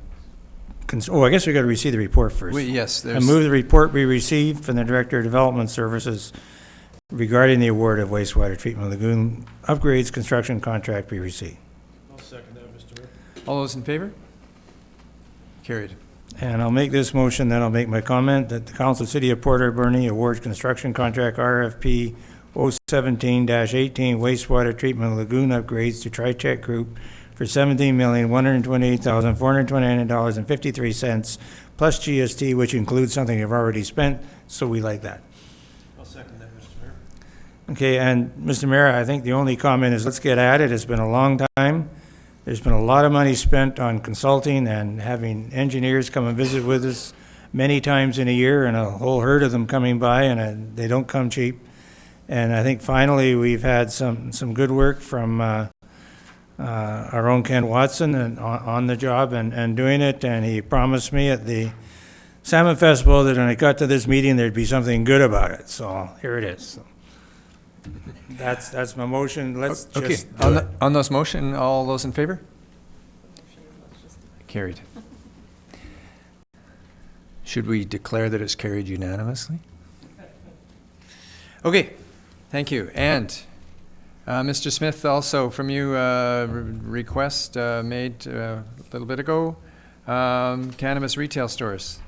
guess we got to receive the report first. Yes, I move the report we received from the Director of Development Services regarding the award of wastewater treatment lagoon upgrades construction contract we received. I'll second that, Mr. Mayor. All those in favor? Carried. And I'll make this motion, then I'll make my comment that the Council of City of Port Alberni awards construction contract RFP 017-18 wastewater treatment lagoon upgrades to TriTech Group for $17,128,429.53 plus GST, which includes something you've already spent, so we like that. I'll second that, Mr. Mayor. Okay, and Mr. Mayor, I think the only comment is let's get at it. It's been a long time. There's been a lot of money spent on consulting and having engineers come and visit with us many times in a year, and a whole herd of them coming by, and they don't come cheap. And I think finally we've had some good work from our own Ken Watson and on the job and doing it, and he promised me at the Salmon Festival that when I got to this meeting there'd be something good about it. So here it is. So that's my motion. Let's just do it. On those motion, all those in favor? Carried. Should we declare that it's carried unanimously? Okay, thank you. And Mr. Smith, also from you, request made a little bit ago, cannabis retail stores.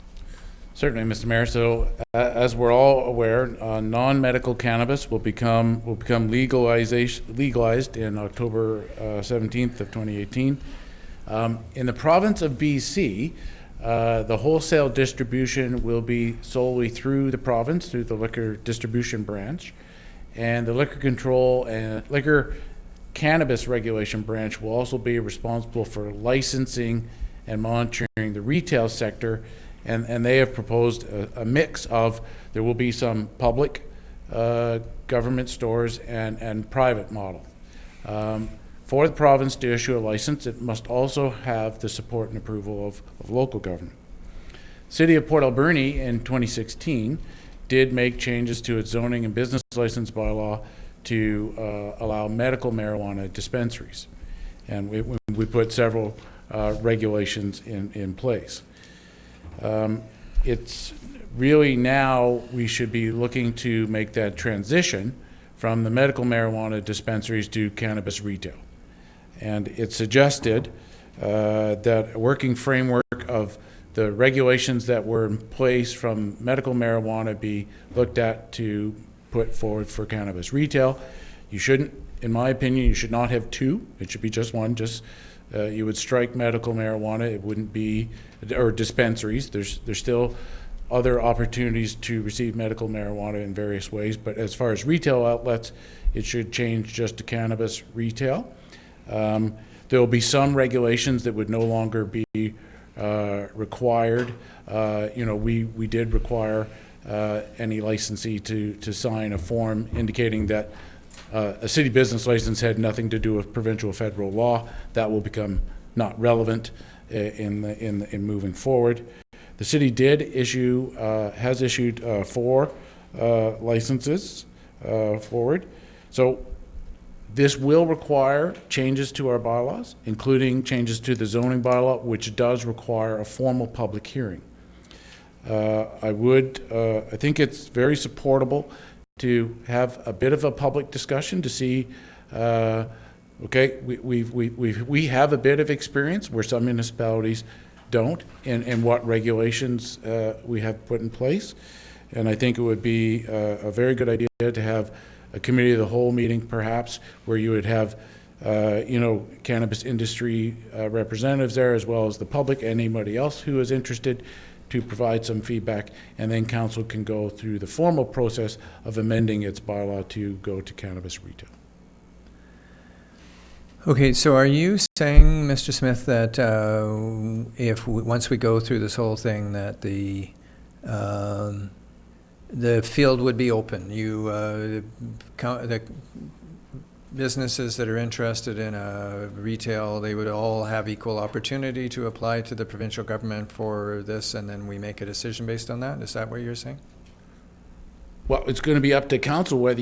Certainly, Mr. Mayor. So, as we're all aware, non-medical cannabis will become legalized in October 17th of 2018. In the province of BC, the wholesale distribution will be solely through the province, through the liquor distribution branch, and the liquor control and liquor cannabis regulation branch will also be responsible for licensing and monitoring the retail sector. And they have proposed a mix of, there will be some public government stores and private model. For the province to issue a license, it must also have the support and approval of local government. City of Port Alberni in 2016 did make changes to its zoning and business license bylaw to allow medical marijuana dispensaries. And we put several regulations in place. It's really now we should be looking to make that transition from the medical marijuana dispensaries to cannabis retail. And it's suggested that a working framework of the regulations that were in place from medical marijuana be looked at to put forward for cannabis retail. You shouldn't in my opinion, you should not have two. It should be just one. You would strike medical marijuana. It wouldn't be, or dispensaries. There's still other opportunities to receive medical marijuana in various ways. But as far as retail outlets, it should change just to cannabis retail. There will be some regulations that would no longer be required. We did require any licensee to sign a form indicating that a city business license had nothing to do with provincial or federal law. That will become not relevant in moving forward. The city has issued 4 licenses forward. So this will require changes to our bylaws, including changes to the zoning bylaw, which does require a formal public hearing. I think it's very supportable to have a bit of a public discussion to see, we have a bit of experience where some municipalities don't, and what regulations we have put in place. And I think it would be a very good idea to have a committee of the whole meeting, perhaps, where you would have, cannabis industry representatives there, as well as the public, anybody else who is interested, to provide some feedback, and then council can go through the formal process of amending its bylaw to go to cannabis retail. Okay, so are you saying, Mr. Smith, that once we go through this whole thing, that the field would be open? The businesses that are interested in retail, they would all have equal opportunity to apply to the provincial government for this, and then we make a decision based on that? Is that what you're saying? Well, it's going to be up to council whether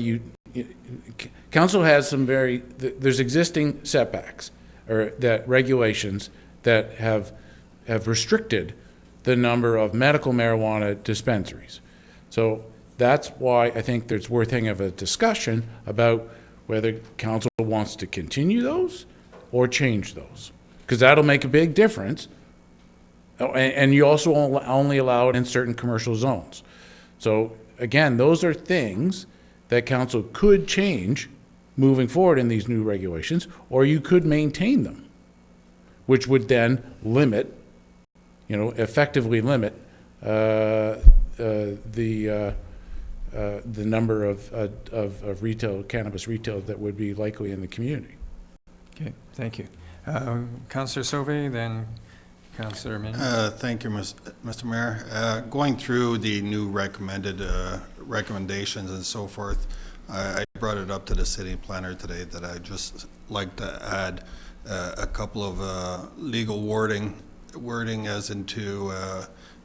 council has there's existing setbacks or that regulations that have restricted the number of medical marijuana dispensaries. So that's why I think it's worth having a discussion about whether council wants to continue those or change those, because that'll make a big difference. Oh, and you also only allow it in certain commercial zones. So again, those are things that council could change moving forward in these new regulations, or you could maintain them, which would then effectively limit the number of retail, cannabis retail that would be likely in the community. Okay, thank you. Councillor Sauvé, then Councillor Min. Thank you, Mr. Mayor. Going through the new recommendations and so forth, I brought it up to the city planner today that I'd just like to add a couple of legal wording as into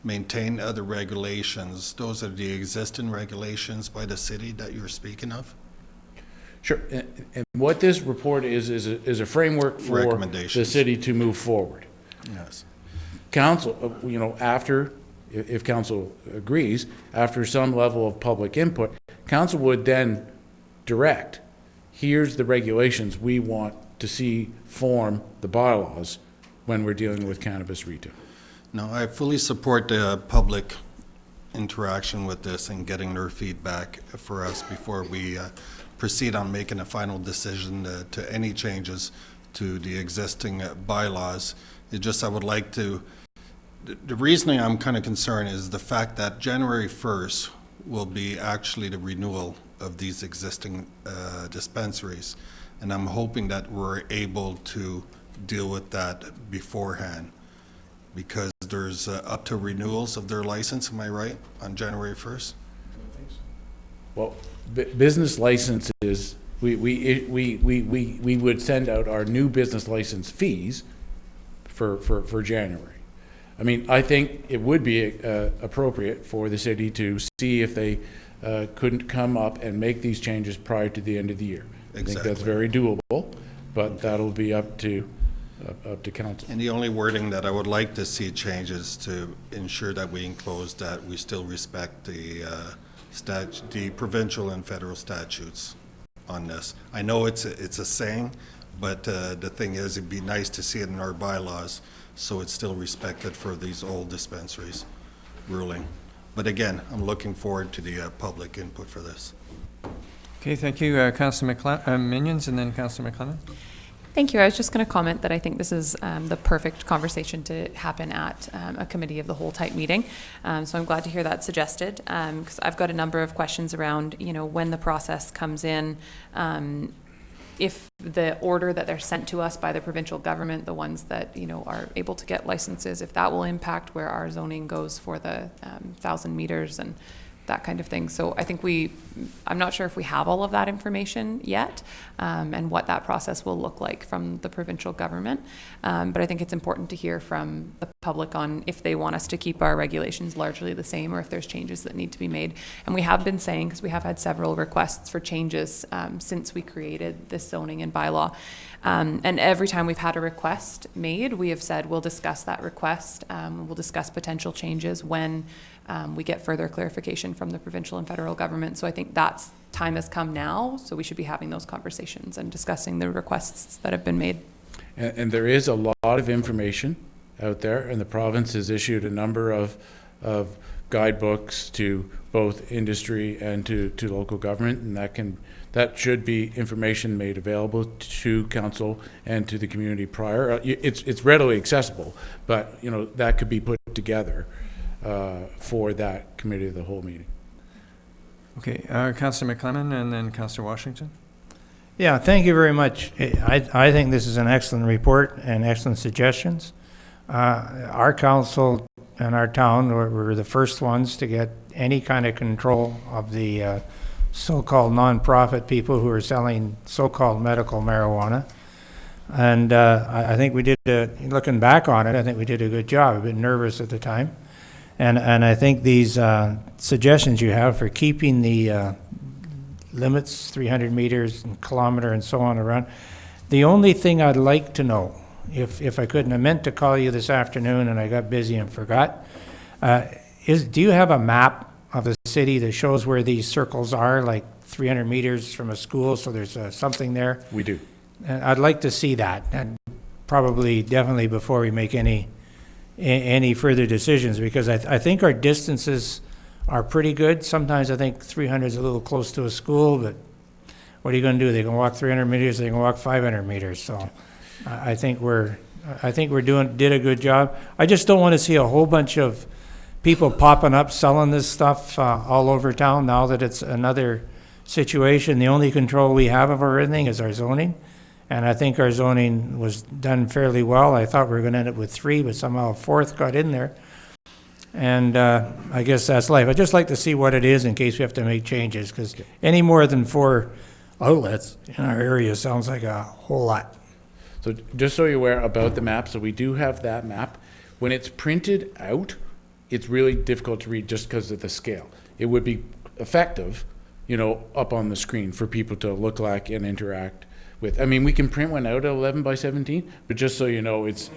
maintain other regulations. Those are the existing regulations by the city that you're speaking of? Sure. And what this report is a framework for the city to move forward. Yes. Council, if council agrees, after some level of public input, council would then direct, here's the regulations we want to see form the bylaws when we're dealing with cannabis retail. No, I fully support the public interaction with this and getting their feedback for us before we proceed on making a final decision to any changes to the existing bylaws. It's just I would like to, the reasoning I'm kind of concerned is the fact that January 1st will be actually the renewal of these existing dispensaries. And I'm hoping that we're able to deal with that beforehand, because there's up to renewals of their license, am I right, on January 1st? Well, business licenses, we would send out our new business license fees for January. I mean, I think it would be appropriate for the city to see if they couldn't come up and make these changes prior to the end of the year. Exactly. I think that's very doable, but that'll be up to council. And the only wording that I would like to see changes to ensure that we enclose that we still respect the provincial and federal statutes on this. I know it's a saying, but the thing is, it'd be nice to see it in our bylaws so it's still respected for these old dispensaries ruling. But again, I'm looking forward to the public input for this. Okay, thank you, Councillor Minions, and then Councillor McLennan. Thank you. I was just going to comment that I think this is the perfect conversation to happen at a committee of the whole type meeting. So I'm glad to hear that suggested, because I've got a number of questions around, when the process comes in, if the order that they're sent to us by the provincial government, the ones that, are able to get licenses, if that will impact where our zoning goes for the 1,000 meters and that kind of thing. So I think I'm not sure if we have all of that information yet, and what that process will look like from the provincial government. But I think it's important to hear from the public on if they want us to keep our regulations largely the same or if there's changes that need to be made. And we have been saying, because we have had several requests for changes since we created this zoning and bylaw. And every time we've had a request made, we have said we'll discuss that request. We'll discuss potential changes when we get further clarification from the provincial and federal government. So I think that's time has come now. So we should be having those conversations and discussing the requests that have been made. And there is a lot of information out there, and the province has issued a number of guidebooks to both industry and to local government, and that should be information made available to council and to the community prior. It's readily accessible, but that could be put together for that committee of the whole meeting. Okay, Councillor McLennan and then Councillor Washington. Yeah, thank you very much. I think this is an excellent report and excellent suggestions. Our council and our town were the first ones to get any kind of control of the so-called nonprofit people who are selling so-called medical marijuana. And I think we did, looking back on it, I think we did a good job. I've been nervous at the time. And I think these suggestions you have for keeping the limits, 300 meters and kilometer and so on around, the only thing I'd like to know, if I couldn't, I meant to call you this afternoon and I got busy and forgot, do you have a map of the city that shows where these circles are, like 300 meters from a school, so there's something there? We do. And I'd like to see that, and definitely before we make any further decisions, because I think our distances are pretty good. Sometimes I think 300 is a little close to a school, but what are you going to do? They can walk 300 meters, they can walk 500 meters. So I think we did a good job. I just don't want to see a whole bunch of people popping up selling this stuff all over town now that it's another situation. The only control we have of everything is our zoning. And I think our zoning was done fairly well. I thought we were going to end up with 3, but somehow a 4th got in there. And I guess that's life. I'd just like to see what it is in case we have to make changes, because any more than 4 outlets in our area sounds like a whole lot. So just so you're aware about the map, so we do have that map. When it's printed out, it's really difficult to read just because of the scale. It would be effective, up on the screen for people to look like and interact with. I mean, we can print one out at 11 by 17, but just so you know, it's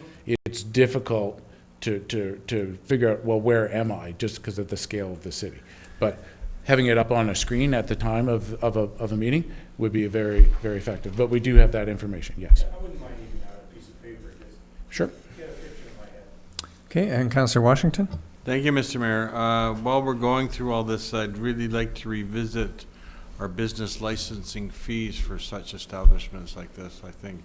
difficult to figure out, well, where am I, just because of the scale of the city. But having it up on a screen at the time of a meeting would be very, very effective. But we do have that information, yes. I wouldn't mind even having a piece of paper. Sure. Get a picture in my head. Okay, and Councillor Washington. Thank you, Mr. Mayor. While we're going through all this, I'd really like to revisit our business licensing fees for such establishments like this. I think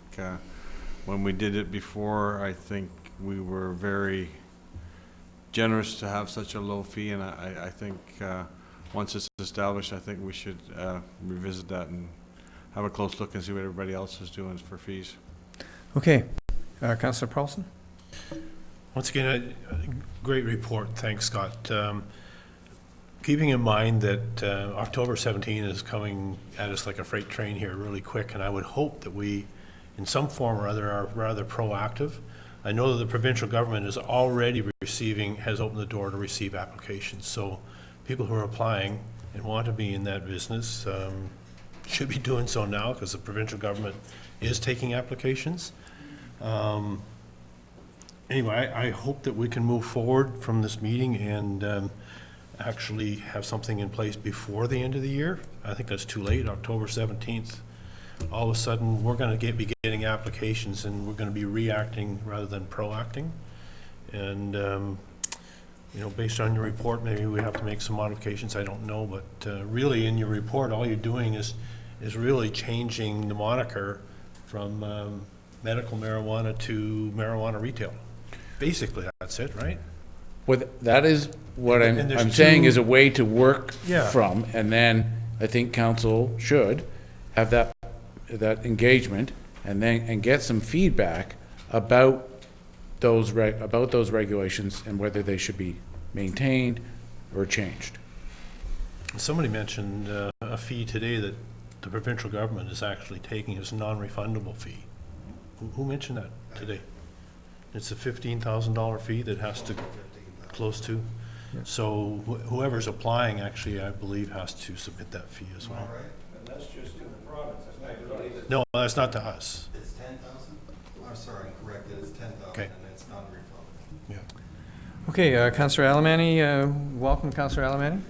when we did it before, I think we were very generous to have such a low fee, and I think once it's established, I think we should revisit that and have a close look and see what everybody else is doing for fees. Okay, Councillor Paulson. Once again, a great report. Thanks, Scott. Keeping in mind that October 17 is coming at us like a freight train here really quick, and I would hope that we, in some form or other, are rather proactive. I know that the provincial government is already has opened the door to receive applications. So people who are applying and want to be in that business should be doing so now, because the provincial government is taking applications. Anyway, I hope that we can move forward from this meeting and actually have something in place before the end of the year. I think that's too late, October 17th. All of a sudden, we're going to be getting applications, and we're going to be reacting rather than proacting. And, based on your report, maybe we have to make some modifications, I don't know. But really, in your report, all you're doing is is really changing the moniker from medical marijuana to marijuana retail. Basically, that's it, right? Well, that is what And there's I'm saying two- is a way to work Yeah. from, and then I think council should have that engagement and get some feedback about those regulations and whether they should be maintained or changed. Somebody mentioned a fee today that the provincial government is actually taking as non-refundable fee. Who mentioned that today? It's a $15,000 fee that has to, close to. So whoever's applying, actually, I believe, has to submit that fee as well. That's just to the province. No, that's not to us. It's 10,000? I'm sorry, I'm corrected. It's 10,000 Okay. and it's non-refundable. Yeah. Okay, Councillor Alemany, welcome, Councillor Alemany.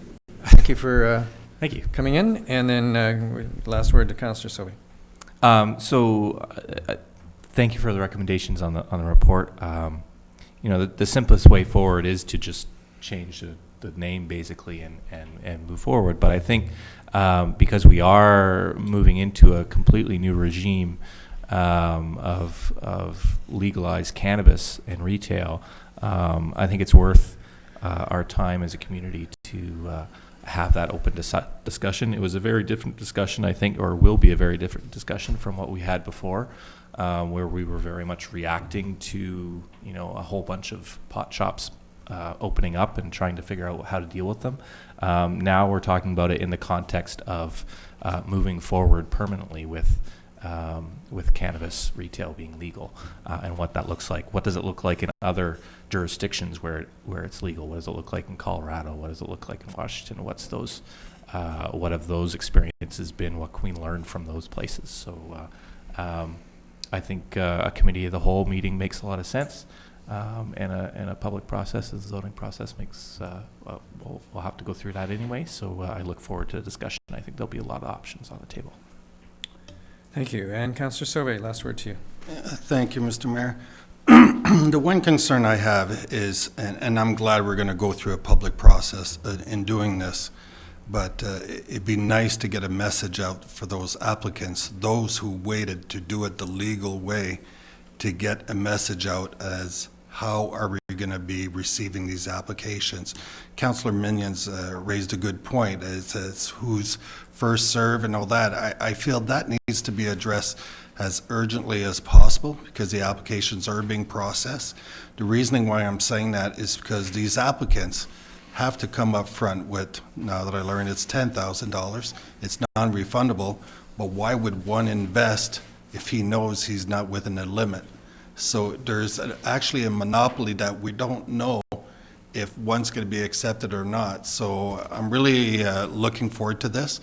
Thank you for Thank you. coming in. And then last word to Councillor Sobey. Thank you for the recommendations on the report. You know, the simplest way forward is to just change the name basically and move forward. But I think because we are moving into a completely new regime of legalized cannabis and retail, I think it's worth our time as a community to have that open discussion. It was a very different discussion, I think, or will be a very different discussion from what we had before, where we were very much reacting to, you know, a whole bunch of pot shops opening up and trying to figure out how to deal with them. Now we're talking about it in the context of moving forward permanently with cannabis retail being legal, and what that looks like. What does it look like in other jurisdictions where it's legal? What does it look like in Colorado? What does it look like in Washington? What have those experiences been? What can we learn from those places? So I think a committee of the whole meeting makes a lot of sense, and a public process, a zoning process makes. We'll have to go through that anyway. So I look forward to the discussion. I think there'll be a lot of options on the table. Thank you. And Councillor Sobey, last word to you. Thank you, Mr. Mayor. The one concern I have is, and I'm glad we're going to go through a public process in doing this, but it'd be nice to get a message out for those applicants, those who waited to do it the legal way, to get a message out as how are we going to be receiving these applications. Councillor Minions raised a good point. It's who's first serve and all that. I feel that needs to be addressed as urgently as possible because the applications are being processed. The reasoning why I'm saying that is because these applicants have to come up front with, now that I learned it's $10,000, it's non-refundable, but why would one invest if he knows he's not within the limit? So there's actually a monopoly that we don't know if one's going to be accepted or not. So I'm really looking forward to this.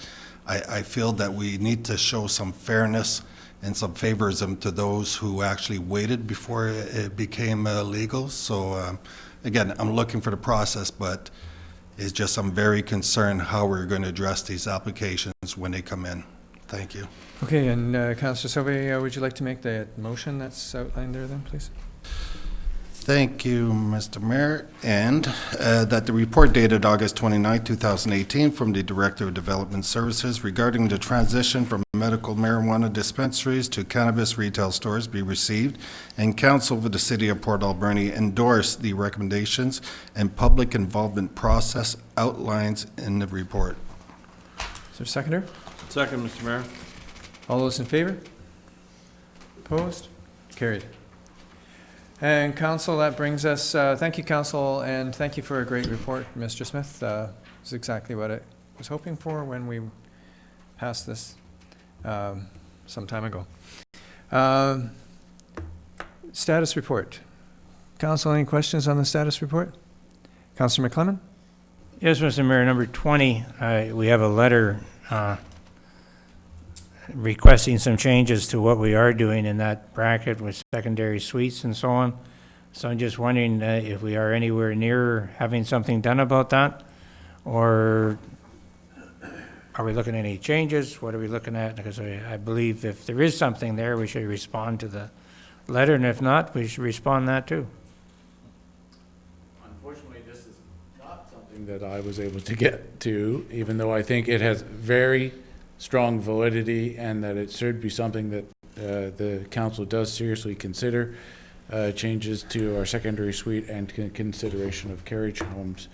I feel that we need to show some fairness and some favorism to those who actually waited before it became legal. So again, I'm looking for the process, but it's just I'm very concerned how we're going to address these applications when they come in. Thank you. Okay, and Councillor Sobey, would you like to make the motion that's outlined there then, please? Thank you, Mr. Mayor. And that the report dated August 29, 2018 from the Director of Development Services regarding the transition from medical marijuana dispensaries to cannabis retail stores be received, and Council for the City of Port Alberni endorse the recommendations and public involvement process outlines in the report. Is there a seconder? Second, Mr. Mayor. All those in favor? Opposed? Carried. And Council, that brings us, thank you, Council, and thank you for a great report, Mr. Smith. It's exactly what I was hoping for when we passed this some time ago. Status report. Council, any questions on the status report? Councillor McClellan? Yes, Mr. Mayor, number 20, we have a letter requesting some changes to what we are doing in that bracket with secondary suites and so on. So I'm just wondering if we are anywhere near having something done about that, or are we looking at any changes? What are we looking at? Because I believe if there is something there, we should respond to the letter, and if not, we should respond that too. Unfortunately, this is not something that I was able to get to, even though I think it has very strong validity, and that it should be something that the council does seriously consider changes to our secondary suite and consideration of carriage homes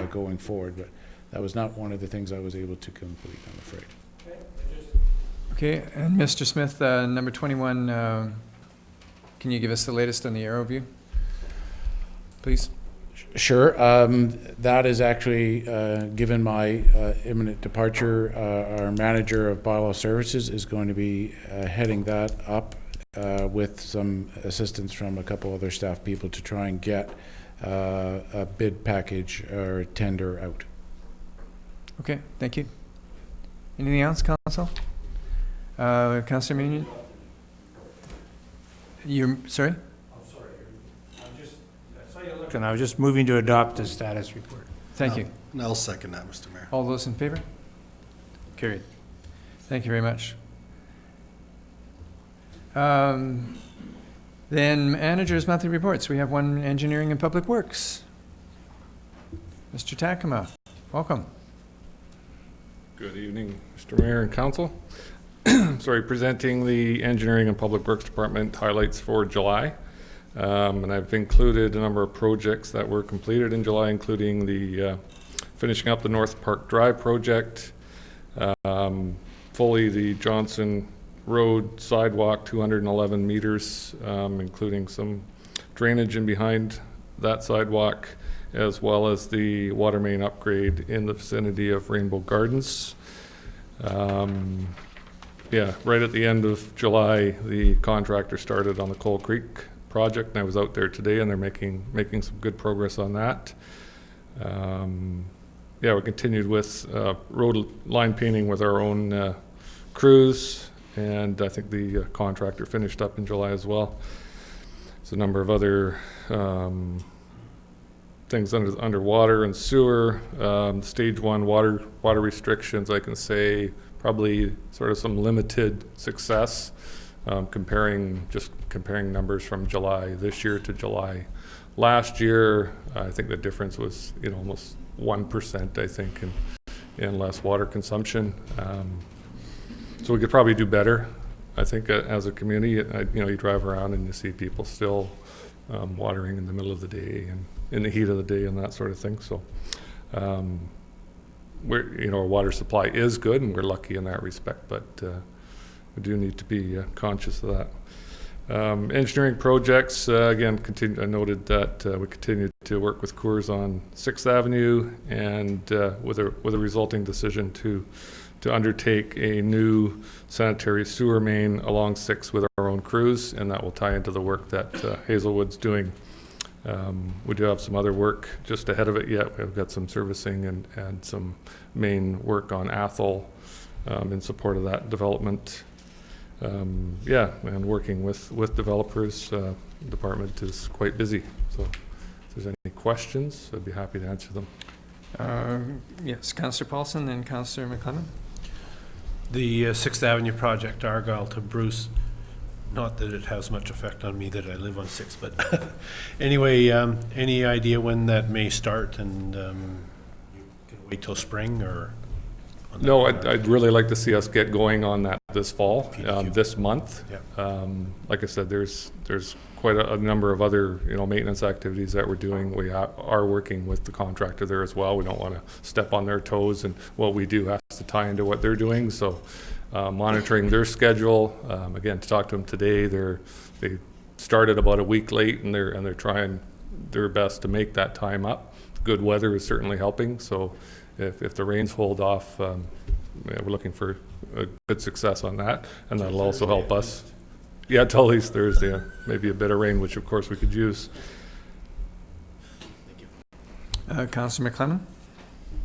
going forward. But that was not one of the things I was able to complete, I'm afraid. Okay, and Mr. Smith, number 21, can you give us the latest on the Arrow View, please? Sure. That is actually, given my imminent departure, our manager of bylaw services is going to be heading that up with some assistance from a couple other staff people to try and get a bid package or tender out. Okay, thank you. Anything else, Council? Councillor Minion? You're, sorry? And I was just moving to adopt the status report. Thank you. And I'll second that, Mr. Mayor. All those in favor? Carried. Thank you very much. Then managers' monthly reports. We have one engineering and public works. Mr. Takama, welcome. Good evening, Mr. Mayor and Council. Sorry, presenting the Engineering and Public Works Department highlights for July. And I've included a number of projects that were completed in July, including the finishing up the North Park Drive project, fully the Johnson Road sidewalk, 211 meters, including some drainage in behind that sidewalk, as well as the water main upgrade in the vicinity of Rainbow Gardens. Yeah, right at the end of July, the contractor started on the Coal Creek project, and I was out there today, and they're making some good progress on that. Yeah, we continued with road line painting with our own crews, and I think the contractor finished up in July as well. There's a number of other things under water and sewer. Stage 1 water restrictions, I can say probably sort of some limited success. Comparing numbers from July this year to July last year, I think the difference was almost 1%, I think, in less water consumption. So we could probably do better, I think, as a community. You drive around and you see people still watering in the middle of the day and in the heat of the day and that sort of thing. So our water supply is good, and we're lucky in that respect, but we do need to be conscious of that. Engineering projects, again, I noted that we continued to work with Coors on 6th Avenue, and with a resulting decision to undertake a new sanitary sewer main along 6th with our own crews, and that will tie into the work that Hazelwood's doing. We do have some other work just ahead of it yet. We've got some servicing and some main work on Athol in support of that development. Yeah, and working with developers, department is quite busy. So if there's any questions, I'd be happy to answer them. Yes, Councillor Paulson, then Councillor McLennan. The 6th Avenue project, Argyle to Bruce, not that it has much effect on me that I live on 6th, but anyway, any idea when that may start, and you can wait till spring, or? No, I'd really like to see us get going on that this fall, this month. Yeah. Like I said, there's quite a number of other maintenance activities that we're doing. We are working with the contractor there as well. We don't want to step on their toes, and what we do has to tie into what they're doing. So monitoring their schedule. Again, to talk to them today, they started about a week late, and they're trying their best to make that time up. Good weather is certainly helping. So if the rains hold off, we're looking for a good success on that, and that'll also help us. Yeah, till at least Thursday, maybe a bit of rain, which of course we could use. Councillor McLennan?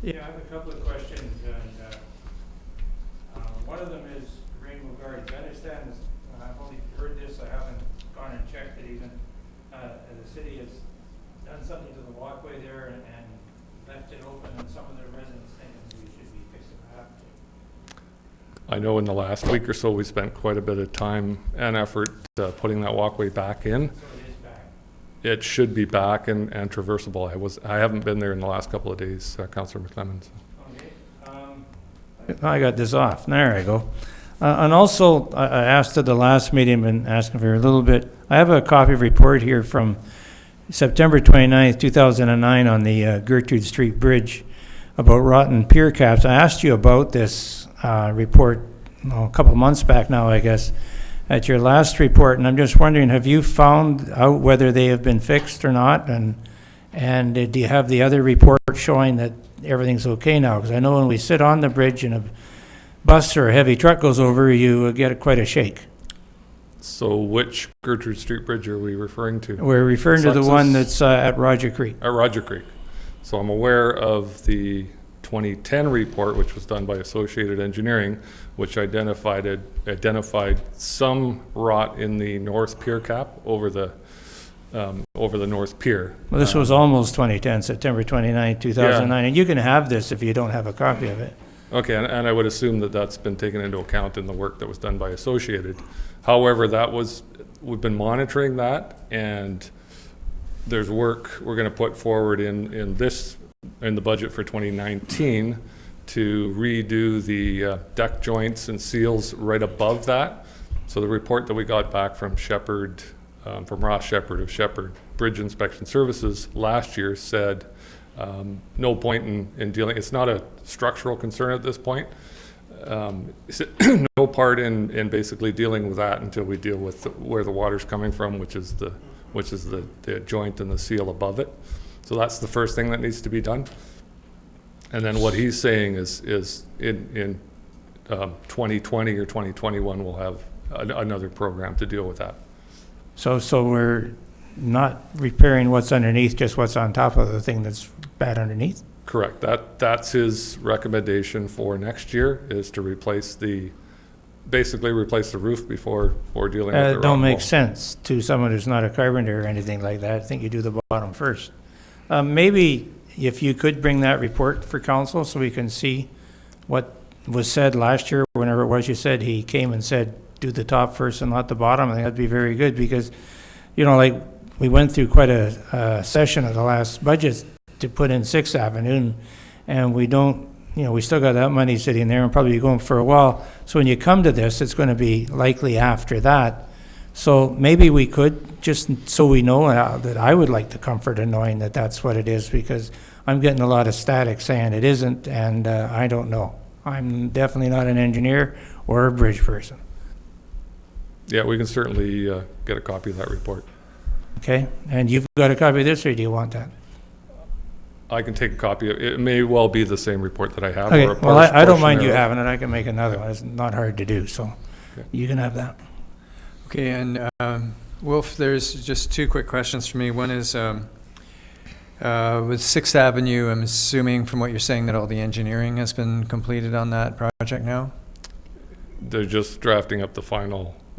Yeah, I have a couple of questions, and one of them is Rainbow Gardens. I understand, I've only heard this, I haven't gone and checked it even. The city has done something to the walkway there and left it open, and some of the residents think we should be fixing that. I know in the last week or so we spent quite a bit of time and effort putting that walkway back in. So it is back. It should be back and traversable. I haven't been there in the last couple of days, Councillor McLennan. So. Okay. I I got this off. There I go. And also, I asked at the last meeting, been asking for a little bit. I have a copy of report here from September 29th, 2009 on the Gertrude Street Bridge about rotten pier caps. I asked you about this report a couple months back now, I guess, at your last report, and I'm just wondering, have you found out whether they have been fixed or not? And do you have the other report showing that everything's okay now? Because I know when we sit on the bridge and a bus or a heavy truck goes over, you get quite a shake. So which Gertrude Street Bridge are we referring to? We're referring to the one that's at Roger Creek. At Roger Creek. So I'm aware of the 2010 report, which was done by Associated Engineering, which identified some rot in the north pier cap over the north pier. Well, this was almost 2010, September 29, 2009, and you can have this if you don't have a copy of it. Okay, and I would assume that that's been taken into account in the work that was done by Associated. However, we've been monitoring that, and there's work we're going to put forward in the budget for 2019 to redo the deck joints and seals right above that. So the report that we got back from Shepherd, from Ross Shepherd of Shepherd Bridge Inspection Services last year said no point in dealing, it's not a structural concern at this point. No part in basically dealing with that until we deal with where the water's coming from, which is the joint and the seal above it. So that's the first thing that needs to be done. And then what he's saying is in 2020 or 2021 we'll have another program to deal with that. So we're not repairing what's underneath, just what's on top of the thing that's bad underneath? Correct. That's his recommendation for next year, is to basically replace the roof before dealing with the It don't rock make wall. sense to someone who's not a carpenter or anything like that. I think you do the bottom first. Maybe if you could bring that report for council so we can see what was said last year, whenever it was you said he came and said, do the top first and not the bottom. I think that'd be very good because, like we went through quite a session of the last budget to put in 6th Avenue and we don't, we still got that money sitting there and probably going for a while. So when you come to this, it's going to be likely after that. So maybe we could, just so we know that I would like the comfort of knowing that that's what it is, because I'm getting a lot of static saying it isn't, and I don't know. I'm definitely not an engineer or a bridge person. Yeah, we can certainly get a copy of that report. Okay, and you've got a copy of this, or do you want that? I can take a copy of it. It may well be the same report that I have. Okay, or a well, I don't portion mind you thereof. having it. I can make another one. It's not hard to do, so you can have that. Okay, and Wolf, there's just two quick questions for me. One is with 6th Avenue, I'm assuming from what you're saying that all the engineering has been completed on that project now? They're just drafting up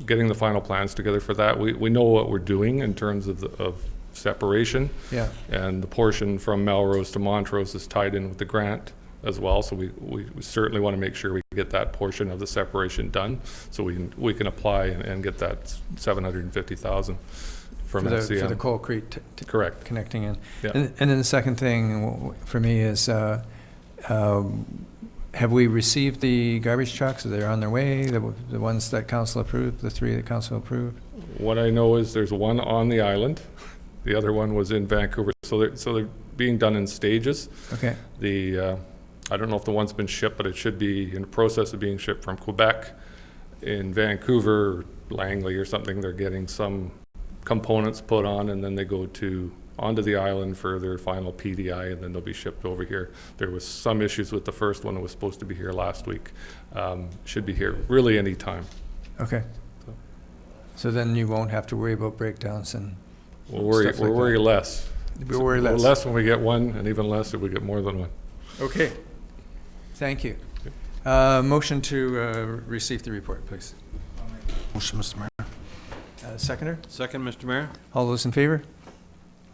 getting the final plans together for that. We know what we're doing in terms of separation. Yeah. And the portion from Melrose to Montrose is tied in with the grant as well. So we certainly want to make sure we get that portion of the separation done, so we can apply and get that 750,000 from FCM. For the Coal Creek correct connecting in. Yeah. And then the second thing for me is have we received the garbage trucks? Are they on their way? The ones that council approved, the 3 that council approved? What I know is there's one on the island. The other one was in Vancouver. So they're being done in stages. Okay. I don't know if the one's been shipped, but it should be in the process of being shipped from Quebec. In Vancouver, or Langley or something, they're getting some components put on, and then they go onto the island for their final PDI, and then they'll be shipped over here. There was some issues with the first one. It was supposed to be here last week. Should be here really any time. Okay. So then you won't have to worry about breakdowns and We'll worry less. We'll worry less. Less when we get one, and even less if we get more than one. Okay. Thank you. Motion to receive the report, please. Motion, Mr. Mayor. Seconder? Second, Mr. Mayor. All those in favor?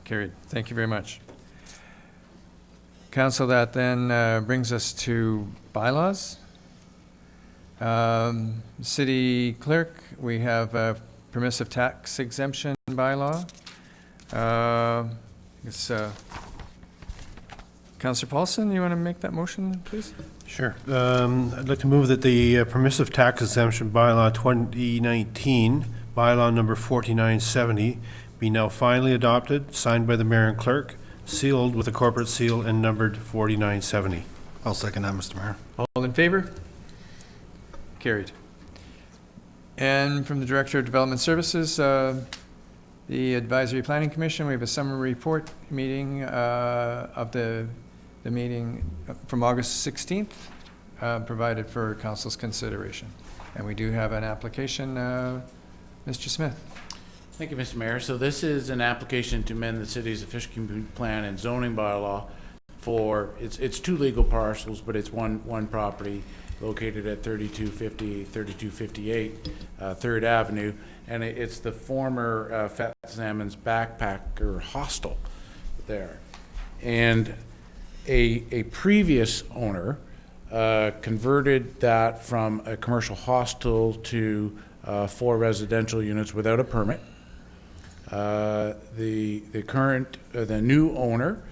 Carried. Thank you very much. Council, that then brings us to bylaws. City clerk, we have a permissive tax exemption bylaw. Councillor Paulson, you want to make that motion, please? Sure. I'd like to move that the permissive tax exemption bylaw 2019, bylaw number 4970, be now finally adopted, signed by the mayor and clerk, sealed with a corporate seal and numbered 4970. I'll second that, Mr. Mayor. All in favor? Carried. And from the Director of Development Services, the Advisory Planning Commission, we have a summary report meeting of the meeting from August 16th, provided for Council's consideration. And we do have an application. Mr. Smith. Thank you, Mr. Mayor. So this is an application to amend the city's official community plan and zoning bylaw for, it's two legal parcels, but it's one property located at 3250, 3258 3rd Avenue. And it's the former Fat Salmon's Backpacker Hostel there. And a previous owner converted that from a commercial hostel to 4 residential units without a permit. The new owner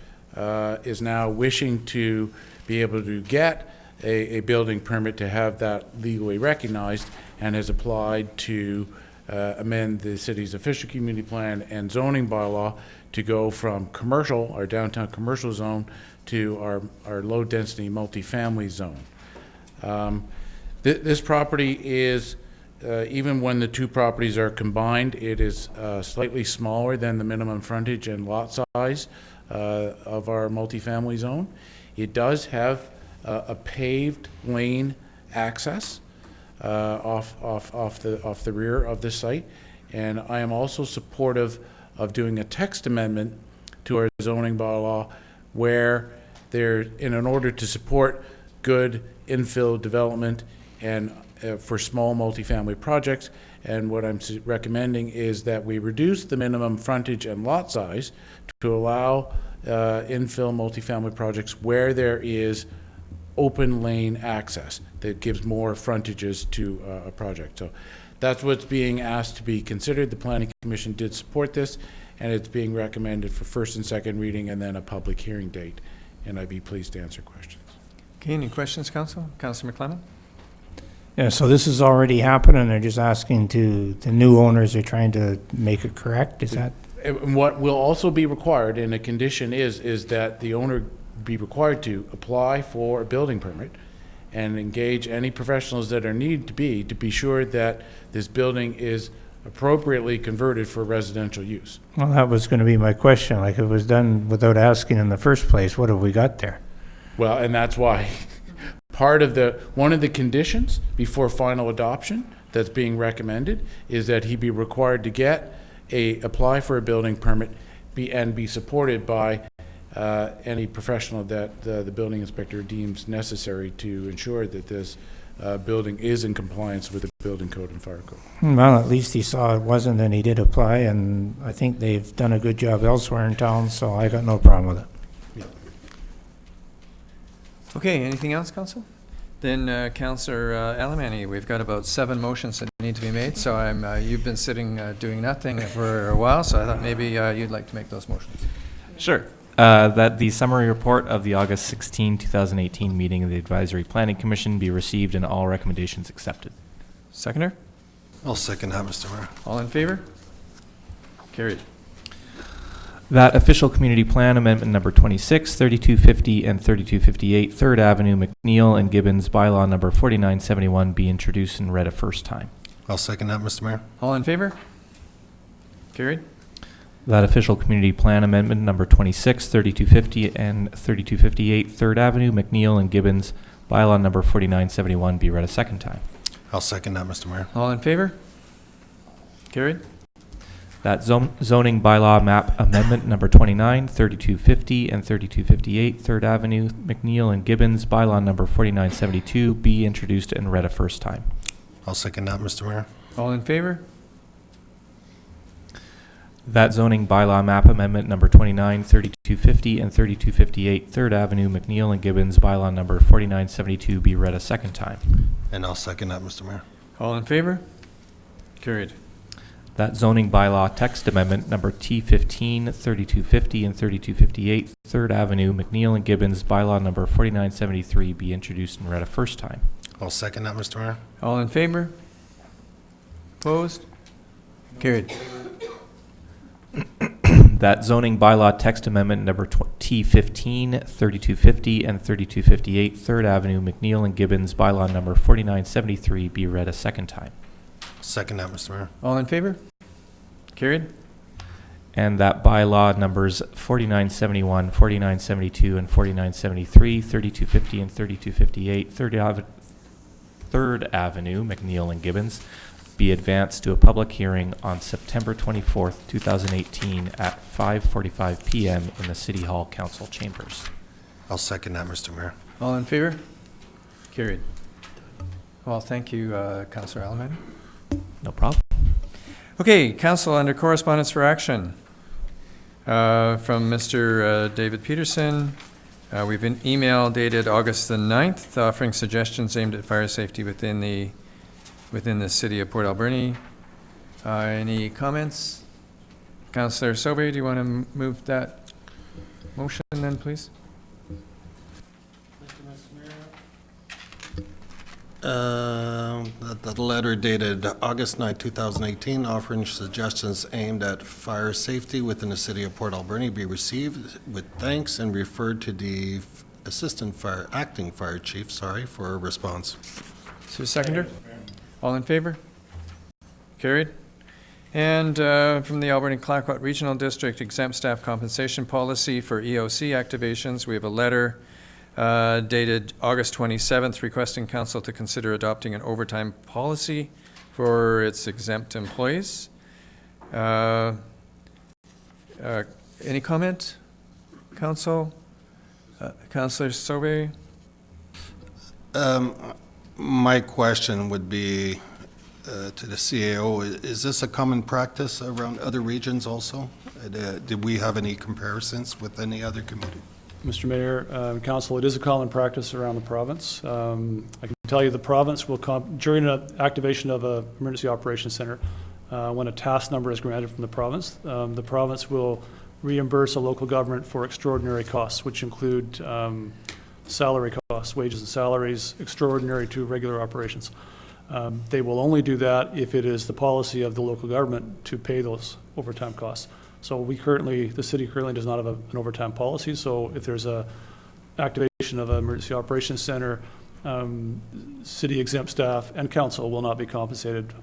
is now wishing to be able to get a building permit to have that legally recognized, and has applied to amend the city's official community plan and zoning bylaw to go from commercial, our downtown commercial zone, to our low-density multifamily zone. This property is, even when the two properties are combined, it is slightly smaller than the minimum frontage and lot size of our multifamily zone. It does have a paved lane access off the rear of the site, and I am also supportive of doing a text amendment to our zoning bylaw where in order to support good infill development and for small multifamily projects, and what I'm recommending is that we reduce the minimum frontage and lot size to allow infill multifamily projects where there is open lane access that gives more frontages to a project. So that's what's being asked to be considered. The Planning Commission did support this, and it's being recommended for first and second reading and then a public hearing date. And I'd be pleased to answer questions. Okay, any questions, Council? Councilor McClellan? Yeah, so this has already happened, and they're just asking the new owners are trying to make it correct, is that? And what will also be required, and a condition is that the owner be required to apply for a building permit and engage any professionals that are needed to be sure that this building is appropriately converted for residential use. Well, that was going to be my question. Like, if it was done without asking in the first place, what have we got there? Well, and that's why one of the conditions before final adoption that's being recommended is that he be required to apply for a building permit and be supported by any professional that the building inspector deems necessary to ensure that this building is in compliance with the building code and fire code. Well, at least he saw it wasn't, and he did apply, and I think they've done a good job elsewhere in town, so I got no problem with it. Yeah. Okay, anything else, Council? Then Councillor Alemany, we've got about 7 motions that need to be made, so you've been sitting doing nothing for a while, so I thought maybe you'd like to make those motions. Sure. That the summary report of the August 16, 2018 meeting of the Advisory Planning Commission be received and all recommendations accepted. Seconder? I'll second that, Mr. Mayor. All in favor? Carried. That official community plan amendment number 26, 3250 and 3258 3rd Avenue, McNeil and Gibbons bylaw number 4971 be introduced and read a first time. I'll second that, Mr. Mayor. All in favor? Carried. That official community plan amendment number 26, 3250 and 3258 3rd Avenue, McNeil and Gibbons bylaw number 4971 be read a second time. I'll second that, Mr. Mayor. All in favor? Carried. That zoning bylaw map amendment number 29, 3250 and 3258 3rd Avenue, McNeil and Gibbons bylaw number 4972 be introduced and read a first time. I'll second that, Mr. Mayor. All in favor? That zoning bylaw map amendment number 29, 3250 and 3258 3rd Avenue, McNeil and Gibbons bylaw number 4972 be read a second time. And I'll second that, Mr. Mayor. All in favor? Carried. That zoning bylaw text amendment number T15, 3250, and 3258, 3rd Avenue, McNeil and Gibbons, bylaw number 4973, be introduced and read a first time. I'll second that, Mr. Mayor. All in favor? Opposed? Carried. That zoning bylaw text amendment number T15, 3250, and 3258, 3rd Avenue, McNeil and Gibbons, bylaw number 4973, be read a second time. Second that, Mr. Mayor. All in favor? Carried. And that bylaw numbers 4971, 4972, and 4973, 3250 and 3258, 3rd Avenue, McNeil and Gibbons, be advanced to a public hearing on September 24th, 2018 at 5:45 p.m. in the City Hall Council chambers. I'll second that, Mr. Mayor. All in favor? Carried. Well, thank you, Councillor Alberni. No problem. Okay, Council, under correspondence for action from Mr. David Peterson. We've an email dated August the 9th offering suggestions aimed at fire safety within the city of Port Alberni. Any comments? Councillor Sobey, do you want to move that motion then, please? The letter dated August 9, 2018, offering suggestions aimed at fire safety within the city of Port Alberni be received with thanks and referred to the acting fire chief, for a response. Is there a seconder? All in favor? Carried. And from the Alberni-Clayoquot Regional District exempt staff compensation policy for EOC activations, we have a letter dated August 27th requesting council to consider adopting an overtime policy for its exempt employees. Any comment, council? Councillor Sobey? My question would be to the CAO, is this a common practice around other regions also? Did we have any comparisons with any other community? Mr. Mayor, Council, it is a common practice around the province. I can tell you the province will, during an activation of an emergency operations center, when a task number is granted from the province will reimburse a local government for extraordinary costs, which include salary costs, wages and salaries, extraordinary to regular operations. They will only do that if it is the policy of the local government to pay those overtime costs. So the city currently does not have an overtime policy. So if there's a activation of an emergency operations center, city exempt staff and council will not be compensated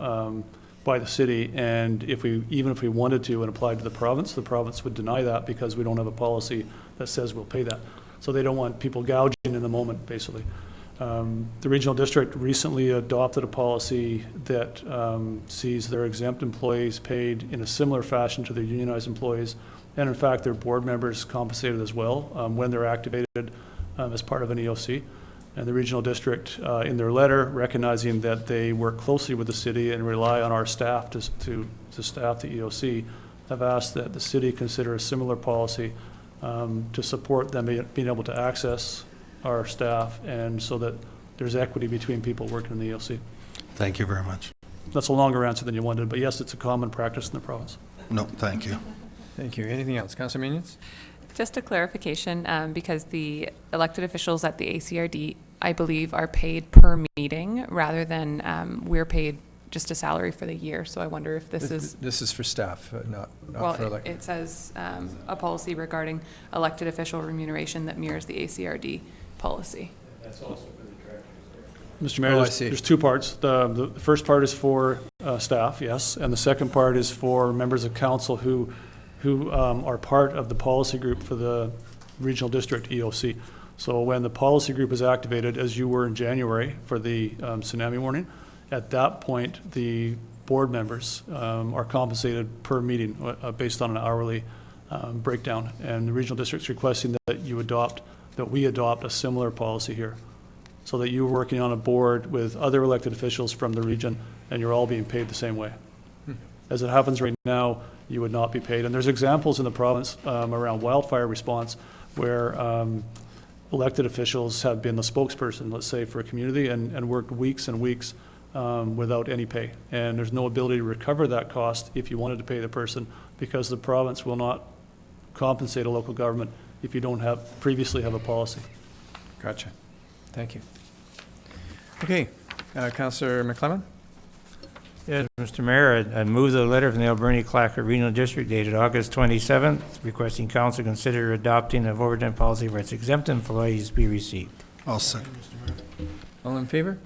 by the city. And even if we wanted to and applied to the province would deny that because we don't have a policy that says we'll pay that. So they don't want people gouging in the moment, basically. The regional district recently adopted a policy that sees their exempt employees paid in a similar fashion to their unionized employees, and in fact their board members compensated as well when they're activated as part of an EOC. And the regional district, in their letter, recognizing that they work closely with the city and rely on our staff to staff the EOC, have asked that the city consider a similar policy to support them being able to access our staff, and so that there's equity between people working in the ELC. Thank you very much. That's a longer answer than you wanted, but yes, it's a common practice in the province. No, thank you. Thank you. Anything else? Councillor Minions? Just a clarification, because the elected officials at the ACRD, I believe, are paid per meeting rather than we're paid just a salary for the year. So I wonder if this is... This is for staff, not well, for elected. it says a policy regarding elected official remuneration that mirrors the ACRD policy. That's also for the directors. Mr. Mayor, there's two parts. The first part is for staff, yes, and the second part is for members of council who are part of the policy group for the regional district EOC. So when the policy group is activated, as you were in January for the tsunami warning, at that point the board members are compensated per meeting based on an hourly breakdown, and the regional district's requesting that we adopt a similar policy here, so that you're working on a board with other elected officials from the region and you're all being paid the same way. As it happens right now, you would not be paid. And there's examples in the province around wildfire response where elected officials have been the spokesperson, let's say, for a community and worked weeks and weeks without any pay. And there's no ability to recover that cost if you wanted to pay the person, because the province will not compensate a local government if you don't previously have a policy. Gotcha. Thank you. Okay, Councillor McClellan? Yes, Mr. Mayor, I move the letter from the Alberni Clacker Regional District dated August 27th, requesting council consider adopting an overtime policy for its exempt employees be received. I'll second. All in favor?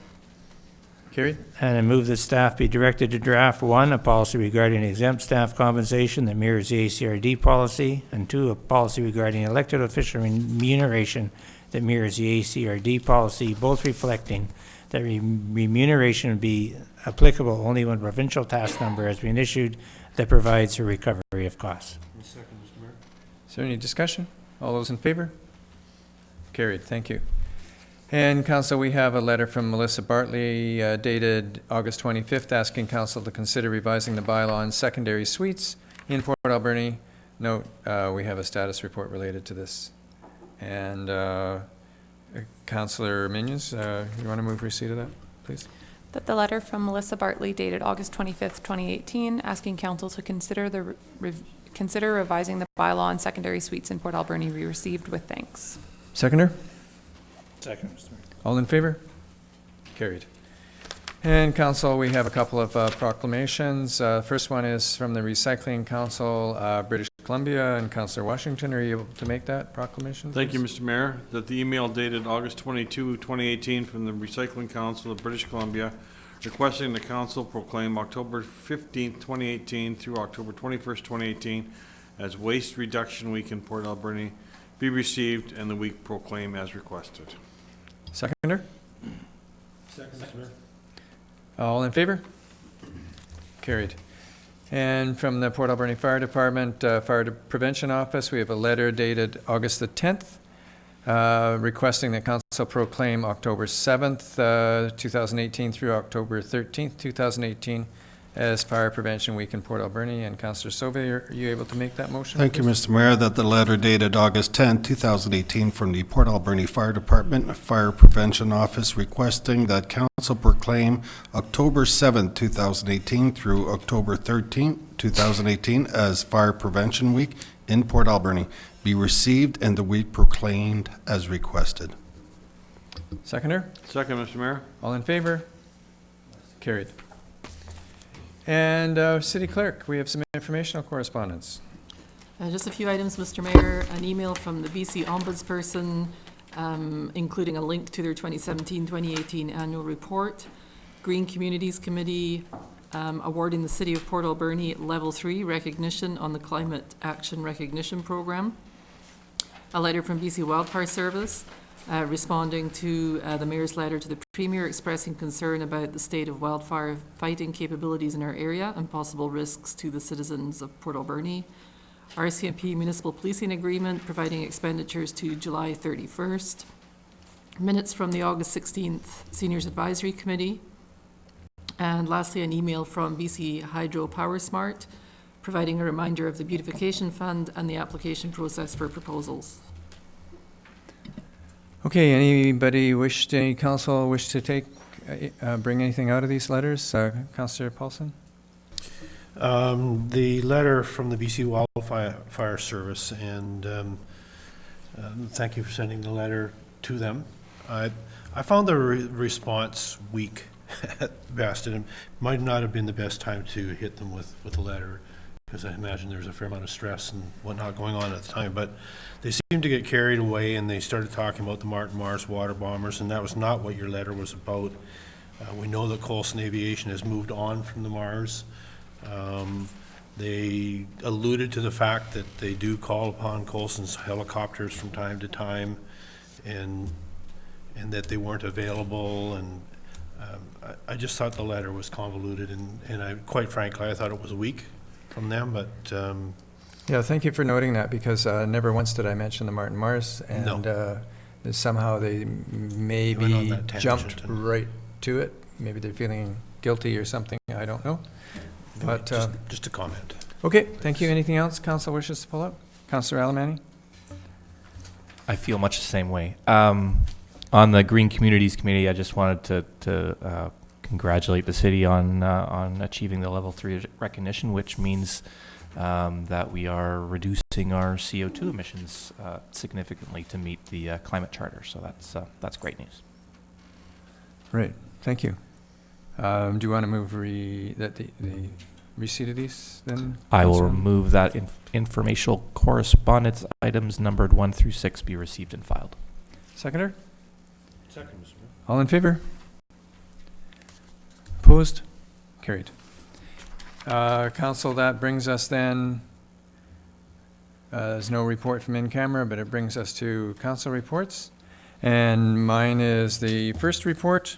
Carried. And I move that staff be directed to draft 1, a policy regarding exempt staff compensation that mirrors the ACRD policy, and 2, a policy regarding elected official remuneration that mirrors the ACRD policy, both reflecting that remuneration would be applicable only when provincial task number has been issued that provides for recovery of costs. Second, Mr. Mayor. Is there any discussion? All those in favor? Carried. Thank you. And Council, we have a letter from Melissa Bartley dated August 25th asking Council to consider revising the bylaw on secondary suites in Port Alberni. Note, we have a status report related to this. And Councillor Minions, you want to move receipt of that, please? That the letter from Melissa Bartley dated August 25th, 2018, asking council to consider consider revising the bylaw on secondary suites in Port Alberni be received with thanks. Seconder? Second, Mr. Mayor. All in favor? Carried. And Council, we have a couple of proclamations. First one is from the Recycling Council, British Columbia, and Councillor Washington. Are you able to make that proclamation? Thank you, Mr. Mayor. That the email dated August 22, 2018 from the Recycling Council of British Columbia requesting the council proclaim October 15, 2018 through October 21st, 2018 as Waste Reduction Week in Port Alberni be received and the week proclaim as requested. Seconder? Second, Mr. Mayor. All in favor? Carried. And from the Port Alberni Fire Department, Fire Prevention Office, we have a letter dated August the 10th, requesting that council proclaim October 7th, 2018 through October 13th, 2018 as Fire Prevention Week in Port Alberni. And Councillor Sauve, are you able to make that motion? Thank you, please? Mr. Mayor, that the letter dated August 10, 2018 from the Port Alberni Fire Department, Fire Prevention Office requesting that council proclaim October 7, 2018 through October 13, 2018 as Fire Prevention Week in Port Alberni be received and the week proclaimed as requested. Seconder? Second, Mr. Mayor. All in favor? Carried. And City Clerk, we have some informational correspondence. Just a few items, Mr. Mayor. An email from the BC Ombudsperson, including a link to their 2017-2018 annual report. Green Communities Committee awarding the City of Port Alberni Level 3 recognition on the Climate Action Recognition Program. A letter from BC Wildfire Service responding to the Mayor's letter to the Premier expressing concern about the state of wildfire fighting capabilities in our area and possible risks to the citizens of Port Alberni. RCMP Municipal Policing Agreement providing expenditures to July 31st. Minutes from the August 16th Seniors Advisory Committee. And lastly, an email from BC Hydro Power Smart providing a reminder of the Beautification Fund and the application process for proposals. Okay, any council wish to bring anything out of these letters? Councillor Paulson? The letter from the BC Wildfire Service, and thank you for sending the letter to them. I found the response weak at best, and it might not have been the best time to hit them with a letter, because I imagine there was a fair amount of stress and whatnot going on at the time. But they seemed to get carried away, and they started talking about the Martin Mars water bombers, and that was not what your letter was about. We know that Coulson Aviation has moved on from the Mars. They alluded to the fact that they do call upon Coulson's helicopters from time to time, and that they weren't available. And I just thought the letter was convoluted, and I, quite frankly, I thought it was weak from them. But yeah, thank you for noting that, because never once did I mention the Martin Mars, and No. Somehow they maybe on that tangent jumped and- right to it. Maybe they're feeling guilty or something. I don't know. But just a comment. okay, thank you. Anything else council wishes to pull up? Councillor Alamani? I feel much the same way. On the Green Communities Committee, I just wanted to congratulate the city on achieving the level 3 recognition, which means that we are reducing our CO2 emissions significantly to meet the climate charter. So that's great news. Great, thank you. Do you want to move the receipt of these then? I will Councillor? move that informational correspondence items numbered 1 through 6 be received and filed. Seconder? Second, Mr. Mayor. All in favor? Opposed? Carried. Council, that brings us then, there's no report from in camera, but it brings us to council reports. And mine is the first report.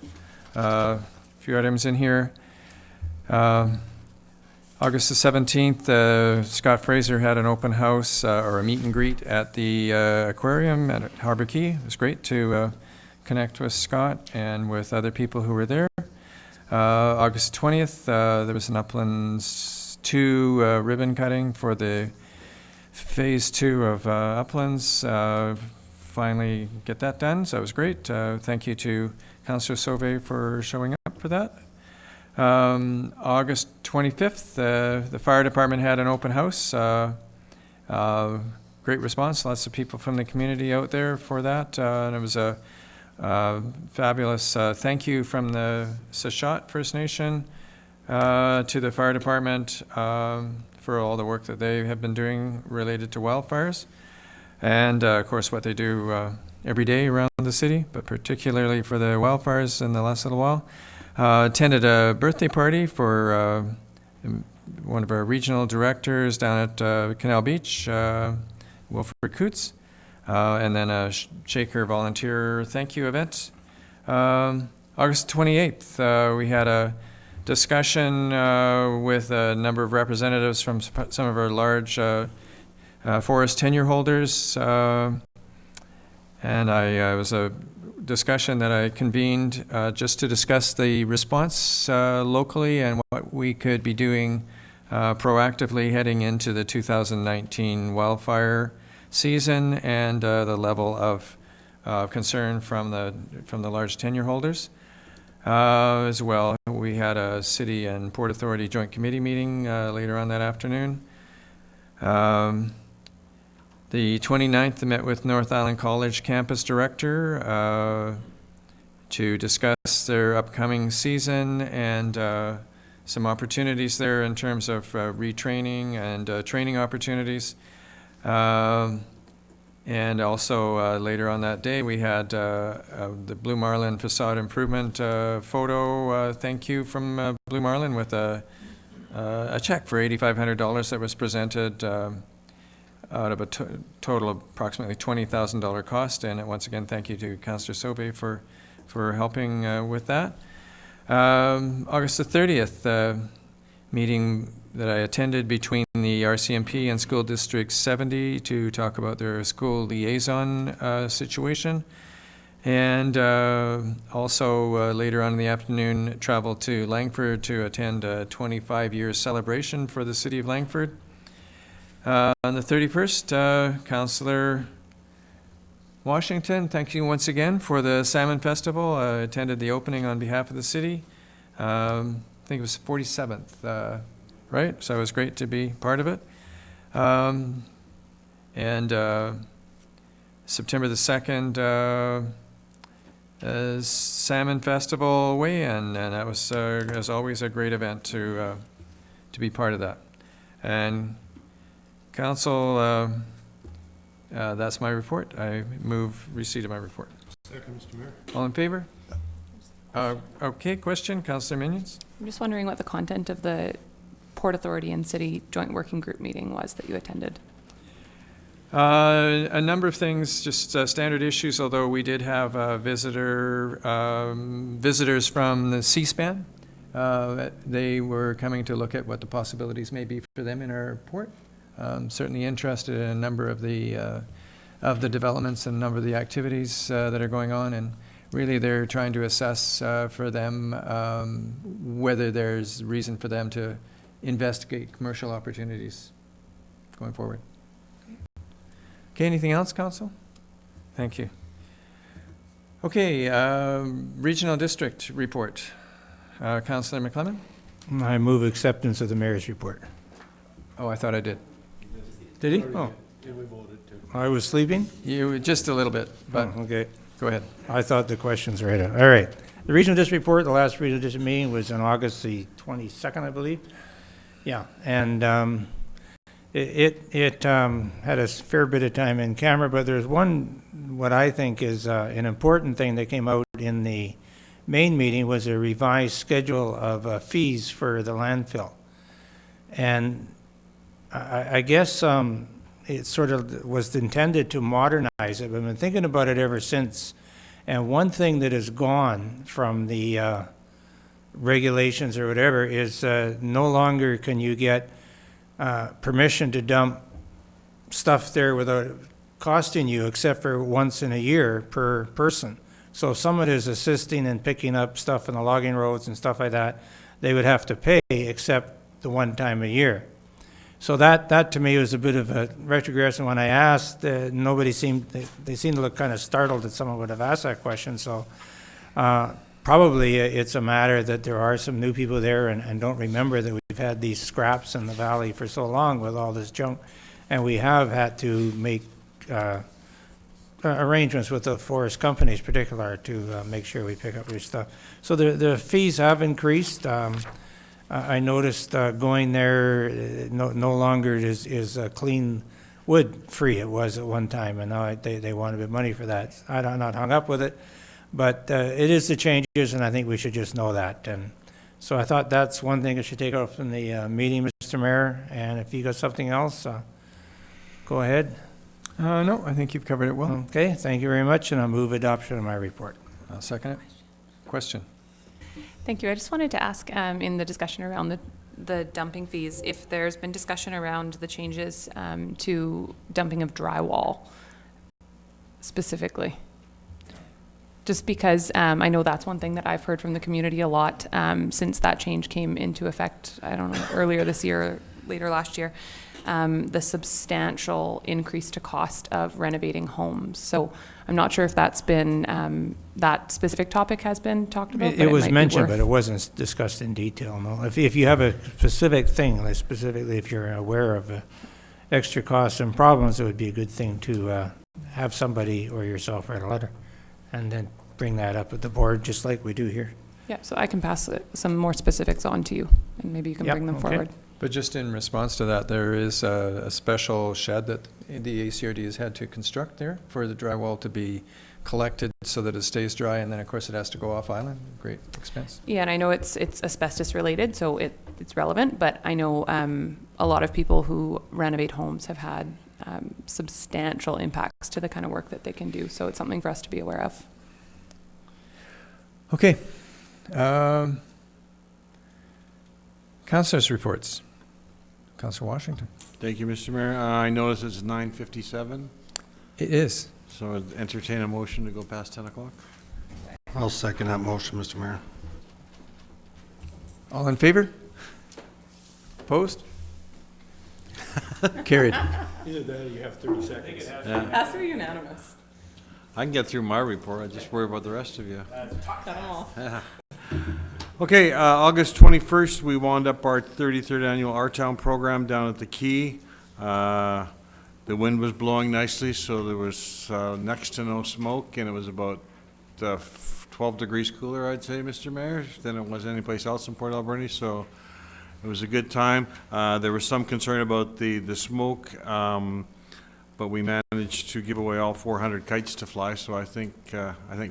A few items in here. August the 17th, Scott Fraser had an open house or a meet and greet at the aquarium at Harbour Quay. It was great to connect with Scott and with other people who were there. August 20th, there was an Uplands 2 ribbon cutting for the phase 2 of Uplands. Finally get that done, so it was great. Thank you to Councillor Sauvé for showing up for that. August 25th, the fire department had an open house. Great response, lots of people from the community out there for that. And it was a fabulous thank you from the Sechot First Nation to the fire department for all the work that they have been doing related to wildfires. And of course what they do every day around the city, but particularly for the wildfires in the last little while. Attended a birthday party for one of our regional directors down at Canal Beach, Wilfred Coots, and then a Shaker volunteer thank you event. August 28th, we had a discussion with a number of representatives from some of our large forest tenure holders, and it was a discussion that I convened just to discuss the response locally and what we could be doing proactively heading into the 2019 wildfire season and the level of concern from the large tenure holders. As well, we had a City and Port Authority Joint Committee meeting later on that afternoon. The 29th, I met with North Island College campus director to discuss their upcoming season and some opportunities there in terms of retraining and training opportunities. And also later on that day, we had the Blue Marlin facade improvement photo thank you from Blue Marlin with a check for $8,500 that was presented out of a total of approximately $20,000 cost. And once again, thank you to Councillor Sauvé for helping with that. August the 30th, meeting that I attended between the RCMP and School District 70 to talk about their school liaison situation. And also later on in the afternoon, traveled to Langford to attend a 25-year celebration for the City of Langford. On the 31st, Councillor Washington, thank you once again for the Salmon Festival. I attended the opening on behalf of the city. I think it was 47th, right? So it was great to be part of it. And September the 2nd, Salmon Festival weigh-in, and that was, as always, a great event to be part of that. And Council, that's my report. I move receipt of my report. Second, Mr. Mayor. All in favor? Okay, question, Councillor Minions? I'm just wondering what the content of the Port Authority and City Joint Working Group meeting was that you attended. A number of things, just standard issues, although we did have visitors from the C-SPAN. They were coming to look at what the possibilities may be for them in our port. Certainly interested in a number of the developments and a number of the activities that are going on, and really they're trying to assess for them whether there's reason for them to investigate commercial opportunities going forward. Okay, anything else, Council? Thank you. Okay, Regional District report. Councillor McClellan? I move acceptance of the mayor's report. Oh, I thought I did. Did he? Oh, Yeah, we voted too. I was sleeping? You, just a little bit, but Oh, okay. go ahead. I thought the questions were right. All right. The regional district report, the last regional district meeting was on August the 22nd, I believe. Yeah, and it had a fair bit of time in camera, but there's one, what I think is an important thing that came out in the main meeting was a revised schedule of fees for the landfill. And I guess it sort of was intended to modernize it, but I've been thinking about it ever since. And one thing that is gone from the regulations or whatever is no longer can you get permission to dump stuff there without costing you, except for once in a year per person. So if someone is assisting in picking up stuff in the logging roads and stuff like that, they would have to pay except the one time a year. So that to me was a bit of a retrogression. When I asked, nobody seemed, they seemed to look kind of startled that someone would have asked that question. So probably it's a matter that there are some new people there and don't remember that we've had these scraps in the valley for so long with all this junk. And we have had to make arrangements with the forest companies in particular to make sure we pick up your stuff. So the fees have increased. I noticed going there, no longer is clean wood free. It was at one time, and now they want a bit of money for that. I'm not hung up with it, but it is the changes, and I think we should just know that. And so I thought that's one thing I should take out from the meeting, Mr. Mayor. And if you got something else, go ahead. No, I think you've covered it well. Okay, thank you very much, and I'll move adoption of my report. I'll second it. Question? Thank you. I just wanted to ask, in the discussion around the dumping fees, if there's been discussion around the changes to dumping of drywall specifically. Just because I know that's one thing that I've heard from the community a lot since that change came into effect, I don't know, earlier this year or later last year, the substantial increase to cost of renovating homes. So I'm not sure if that's been, that specific topic has been talked about. It was mentioned, but it wasn't discussed in detail, no. If you have a specific thing, like specifically if you're aware of extra costs and problems, it would be a good thing to have somebody or yourself write a letter and then bring that up at the board, just like we do here. Yeah, so I can pass some more specifics on to you, and maybe you can bring them forward. But just in response to that, there is a special shed that the ACRD has had to construct there for the drywall to be collected so that it stays dry, and then of course it has to go off island. Great expense. Yeah, and I know it's asbestos related, so it's relevant, but I know a lot of people who renovate homes have had substantial impacts to the kind of work that they can do, so it's something for us to be aware of. Okay. Councilors' reports. Councilor Washington. Thank you, Mr. Mayor. I notice it's 9:57, It is. so I'd entertain a motion to go past 10 o'clock. I'll second that motion, Mr. Mayor. All in favor? Opposed? Carried. Either that or you have 30 seconds. That's for unanimous. I can get through my report. I just worry about the rest of you. Cut them off. Okay, August 21st, we wound up our 33rd annual Our Town program down at the Quay. The wind was blowing nicely, so there was next to no smoke, and it was about 12 degrees cooler, I'd say, Mr. Mayor, than it was anyplace else in Port Alberni, so it was a good time. There was some concern about the smoke, but we managed to give away all 400 kites to fly, so I think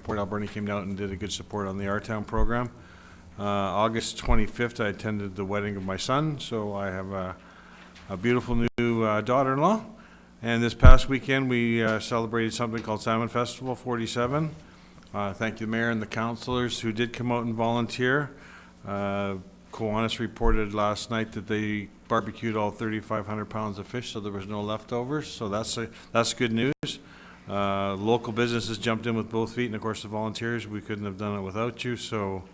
Port Alberni came out and did a good support on the Our Town program. August 25th, I attended the wedding of my son, so I have a beautiful new daughter-in-law. And this past weekend, we celebrated something called Salmon Festival 47. Thank you, the mayor and the councilors who did come out and volunteer. Kiwanis reported last night that they barbecued all 3,500 pounds of fish, so there was no leftovers. So that's good news. Local businesses jumped in with both feet, and of course the volunteers. We couldn't have done it without you. So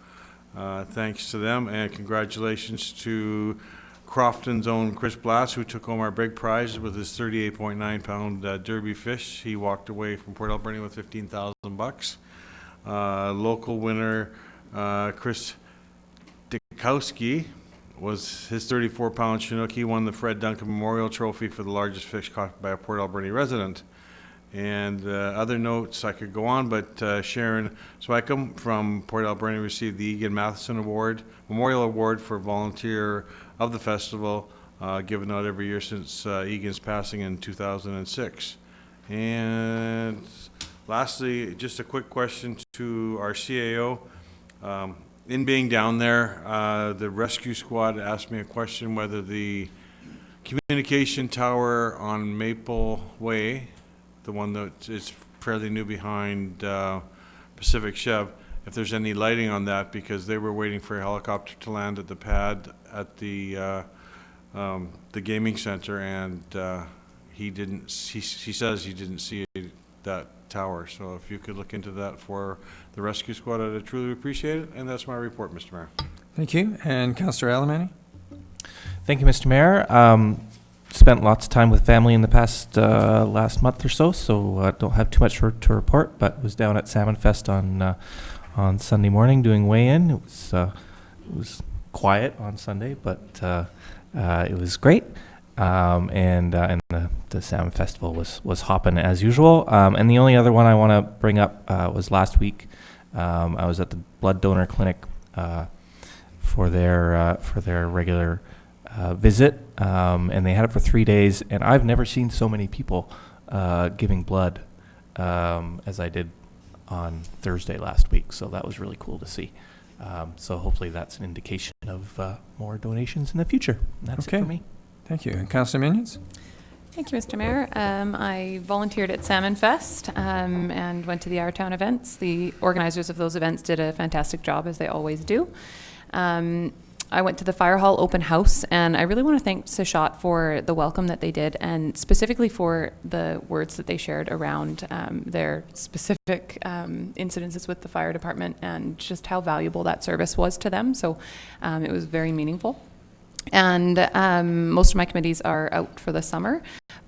thanks to them, and congratulations to Crofton's own Chris Blass, who took home our big prize with his 38.9 pound derby fish. He walked away from Port Alberni with $15,000 bucks. Local winner Chris Kowski was his 34-pound Chinook. He won the Fred Duncan Memorial Trophy for the largest fish caught by a Port Alberni resident. And other notes, I could go on, but Sharon Swickham from Port Alberni received the Egan Matheson Award, Memorial Award for Volunteer of the Festival, given out every year since Egan's passing in 2006. And lastly, just a quick question to our CAO. In being down there, the rescue squad asked me a question whether the communication tower on Maple Way, the one that is fairly new behind Pacific Chev, if there's any lighting on that, because they were waiting for a helicopter to land at the pad at the gaming center, and he didn't. He says he didn't see that tower. So if you could look into that for the rescue squad, I'd truly appreciate it. And that's my report, Mr. Mayor. Thank you. And Councillor Alemany? Thank you, Mr. Mayor. Spent lots of time with family in the past last month or so don't have too much to report, but was down at Salmon Fest on Sunday morning doing weigh-in. It was quiet on Sunday, but it was great. And the Salmon Festival was hopping as usual. And the only other one I want to bring up was last week. I was at the blood donor clinic for their regular visit, and they had it for 3 days. And I've never seen so many people giving blood as I did on Thursday last week. So that was really cool to see. So hopefully that's an indication of more donations in the future. That's it for me. Thank you. And Councillor Minions? Thank you, Mr. Mayor. I volunteered at Salmon Fest and went to the Our Town events. The organizers of those events did a fantastic job, as they always do. I went to the Fire Hall open house, and I really want to thank Sachat for the welcome that they did, and specifically for the words that they shared around their specific incidences with the fire department and just how valuable that service was to them. So it was very meaningful. And most of my committees are out for the summer,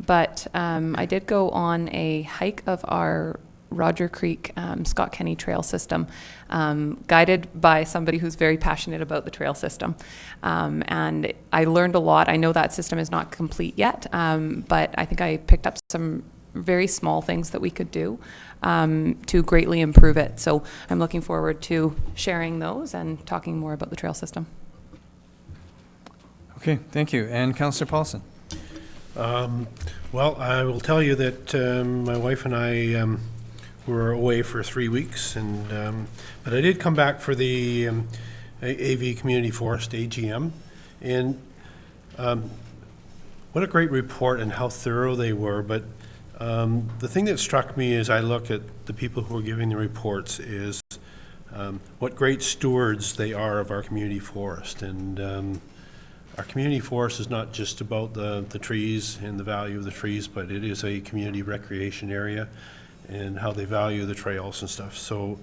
but I did go on a hike of our Roger Creek Scott Kenny trail system, guided by somebody who's very passionate about the trail system. And I learned a lot. I know that system is not complete yet, but I think I picked up some very small things that we could do to greatly improve it. So I'm looking forward to sharing those and talking more about the trail system. Okay, thank you. And Councillor Paulson? Well, I will tell you that my wife and I were away for 3 weeks, and but I did come back for the AV Community Forest AGM, and what a great report and how thorough they were. But the thing that struck me as I look at the people who are giving the reports is what great stewards they are of our community forest. And our community forest is not just about the trees and the value of the trees, but it is a community recreation area and how they value the trails and stuff. So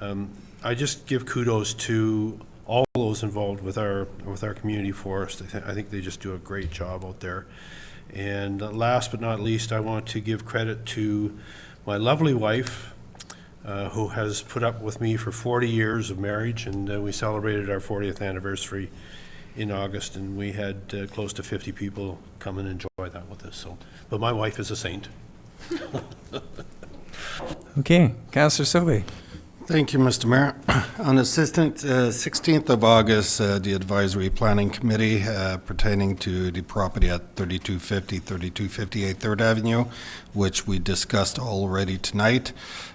I just give kudos to all those involved with our community forest. I think they just do a great job out there. And last but not least, I want to give credit to my lovely wife, who has put up with me for 40 years of marriage, and we celebrated our 40th anniversary in August, and we had close to 50 people come and enjoy that with us. So, but my wife is a saint. Okay, Councillor Sobey. Thank you, Mr. Mayor. On the 16th of August, the Advisory Planning Committee pertaining to the property at 3250, 3258 3rd Avenue, which we discussed already tonight.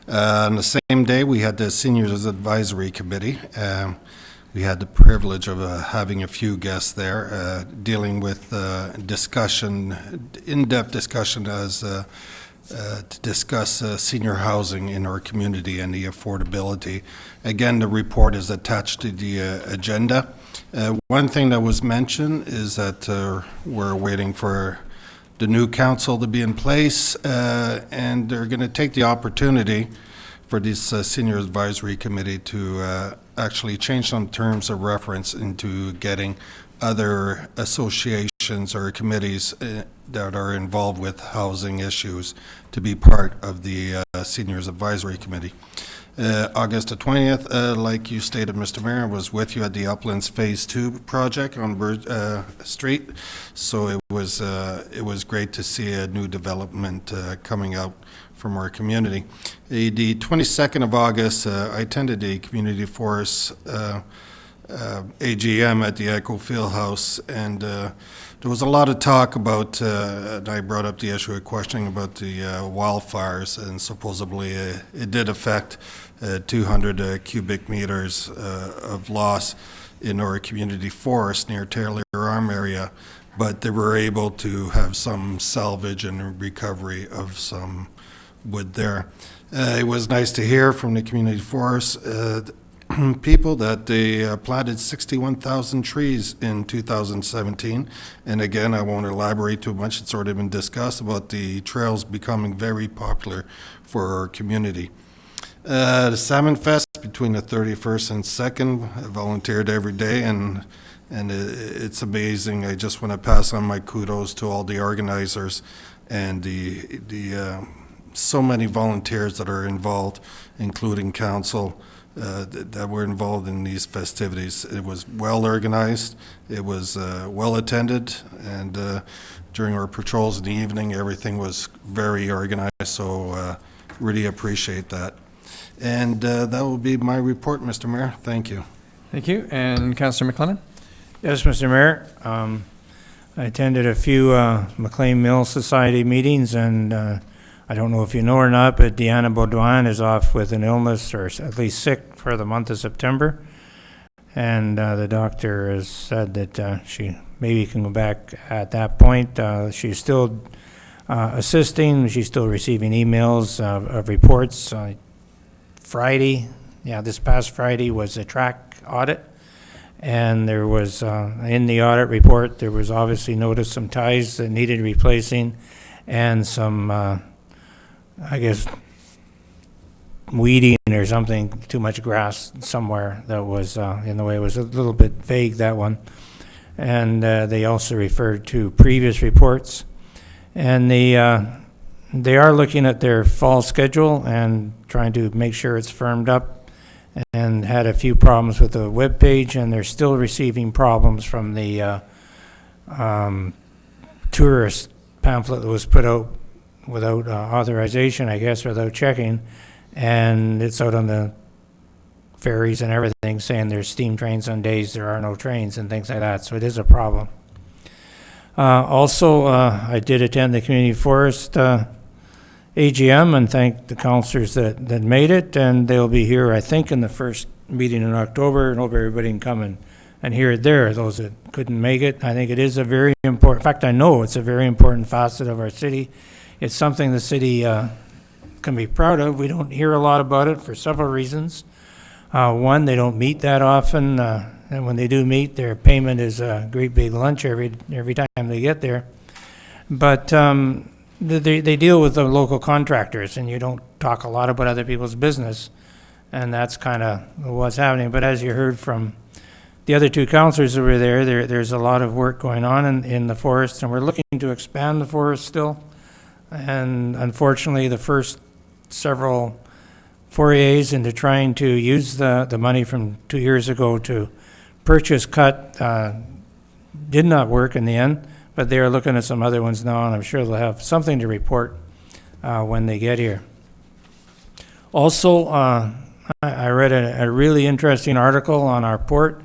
On the same day, we had the Seniors Advisory Committee. We had the privilege of having a few guests there, dealing with discussion, in-depth discussion as to discuss senior housing in our community and the affordability. Again, the report is attached to the agenda. One thing that was mentioned is that we're waiting for the new council to be in place, and they're going to take the opportunity for this Senior Advisory Committee to actually change some terms of reference into getting other associations or committees that are involved with housing issues to be part of the Seniors Advisory Committee. August the 20th, like you stated, Mr. Mayor, I was with you at the Uplands Phase 2 project on Bird Street. So it was great to see a new development coming out from our community. The 22nd of August, I attended the Community Forest AGM at the Echo Field House, and there was a lot of talk about, and I brought up the issue of questioning about the wildfires, and supposedly it did affect 200 cubic meters of loss in our community forest near Taylor Arm area, but they were able to have some salvage and recovery of some wood there. It was nice to hear from the community forest people that they planted 61,000 trees in 2017. And again, I won't elaborate too much. It's already been discussed about the trails becoming very popular for our community. The Salmon Fest between the 31st and 2nd, I volunteered every day, and it's amazing. I just want to pass on my kudos to all the organizers and the so many volunteers that are involved, including council, that were involved in these festivities. It was well organized, it was well attended, and during our patrols in the evening, everything was very organized, so really appreciate that. And that will be my report, Mr. Mayor. Thank you. Thank you. And Councillor McLennan? Yes, Mr. Mayor. I attended a few McLean Mill Society meetings, and I don't know if you know or not, but Deanna Baudouin is off with an illness, or at least sick, for the month of September. And the doctor has said that she maybe can go back at that point. She's still assisting. She's still receiving emails of reports. Friday, this past Friday was a track audit. And there was, in the audit report, there was obviously noticed some ties that needed replacing, and some I guess weeding or something, too much grass somewhere that was in the way. It was a little bit vague, that one. And they also referred to previous reports. And they are looking at their fall schedule and trying to make sure it's firmed up, and had a few problems with the web page, and they're still receiving problems from the tourist pamphlet that was put out without authorization, I guess, without checking, and it's out on the ferries and everything saying there's steam trains on days there are no trains and things like that, so it is a problem. Also, I did attend the Community Forest AGM and thank the councillors that made it, and they'll be here, I think, in the first meeting in October, and hope everybody can come and hear it there, those that couldn't make it. I think it is a very important, in fact, I know it's a very important facet of our city. It's something the city can be proud of. We don't hear a lot about it for several reasons. One, they don't meet that often, and when they do meet, their payment is a great big lunch every time they get there. But they deal with the local contractors, and you don't talk a lot about other people's business, and that's kind of what's happening. But as you heard from the other two councillors that were there's a lot of work going on in the forest, and we're looking to expand the forest still. And unfortunately, the first several forays into trying to use the money from 2 years ago to purchase cut did not work in the end, but they are looking at some other ones now, and I'm sure they'll have something to report when they get here. Also, I read a really interesting article on our port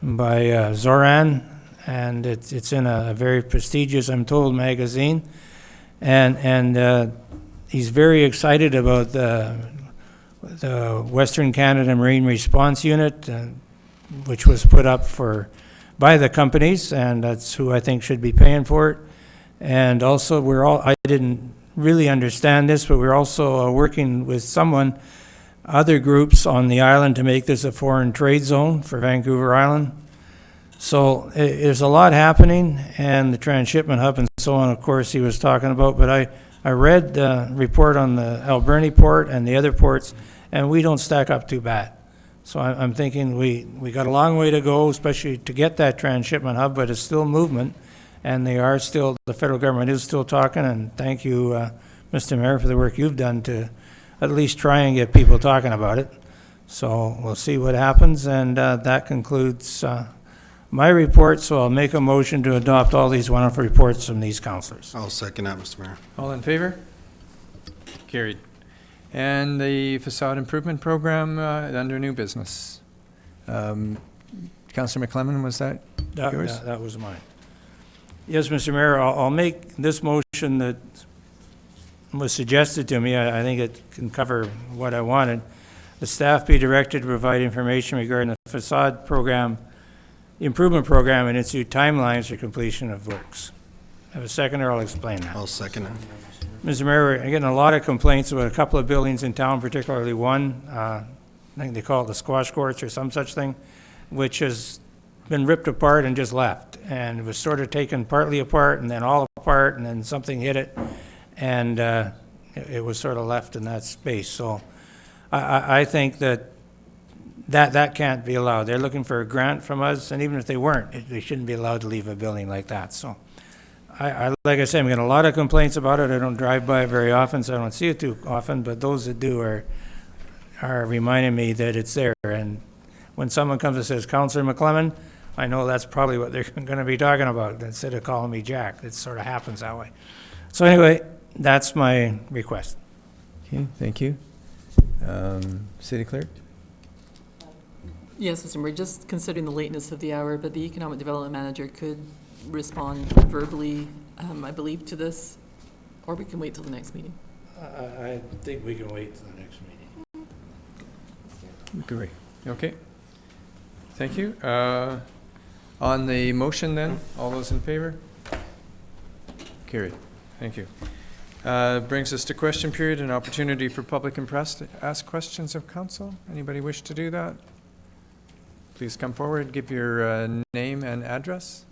by Zoran, and it's in a very prestigious, I'm told, magazine. And he's very excited about the Western Canada Marine Response Unit, which was put up by the companies, and that's who I think should be paying for it. And also, I didn't really understand this, but we're also working with other groups on the island to make this a foreign trade zone for Vancouver Island. So there's a lot happening, and the transshipment hub and so on, of course, he was talking about. But I read the report on the Alberni port and the other ports, and we don't stack up too bad. So I'm thinking we got a long way to go, especially to get that transshipment hub, but it's still movement, and the federal government is still talking, and thank you, Mr. Mayor, for the work you've done to at least try and get people talking about it. So we'll see what happens, and that concludes my report, so I'll make a motion to adopt all these wonderful reports from these councillors. I'll second that, Mr. Mayor. All in favor? Carried. And the facade improvement program under new business. Councillor McClellan, was that yours? That was mine. Yes, Mr. Mayor, I'll make this motion that was suggested to me. I think it can cover what I wanted. The staff be directed to provide information regarding the facade program, improvement program, and institute timelines for completion of works. Have a second, or I'll explain that. I'll second it. Mr. Mayor, we're getting a lot of complaints about a couple of buildings in town, particularly one, I think they call it the squash courts or some such thing, which has been ripped apart and just left. And it was sort of taken partly apart and then all apart, and then something hit it, and it was sort of left in that space. So I think that can't be allowed. They're looking for a grant from us, and even if they weren't, they shouldn't be allowed to leave a building like that. So like I said, I'm getting a lot of complaints about it. I don't drive by it very often, so I don't see it too often, but those that do are reminding me that it's there. And when someone comes and says, Councillor McClellan, I know that's probably what they're going to be talking about, instead of calling me Jack. It sort of happens that way. So anyway, that's my request. Okay, thank you. City Clerk? Yes, Mr. Mayor, just considering the lateness of the hour, but the Economic Development Manager could respond verbally, I believe, to this, or we can wait till the next meeting. I think we can wait till the next meeting. Great. Okay. Thank you. On the motion then, all those in favor? Carried. Thank you. Brings us to question period, an opportunity for public and press to ask questions of council. Anybody wish to do that? Please come forward, give your name and address.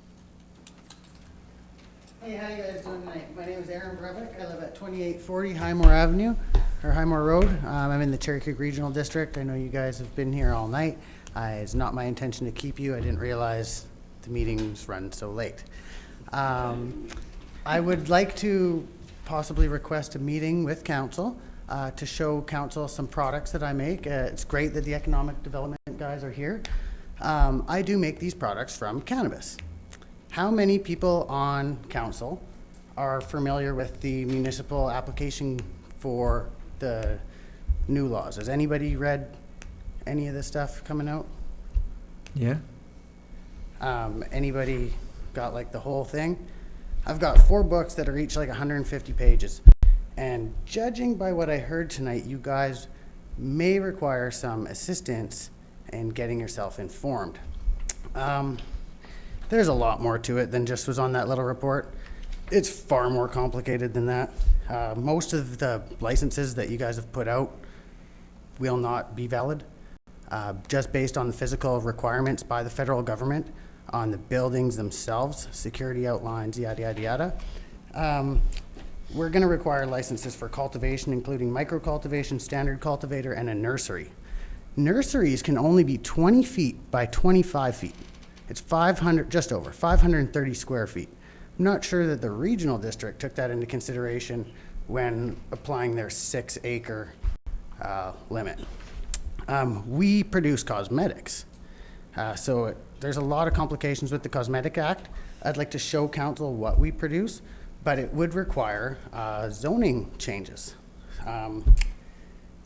Hey, how you guys doing tonight? My name is Aaron Brevick. I live at 2840 Highmore Avenue, or Highmore Road. I'm in the Cherry Creek Regional District. I know you guys have been here all night. It's not my intention to keep you. I didn't realize the meetings run so late. I would like to possibly request a meeting with council to show council some products that I make. It's great that the economic development guys are here. I do make these products from cannabis. How many people on council are familiar with the municipal application for the new laws? Has anybody read any of this stuff coming out? Yeah. Anybody got like the whole thing? I've got 4 books that are each like 150 pages. And judging by what I heard tonight, you guys may require some assistance in getting yourself informed. There's a lot more to it than just was on that little report. It's far more complicated than that. Most of the licenses that you guys have put out will not be valid, just based on the physical requirements by the federal government on the buildings themselves, security outlines, yada, yada, yada. We're gonna require licenses for cultivation, including micro cultivation, standard cultivator, and a nursery. Nurseries can only be 20 feet by 25 feet. It's just over 530 square feet. I'm not sure that the regional district took that into consideration when applying their 6-acre limit. We produce cosmetics. So there's a lot of complications with the Cosmetic Act. I'd like to show council what we produce, but it would require zoning changes.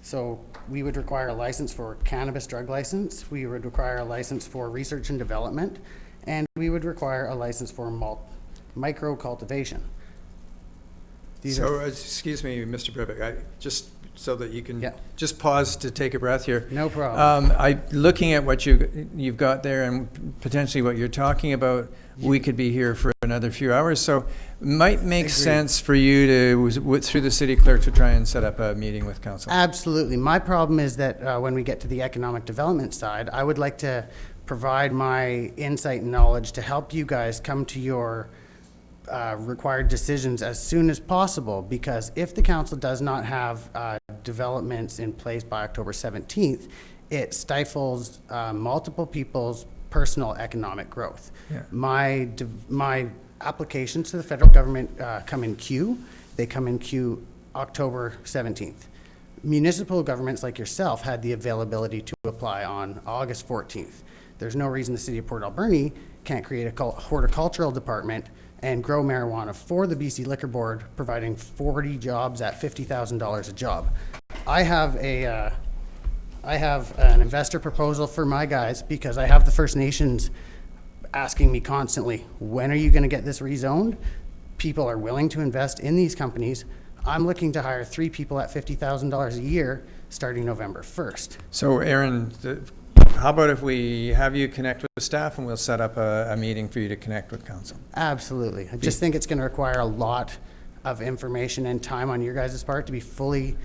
So we would require a license for cannabis drug license. We would require a license for research and development, and we would require a license for micro cultivation. Excuse me, Mr. Brevick, just so that you can just pause to take a breath here. No problem. Looking at what you've got there and potentially what you're talking about, we could be here for another few hours. So it might make sense for you to, through the city clerk, to try and set up a meeting with council. Absolutely. My problem is that when we get to the economic development side, I would like to provide my insight and knowledge to help you guys come to your required decisions as soon as possible, because if the council does not have developments in place by October 17th, it stifles multiple people's personal economic growth. Yeah. My applications to the federal government come in queue. They come in queue October 17th. Municipal governments like yourself had the availability to apply on August 14th. There's no reason the city of Port Alberni can't create a horticultural department and grow marijuana for the BC Liquor Board, providing 40 jobs at $50,000 a job. I have an investor proposal for my guys because I have the First Nations asking me constantly, when are you going to get this rezoned? People are willing to invest in these companies. I'm looking to hire 3 people at $50,000 a year starting November 1st. So Aaron, how about if we have you connect with the staff and we'll set up a meeting for you to connect with council? Absolutely. I just think it's going to require a lot of information and time on your guys' part to be fully,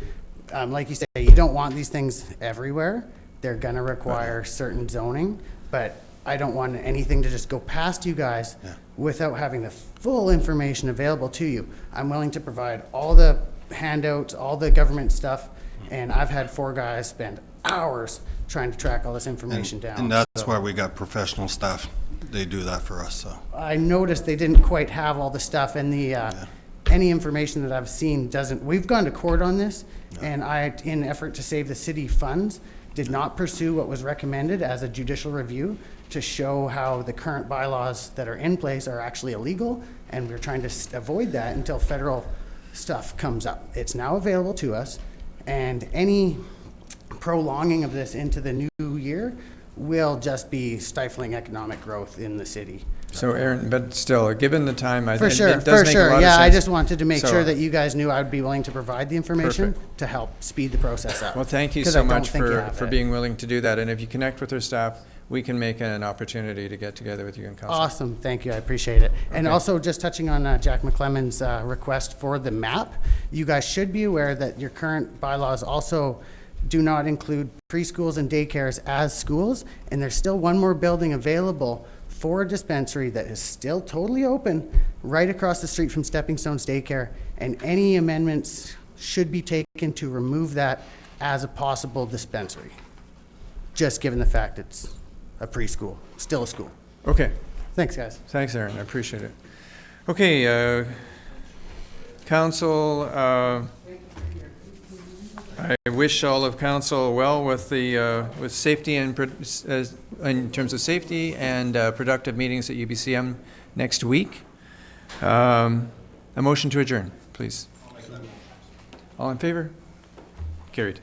like you say, you don't want these things everywhere. They're going to require certain zoning, but I don't want anything to just go past you guys without having the full information available to you. I'm willing to provide all the handouts, all the government stuff, and I've had 4 guys spend hours trying to track all this information down. And that's why we got professional staff. They do that for us, so. I noticed they didn't quite have all the stuff, and the any information that I've seen doesn't. We've gone to court on this, and I, in effort to save the city funds, did not pursue what was recommended as a judicial review to show how the current bylaws that are in place are actually illegal, and we're trying to avoid that until federal stuff comes up. It's now available to us, and any prolonging of this into the new year will just be stifling economic growth in the city. So Aaron, but still, given the time, I For think sure, it does for make a sure. lot of Yeah, sense. I just wanted to make So, sure that you guys knew I would be willing to provide the information Perfect. to help speed the process up. Well, thank you 'Cause so I don't much think you for, have for it. being willing to do that. And if you connect with our staff, we can make an opportunity to get together with you in council. Awesome, thank you, I appreciate it. And Okay. also, just touching on Jack McClemens' request for the map, you guys should be aware that your current bylaws also do not include preschools and daycares as schools, and there's still one more building available for a dispensary that is still totally open right across the street from Stepping Stones Daycare, and any amendments should be taken to remove that as a possible dispensary, just given the fact it's a preschool, still a school. Okay. Thanks, guys. Thanks, Aaron. I appreciate it. Okay, council, I wish all of council well with the with safety and in terms of safety and productive meetings at UBCM next week. A motion to adjourn, please. All in favor? Carried.